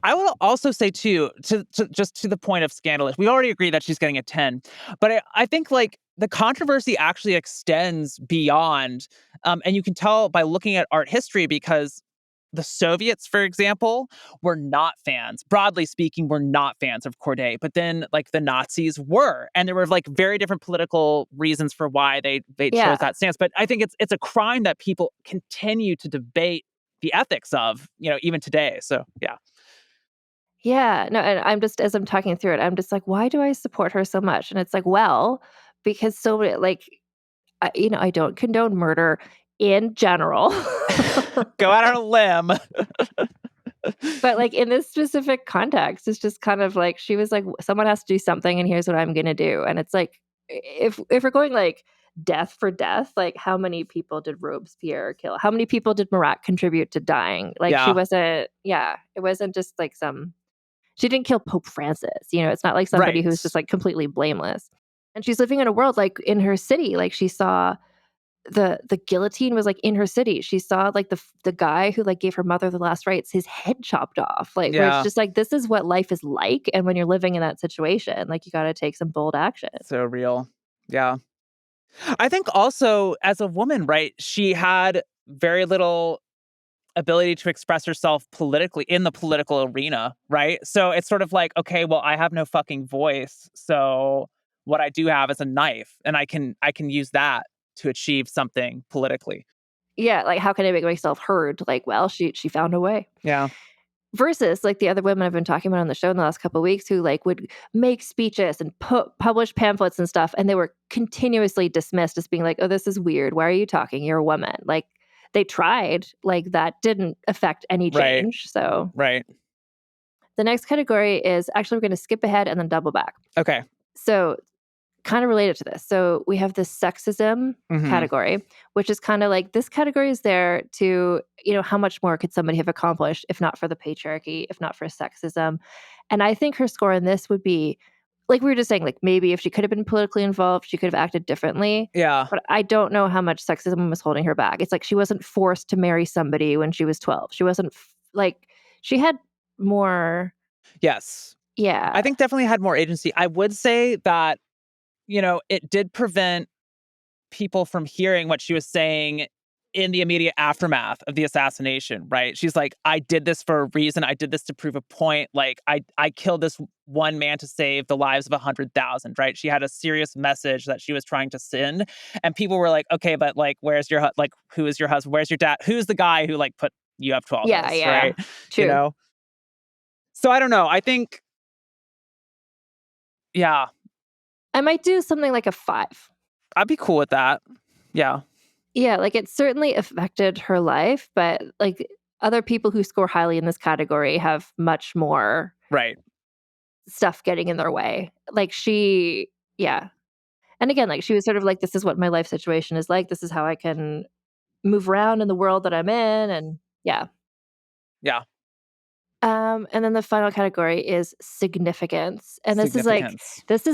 I will also say too, to just to the point of scandalous, we already agree that she's getting a 10, but I think like the controversy actually extends beyond, and you can tell by looking at art history because the Soviets, for example, were not fans. Broadly speaking, were not fans of Corday, but then like the Nazis were, and there were like very different political reasons for why they chose that stance. But I think it's a crime that people continue to debate the ethics of, even today. So yeah. Yeah, no, and I'm just as I'm talking through it, I'm just like, why do I support her so much? And it's like, well, because so many, like, I don't condone murder in general, Go out on a limb. but like in this specific context, it's just kind of like she was like, someone has to do something, and here's what I'm gonna do. And it's like, if we're going like death for death, like how many people did Robespierre kill? How many people did Marat contribute to dying? Like she wasn't, it wasn't just like she didn't kill Pope Francis. It's not like somebody who's just like completely blameless. And she's living in a world like in her city. Like she saw the guillotine was like in her city. She saw like the guy who like gave her mother the last rites, his head chopped off. Like where it's just like, this is what life is like. And when you're living in that situation, like you got to take some bold action. So real. Yeah. I think also as a woman, right, she had very little ability to express herself politically in the political arena, right? So it's sort of like, okay, well, I have no fucking voice. So what I do have is a knife, and I can use that to achieve something politically. Yeah, like how can I make myself heard? Like, well, she found a way. Yeah. Versus like the other women I've been talking about on the show in the last couple of weeks who like would make speeches and publish pamphlets and stuff, and they were continuously dismissed as being like, oh, this is weird. Why are you talking? You're a woman. Like, they tried, like that didn't affect any change. So the next category is actually, we're going to skip ahead and then double back. Okay. So kind of related to this. So we have this sexism category, which is kind of like, this category is there to, how much more could somebody have accomplished if not for the patriarchy, if not for sexism. And I think her score in this would be, like we were just saying, like maybe if she could have been politically involved, she could have acted differently. Yeah. But I don't know how much sexism was holding her back. It's like she wasn't forced to marry somebody when she was 12. She wasn't like, she had more. Yes. Yeah. I think definitely had more agency. I would say that, it did prevent people from hearing what she was saying in the immediate aftermath of the assassination, right? She's like, I did this for a reason. I did this to prove a point. Like, I killed this one man to save the lives of 100,000, right? She had a serious message that she was trying to send. And people were like, okay, but like, where's your, like, who is your husband? Where's your dad? Who's the guy who like put you up to all Yeah, this, yeah. right? True. You know? So I don't know. I think, yeah, I might do something like a 5. I'd be cool with that. Yeah. Yeah, like it certainly affected her life, but like other people who score highly in this category have much more Right. stuff getting in their way. Like yeah. And again, like she was sort of like, this is what my life situation is like. This is how I can move around in the world that I'm in. And yeah. Yeah. And then the final category is significance. And this is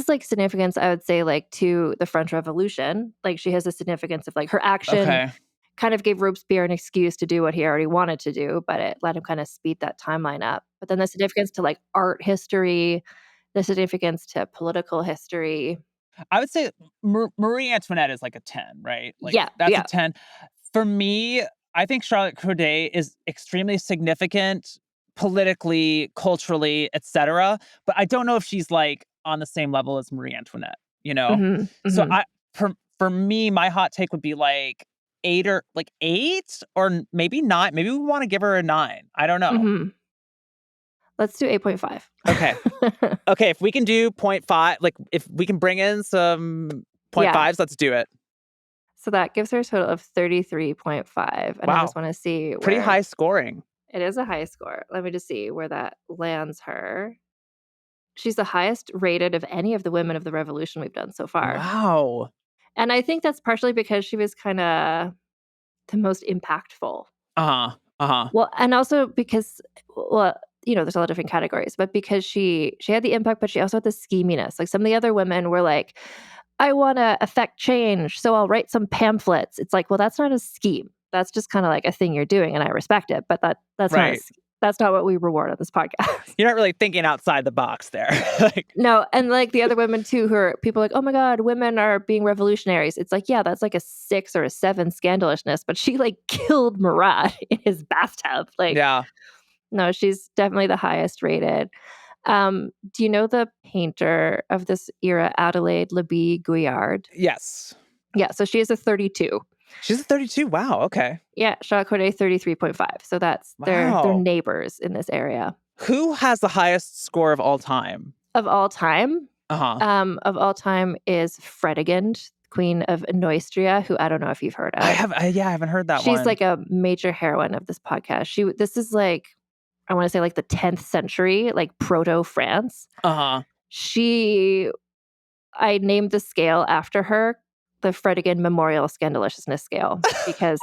like significance, I would say, like to the French Revolution. Like she has a significance of like her action Okay. kind of gave Robespierre an excuse to do what he already wanted to do, but it let him kind of speed that timeline up. But then the significance to like art history, the significance to political history. I would say Marie Antoinette is like a 10, right? Like Yeah, that's yeah. a 10. For me, I think Charlotte Corday is extremely significant politically, culturally, etc. But I don't know if she's like on the same level as Marie Antoinette, you know? Mhm, So mhm. for me, my hot take would be like 8 or maybe 9. Maybe we want to give her a 9. I don't know. Mhm. Let's do 8.5. Okay. Okay, if we can do 0.5, like if we can bring in some 0.5s, Yeah. let's do it. So that gives her a total of 33.5. And I just Wow. want to see Pretty where high scoring. it is a high score. Let me just see where that lands her. She's the highest rated of any of the women of the revolution we've done so far. Wow. And I think that's partially because she was kind of the most impactful. Uh-huh. Uh-huh. Well, and also because, well, there's a lot of different categories, but because she had the impact, but she also had the scheminess. Like some of the other women were like, I want to affect change, so I'll write some pamphlets. It's like, well, that's not a scheme. That's just kind of like a thing you're doing, and I respect it. But that's Right. that's not what we reward on this podcast. You're not really thinking outside the box there. Like, No, and like the other women too, who are people like, oh my God, women are being revolutionaries. It's like, yeah, that's like a 6 or a 7 scandalushness, but she like killed Marat in his bathtub. Like, yeah. no, she's definitely the highest rated. Do you know the painter of this era, Adelaide Labille-Guiard? Yes. Yeah, so she is a 32. She's a 32. Wow. Okay. Yeah, Charlotte Corday 33.5. So they're Wow. neighbors in this area. Who has the highest score of all time? Of all time, Uh-huh. of all time is Fredegund, Queen of Neustria, who I don't know if you've heard of. I haven't heard that She's one. like a major heroine of this podcast. This is like, I want to say like the 10th century, like proto France. Uh-huh. I named the scale after her, the Fredegund Memorial Scandalushness Scale, because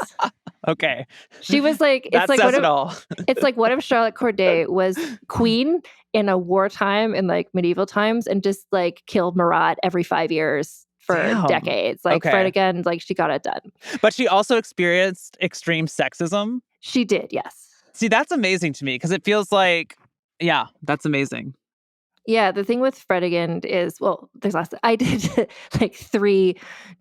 Okay. she was like, That says it all. it's like, what if Charlotte Corday was queen in a wartime in like medieval times and just like killed Marat every 5 years for Damn. decades? Like Okay. Fredegund, like she got it done. But she also experienced extreme sexism. She did, yes. See, that's amazing to me because it feels like, yeah, that's amazing. Yeah, the thing with Fredegund is, well, there's lots. I did like 3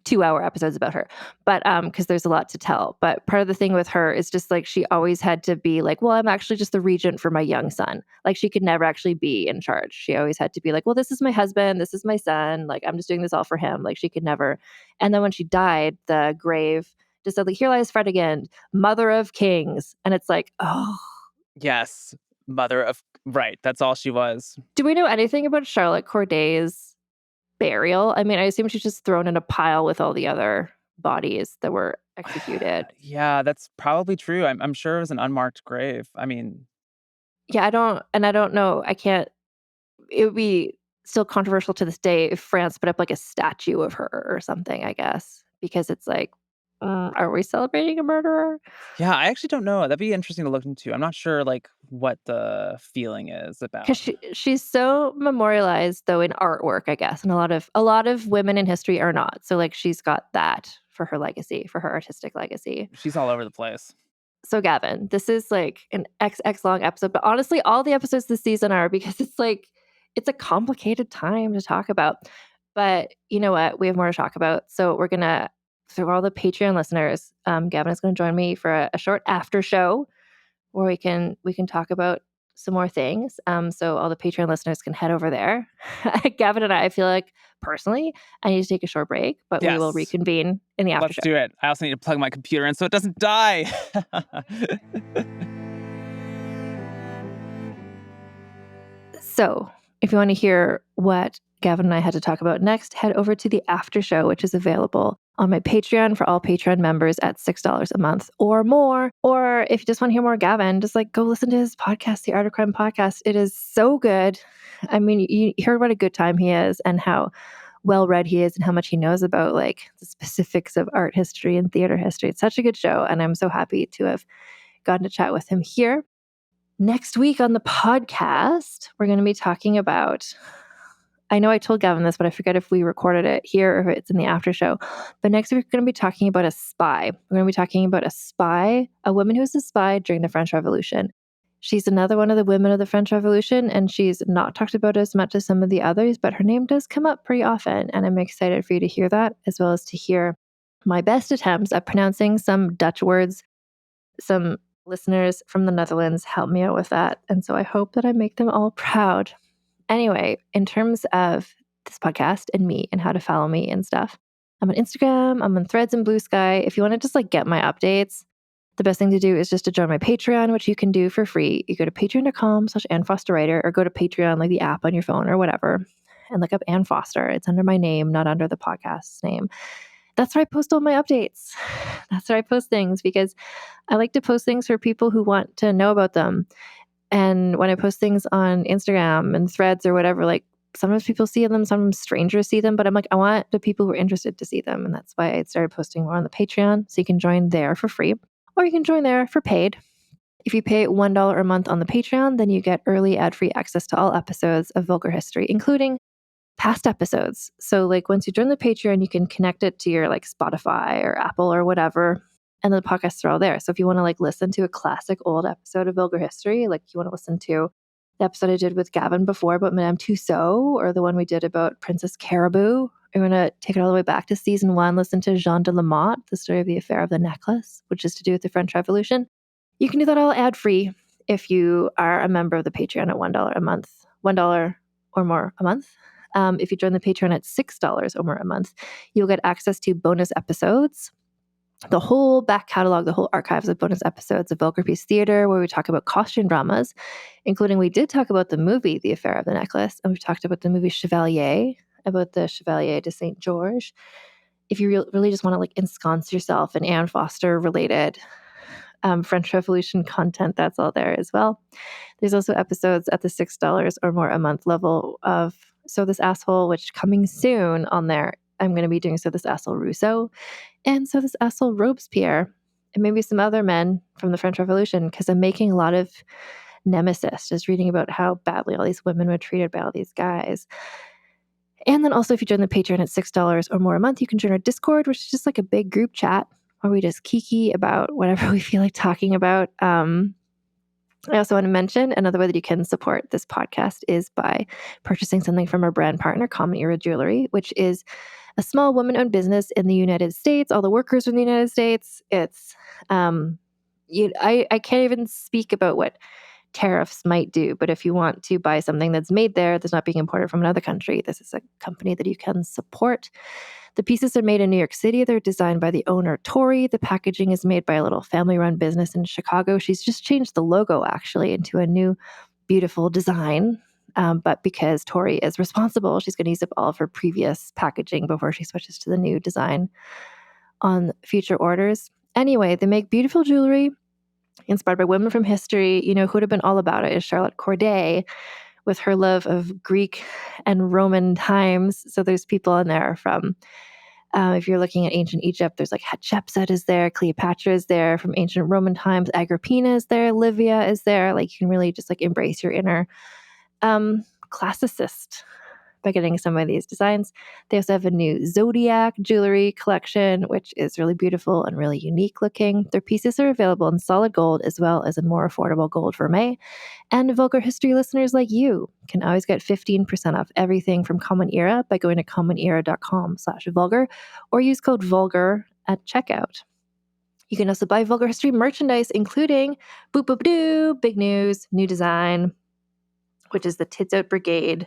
2-hour episodes about her, but because there's a lot to tell. But part of the thing with her is just like she always had to be like, well, I'm actually just the regent for my young son. Like she could never actually be in charge. She always had to be like, well, this is my husband, this is my son. Like I'm just doing this all for him. Like she could never. And then when she died, the grave just said like, here lies Fredegund, mother of kings, and it's like, oh. Yes. Mother of, right. That's all she was. Do we know anything about Charlotte Corday's burial? I mean, I assume she's just thrown in a pile with all the other bodies that were executed. Yeah, that's probably true. I'm sure it was an unmarked grave. I mean, Yeah, I don't know. It would be still controversial to this day if France put up like a statue of her or something, I guess, because it's like, are we celebrating a murderer? yeah, I actually don't know. That'd be interesting to look into. I'm not sure like what the feeling is about. Because she's so memorialized though in artwork, I guess, and a lot of women in history are not. So like she's got that for her legacy, for her artistic legacy. She's all over the place. So Gavin, this is like an XX long episode, but honestly, all the episodes this season are because it's a complicated time to talk about. But you know what? We have more to talk about. So we're gonna So for all the Patreon listeners, Gavin is going to join me for a short after show where we can talk about some more things. So all the Patreon listeners can head over there. Gavin and I feel like personally, I need to take a short break, but we will Yes. reconvene in the after Let's show. do it. I also need to plug my computer in so it doesn't die. So if you want to hear what Gavin and I had to talk about next, head over to the after show, which is available on my Patreon for all Patreon members at $6 a month or more. Or if you just want to hear more Gavin, just like go listen to his podcast, The Art of Crime Podcast. It is so good. I mean, you heard what a good time he is and how well read he is and how much he knows about like the specifics of art history and theater history. It's such a good show. And I'm so happy to have gotten to chat with him here. Next week on the podcast, we're going to be talking about, I know I told Gavin this, but I forget if we recorded it here or if it's in the after show. But next week, we're going to be talking about a spy. We're going to be talking about a spy, a woman who was a spy during the French Revolution. She's another one of the women of the French Revolution, and she's not talked about as much as some of the others, but her name does come up pretty often. And I'm excited for you to hear that, as well as to hear my best attempts at pronouncing some Dutch words. Some listeners from the Netherlands help me out with that. And so I hope that I make them all proud. Anyway, in terms of this podcast and me and how to follow me and stuff, I'm on Instagram, I'm on Threads and Blue Sky. If you want to just like get my updates, the best thing to do is just to join my Patreon, which you can do for free. You go to patreon.com/AnneFosterWriter or go to Patreon, like the app on your phone or whatever, and look up Anne Foster. It's under my name, not under the podcast's name. That's where I post all my updates. That's where I post things because I like to post things for people who want to know about them. And when I post things on Instagram and Threads or whatever, like sometimes people see them, sometimes strangers see them, but I'm like, I want the people who are interested to see them. And that's why I started posting more on the Patreon. So you can join there for free or you can join there for paid. If you pay $1 a month on the Patreon, then you get early ad-free access to all episodes of Vulgar History, including past episodes. So like once you join the Patreon, you can connect it to your like Spotify or Apple or whatever. And the podcasts are all there. So if you want to like listen to a classic old episode of Vulgar History, like you want to listen to the episode I did with Gavin before about Madame Tussaud, or the one we did about Princess Caribou, or you want to take it all the way back to season 1, listen to Jean de la Motte, the story of the affair of the necklace, which is to do with the French Revolution. You can do that all ad-free if you are a member of the Patreon at $1 a month, $1 or more a month. If you join the Patreon at $6 or more a month, you'll get access to bonus episodes, the whole back catalog, the whole archives of bonus episodes of Vulgar Piece Theater, where we talk about costume dramas, including we did talk about the movie The Affair of the Necklace, and we've talked about the movie Chevalier, about the Chevalier de Saint George. If you really just want to like ensconce yourself in Anne Foster related French Revolution content, that's all there as well. There's also episodes at the $6 or more a month level of So This Asshole, which coming soon on there. I'm going to be doing So This Asshole Rousseau and So This Asshole Robespierre and maybe some other men from the French Revolution, because I'm making a lot of Nemesis, just reading about how badly all these women were treated by all these guys. And then also if you join the Patreon at $6 or more a month, you can join our Discord, which is just like a big group chat where we just kiki about whatever we feel like talking about. I also want to mention another way that you can support this podcast is by purchasing something from our brand partner, Common Era Jewelry, which is a small woman-owned business in the United States. All the workers are in the United States. It's I can't even speak about what tariffs might do, but if you want to buy something that's made there, that's not being imported from another country, this is a company that you can support. The pieces are made in New York City. They're designed by the owner, Tori. The packaging is made by a little family-run business in Chicago. She's just changed the logo, actually, into a new, beautiful design. But because Tori is responsible, she's going to use up all of her previous packaging before she switches to the new design on future orders. Anyway, they make beautiful jewelry inspired by women from history. You know, who would have been all about it is Charlotte Corday, with her love of Greek and Roman times. So there's people in there from, if you're looking at ancient Egypt, there's like Hatshepsut is there, Cleopatra is there from ancient Roman times, Agrippina is there, Livia is there. Like you can really just like embrace your inner classicist by getting some of these designs. They also have a new Zodiac jewelry collection, which is really beautiful and really unique looking. Their pieces are available in solid gold as well as in more affordable gold vermeil. And Vulgar History listeners like you can always get 15% off everything from Common Era by going to commonera.com/vulgar or use code VULGAR at checkout. You can also buy Vulgar History merchandise, including boop boop doo, big news, new design, which is the Tits Out Brigade,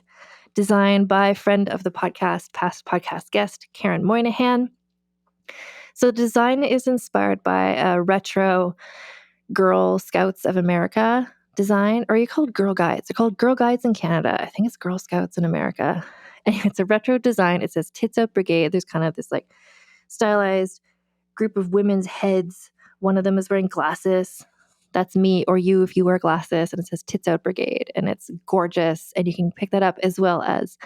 designed by friend of the podcast, past podcast guest, Karen Moynihan. So the design is inspired by a retro Girl Scouts of America design, or are you called Girl Guides? They're called Girl Guides in Canada. I think it's Girl Scouts in America. Anyway, it's a retro design. It says Tits Out Brigade. There's kind of this like stylized group of women's heads. One of them is wearing glasses. That's me or you if you wear glasses. And it says Tits Out Brigade. And it's gorgeous. And you can pick that up, as well as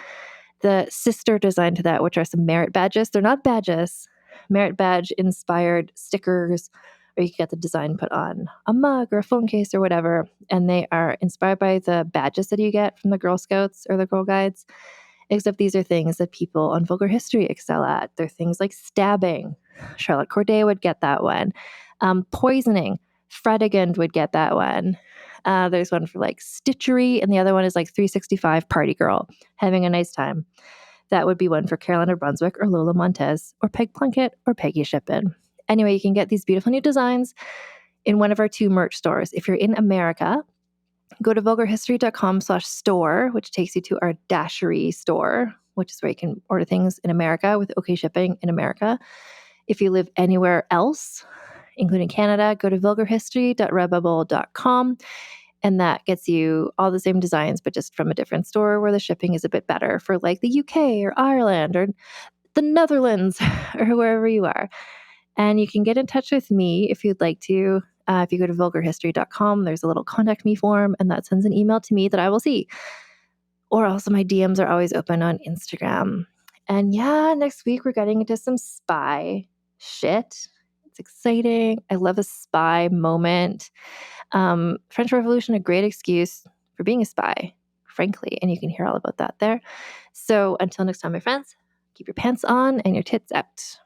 the sister design to that, which are some merit badges. They're not badges. Merit badge inspired stickers, or you can get the design put on a mug or a phone case or whatever. And they are inspired by the badges that you get from the Girl Scouts or the Girl Guides. Except these are things that people on Vulgar History excel at. They're things like stabbing. Charlotte Corday would get that one. Poisoning. Fredegund would get that one. There's one for like stitchery, and the other one is like 365 party girl, having a nice time. That would be one for Carolina Brunswick or Lola Montez or Peg Plunkett or Peggy Shippen. Anyway, you can get these beautiful new designs in one of our 2 merch stores. If you're in America, go to vulgarhistory.com/store, which takes you to our Dashery store, which is where you can order things in America with OK shipping in America. If you live anywhere else, including Canada, go to vulgarhistory.redbubble.com, and that gets you all the same designs, but just from a different store where the shipping is a bit better for like the UK or Ireland or the Netherlands or wherever you are. And you can get in touch with me if you'd like to. If you go to vulgarhistory.com, there's a little contact me form, and that sends an email to me that I will see. Or also my DMs are always open on Instagram. And yeah, next week we're getting into some spy shit. It's exciting. I love a spy moment. French Revolution, a great excuse for being a spy, frankly. And you can hear all about that there. So until next time, my friends, keep your pants on and your tits out.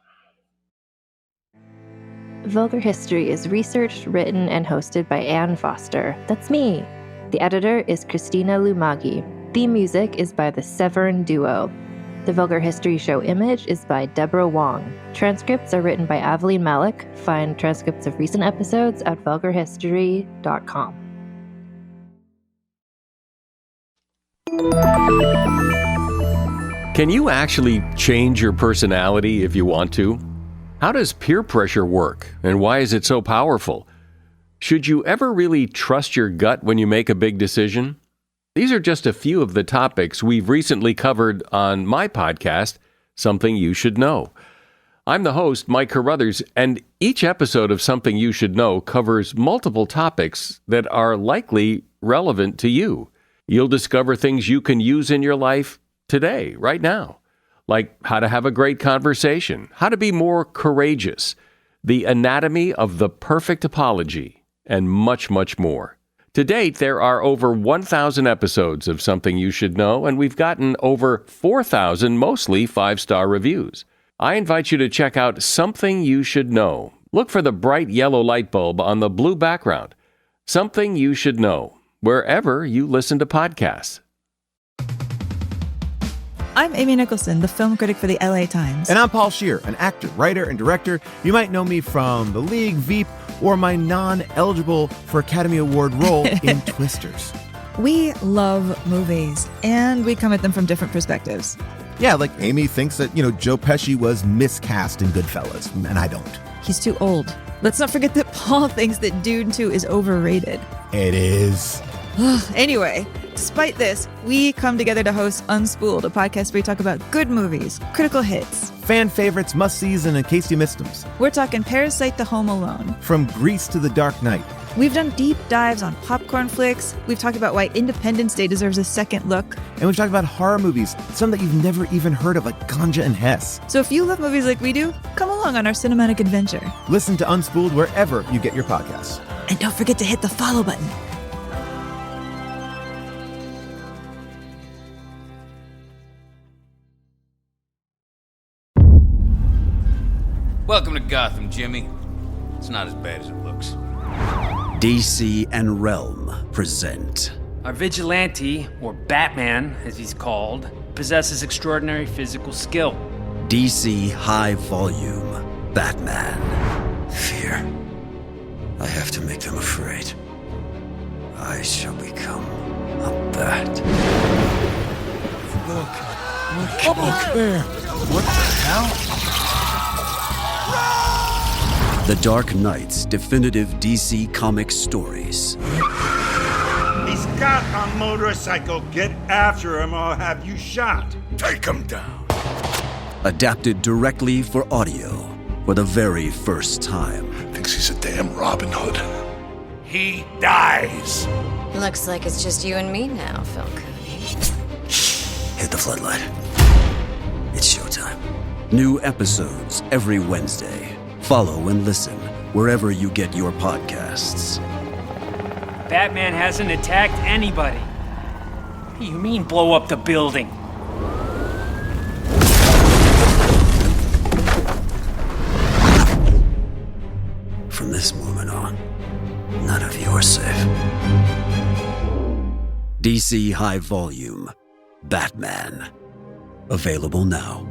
Vulgar History is researched, written, and hosted by Anne Foster. That's me. The editor is Christina Lumagi. Theme music is by the Severn Duo. The Vulgar History show image is by Deborah Wong. Transcripts are written by Aveline Malik. Find transcripts of recent episodes at vulgarhistory.com. Can you actually change your personality if you want to? How does peer pressure work, and why is it so powerful? Should you ever really trust your gut when you make a big decision? These are just a few of the topics we've recently covered on my podcast, Something You Should Know. I'm the host, Mike Carruthers, and each episode of Something You Should Know covers multiple topics that are likely relevant to you. You'll discover things you can use in your life today, right now. Like how to have a great conversation, how to be more courageous, the anatomy of the perfect apology, and much, much more. To date, there are over 1,000 episodes of Something You Should Know, and we've gotten over 4,000 mostly 5-star reviews. I invite you to check out Something You Should Know. Look for the bright yellow light bulb on the blue background. Something You Should Know, wherever you listen to podcasts. I'm Amy Nicholson, the film critic for the LA Times. And I'm Paul Scheer, an actor, writer, and director. You might know me from The League, Veep, or my non-eligible for Academy Award role in Twisters. We love movies, and we come at them from different perspectives. Yeah, like Amy thinks that, Joe Pesci was miscast in Goodfellas, and I don't. He's too old. Let's not forget that Paul thinks that Dune 2 is overrated. It is. Anyway, despite this, we come together to host Unspooled, a podcast where we talk about good movies, critical hits, fan favorites, must-sees, and in case you missed them. We're talking Parasite to Home Alone. From Grease to The Dark Knight. We've done deep dives on popcorn flicks. We've talked about why Independence Day deserves a second look. And we've talked about horror movies, some that you've never even heard of, like Ganja and Hess. So if you love movies like we do, come along on our cinematic adventure. Listen to Unspooled wherever you get your podcasts. And don't forget to hit the follow button. Welcome to Gotham, Jimmy. It's not as bad as it looks. DC and Realm present. Our vigilante, or Batman as he's called, possesses extraordinary physical skill. DC High Volume. Batman. Fear. I have to make them afraid. I shall become a bat. Look there. What the hell? The Dark Knight's definitive DC Comics stories. He's got a motorcycle. Get after him or I'll have you shot. Take him down. Adapted directly for audio for the very first time. Thinks he's a damn Robin Hood. He dies. Looks like it's just you and me now, Phil Cooney. Hit the floodlight. It's showtime. New episodes every Wednesday. Follow and listen wherever you get your podcasts. Batman hasn't attacked anybody. What do you mean, blow up the building? From this moment on, none of you are safe. DC High Volume, Batman. Available now.